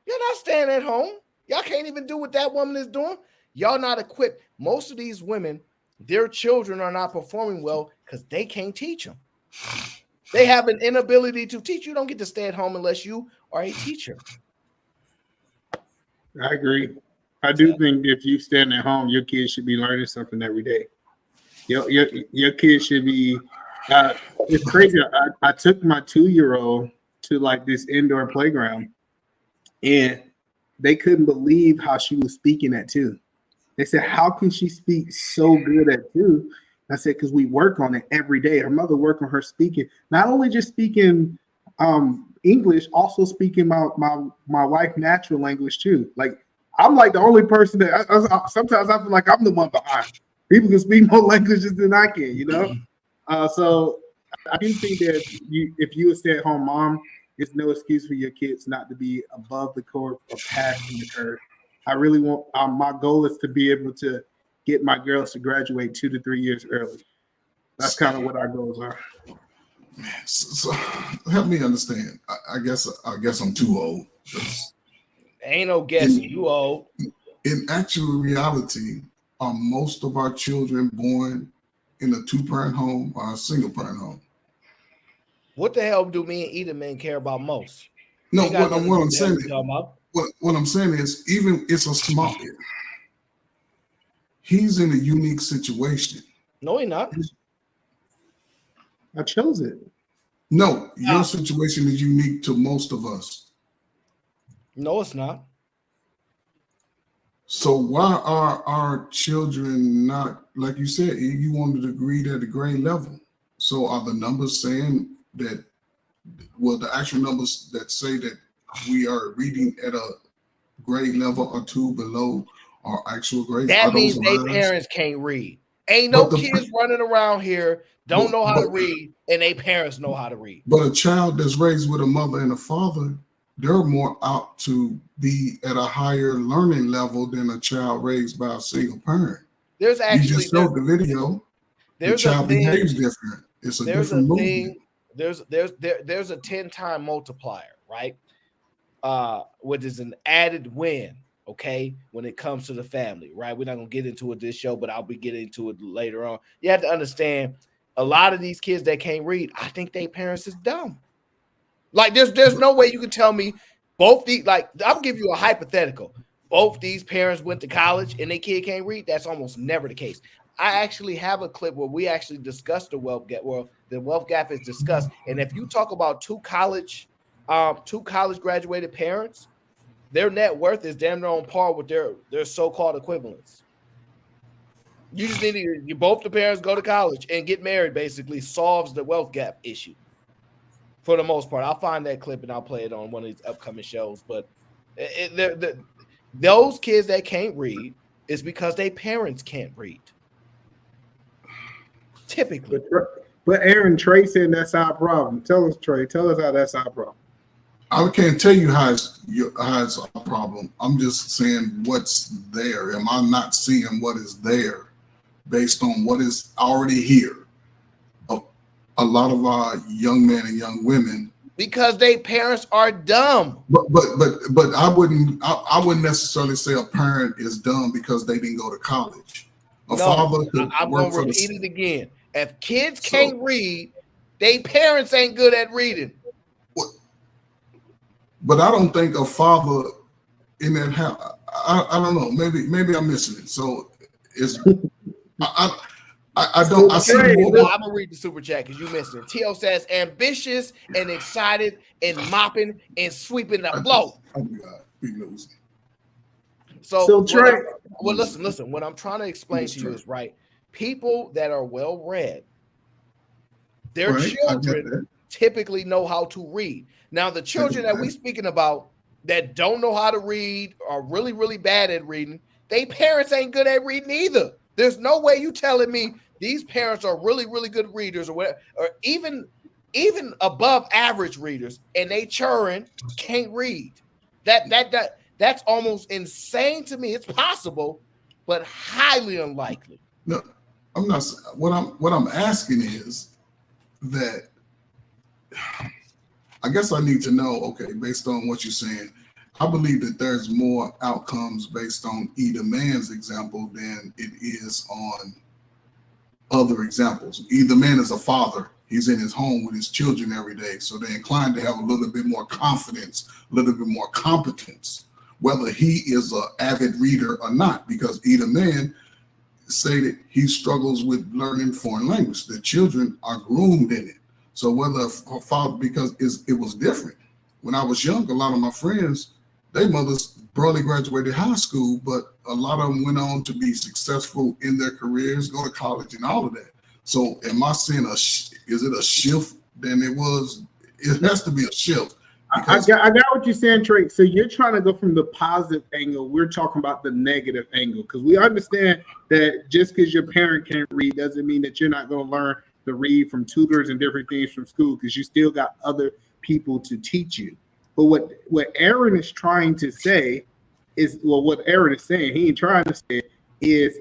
S3: You're not staying at home. Y'all can't even do what that woman is doing. Y'all not equipped. Most of these women, their children are not performing well because they can't teach them. They have an inability to teach. You don't get to stay at home unless you are a teacher.
S6: I agree. I do think if you stand at home, your kids should be learning something every day. Your kids should be. It's crazy. I took my 2-year-old to like this indoor playground, and they couldn't believe how she was speaking at 2. They said, "How can she speak so good at 2?" I said, "Because we work on it every day." Her mother worked on her speaking, not only just speaking English, also speaking my wife's natural language too. Like, I'm like the only person that sometimes I feel like I'm the one behind. People can speak more languages than I can, So I do think that if you a stay-at-home mom, it's no excuse for your kids not to be above the curve or passing the curve. I really want my goal is to be able to get my girls to graduate 2 to 3 years early. That's kind of what our goals are.
S9: So help me understand. I guess I'm too old.
S3: Ain't no guessing. You old.
S9: In actual reality, are most of our children born in a 2-parent home or a 1-parent home?
S3: What the hell do me and Edelman care about most?
S9: No, what I'm saying is, even it's a small area. He's in a unique situation.
S3: No, he's not.
S6: I chose it.
S9: No, your situation is unique to most of us.
S3: No, it's not.
S9: So why are our children not, like you said, you wanted to read at a grade level? So are the numbers saying that well, the actual numbers that say that we are reading at a grade level or two below our actual grades.
S3: That means they parents can't read. Ain't no kids running around here don't know how to read, and they parents know how to read.
S9: But a child that's raised with a mother and a father, they're more out to be at a higher learning level than a child raised by a single parent.
S3: There's actually,
S9: you just showed the video. The child behaves different. It's a different movement.
S3: There's a 10-time multiplier, right? Which is an added win, okay, when it comes to the family, right? We're not gonna get into it this show, but I'll be getting into it later on. You have to understand, a lot of these kids that can't read, I think their parents is dumb. Like, there's no way you can tell me both these, like, I'll give you a hypothetical. Both these parents went to college and their kid can't read. That's almost never the case. I actually have a clip where we actually discussed the wealth gap. Well, the wealth gap is discussed. And if you talk about two college graduated parents, their net worth is damn near on par with their so-called equivalents. You just need to, both the parents go to college and get married, basically solves the wealth gap issue for the most part. I'll find that clip and I'll play it on one of these upcoming shows. But those kids that can't read is because their parents can't read. Typically.
S20: But Aaron, Trey said that's our problem. Tell us, Trey. Tell us how that's our problem.
S9: I can't tell you how it's a problem. I'm just saying what's there. Am I not seeing what is there based on what is already here? A lot of our young men and young women,
S3: because their parents are dumb.
S9: But I wouldn't necessarily say a parent is dumb because they didn't go to college. Father could
S3: I'm
S9: work
S3: gonna repeat it again. If kids can't read, their parents ain't good at reading.
S9: But I don't think a father in that house. I don't know. Maybe I'm missing it. So it's I don't. I see.
S3: I'm gonna read the super chat because you missed it. Tio says ambitious and excited and mopping and sweeping the floor. So Trey, listen. What I'm trying to explain to you is right. People that are well read, their children typically know how to read. Now, the children that we speaking about that don't know how to read are really, really bad at reading. They parents ain't good at reading either. There's no way you telling me these parents are really, really good readers or whatever, or even above average readers, and they children can't read. That's almost insane to me. It's possible, but highly unlikely.
S9: No, I'm not. What I'm asking is that I guess I need to know. Okay, based on what you're saying, I believe that there's more outcomes based on either man's example than it is on other examples. Either man is a father. He's in his home with his children every day. So they're inclined to have a little bit more confidence, a little bit more competence, whether he is an avid reader or not, because either man say that he struggles with learning foreign language. The children are groomed in it. So whether a father, because it was different. When I was young, a lot of my friends, their mothers barely graduated high school, but a lot of them went on to be successful in their careers, go to college and all of that. So am I seeing is it a shift than it was? It has to be a shift.
S20: I got what you're saying, Trey. So you're trying to go from the positive angle. We're talking about the negative angle, because we understand that just because your parent can't read doesn't mean that you're not going to learn to read from tutors and different things from school, because you still got other people to teach you. But what Aaron is trying to say is, well, what Aaron is saying, he ain't trying to say is,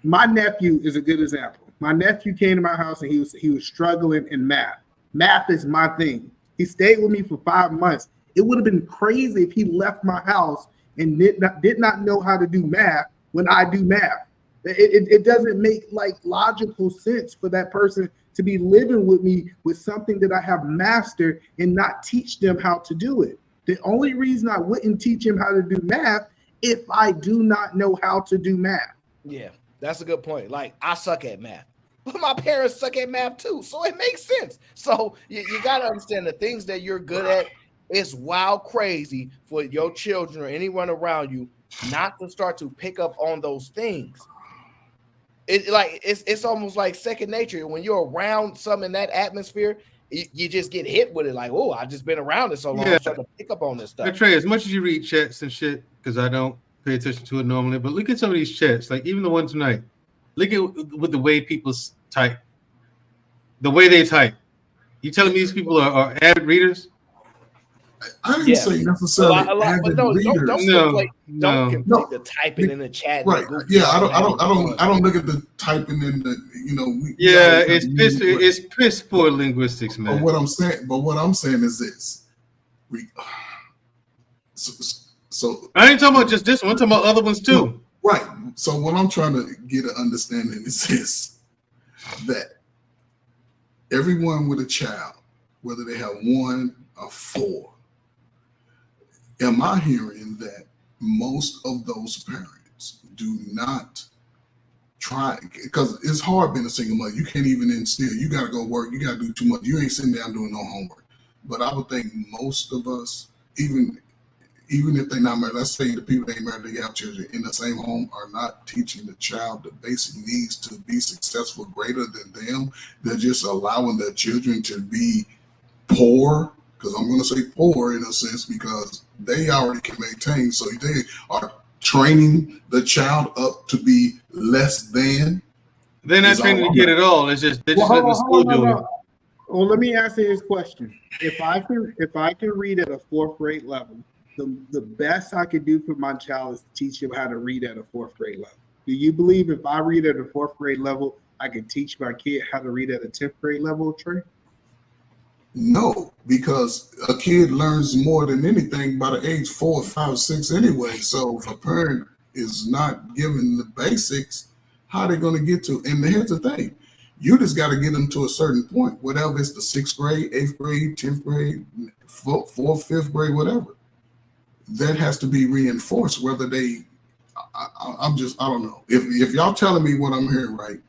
S20: my nephew is a good example. My nephew came to my house and he was struggling in math. Math is my thing. He stayed with me for 5 months. It would have been crazy if he left my house and did not know how to do math when I do math. It doesn't make like logical sense for that person to be living with me with something that I have mastered and not teach them how to do it. The only reason I wouldn't teach him how to do math if I do not know how to do math.
S3: Yeah, that's a good point. Like, I suck at math, but my parents suck at math too, so it makes sense. So you got to understand the things that you're good at. It's wild crazy for your children or anyone around you not to start to pick up on those things. It's almost like second nature. When you're around some in that atmosphere, you just get hit with it. Like, oh, I've just been around it so long.
S1: Yeah.
S3: I'm starting to pick up on this stuff.
S1: Now, Trey, as much as you read chats and shit, because I don't pay attention to it normally, but look at some of these chats, like even the one tonight. Look at with the way people type, the way they type. You telling me these people are avid readers?
S9: I didn't say necessarily avid readers.
S3: Don't complete the typing in the chat.
S9: Right. Yeah, I don't look at the typing in the,
S1: it's piss poor linguistics, man.
S9: But what I'm saying is this. So
S1: I ain't talking about just this one, I'm talking about other ones too.
S9: Right. So what I'm trying to get an understanding is this, that everyone with a child, whether they have 1 or 4, am I hearing that most of those parents do not try, because it's hard being a single mother. You can't even instill. You got to go work. You got to do too much. You ain't sitting down doing no homework. But I would think most of us, even if they're not married, let's say the people that ain't married, they have children in the same home, are not teaching the child the basic needs to be successful greater than them. They're just allowing their children to be poor, because I'm going to say poor in a sense, because they already can maintain. So they are training the child up to be less than.
S1: They're not training to get it all. It's just they're just letting the school do it.
S6: Well, let me answer his question. If I can read at a 4th grade level, the best I could do for my child is to teach him how to read at a 4th grade level. Do you believe if I read at a 4th grade level, I can teach my kid how to read at a 10th grade level, Trey?
S9: No, because a kid learns more than anything by the age 4, 5, 6 anyway. So if a parent is not given the basics, how are they going to get to? And here's the thing. You just got to get them to a certain point, whatever it's the 6th grade, 8th grade, 10th grade, 4th, 5th grade, whatever. That has to be reinforced, whether they, I don't know. If y'all telling me what I'm hearing right,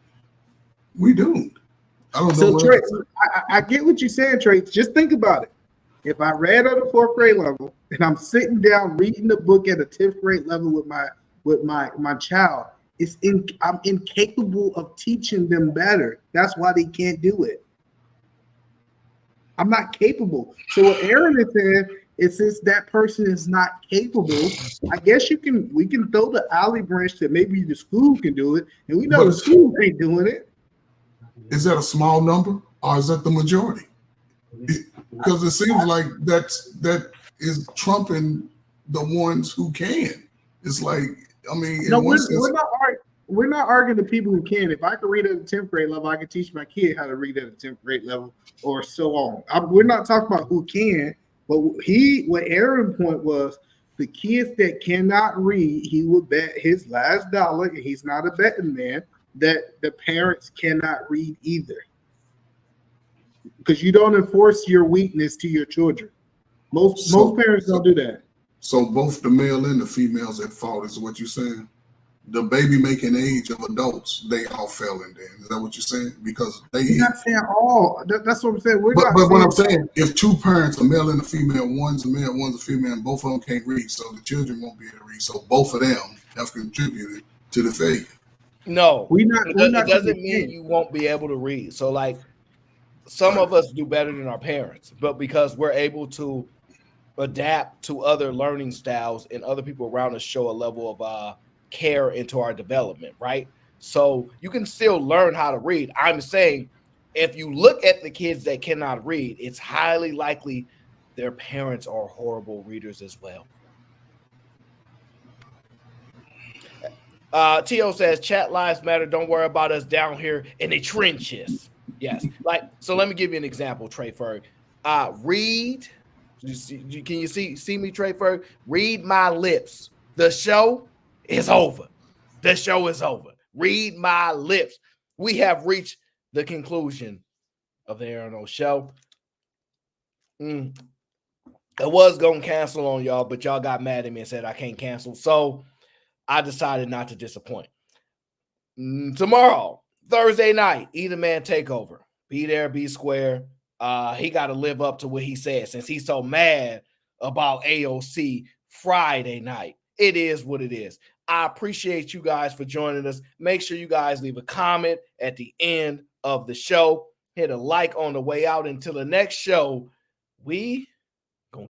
S9: we doomed. I don't know.
S6: So Trey, I get what you're saying, Trey. Just think about it. If I read at a 4th grade level and I'm sitting down reading the book at a 10th grade level with my child, I'm incapable of teaching them better. That's why they can't do it. I'm not capable. So what Aaron is saying is, since that person is not capable, I guess we can throw the olive branch that maybe the school can do it, and we know the school ain't doing it.
S9: Is that a small number or is that the majority? Because it seems like that is trumping the ones who can. It's like, I mean,
S6: no, we're not arguing the people who can. If I can read at a 10th grade level, I can teach my kid how to read at a 10th grade level, or so on. We're not talking about who can, but what Aaron's point was, the kids that cannot read, he would bet his last dollar, and he's not a betting man, that the parents cannot read either. Because you don't enforce your weakness to your children. Most parents don't do that.
S9: So both the male and the females at fault is what you're saying? The baby making age of adults, they all fell in there. Is that what you're saying? Because
S6: you're not saying all. That's what I'm saying.
S9: But what I'm saying, if 2 parents, a male and a female, one's a male, one's a female, and both of them can't read, so the children won't be able to read. So both of them have contributed to the failure.
S3: No, it doesn't mean you won't be able to read. So like some of us do better than our parents, but because we're able to adapt to other learning styles and other people around us show a level of care into our development, right? So you can still learn how to read. I'm saying if you look at the kids that cannot read, it's highly likely their parents are horrible readers as well. Tio says, chat lives matter. Don't worry about us down here in the trenches. Yes. So let me give you an example, Trey Ferg. Read. Can you see me, Trey Ferg? Read my lips. The show is over. The show is over. Read my lips. We have reached the conclusion of the Aaron show. I was going to cancel on y'all, but y'all got mad at me and said I can't cancel. So I decided not to disappoint. Tomorrow, Thursday night, Either Man Takeover. Be there, be square. He got to live up to what he said since he's so mad about AOC Friday night. It is what it is. I appreciate you guys for joining us. Make sure you guys leave a comment at the end of the show. hit a like on the way out. Until the next show, we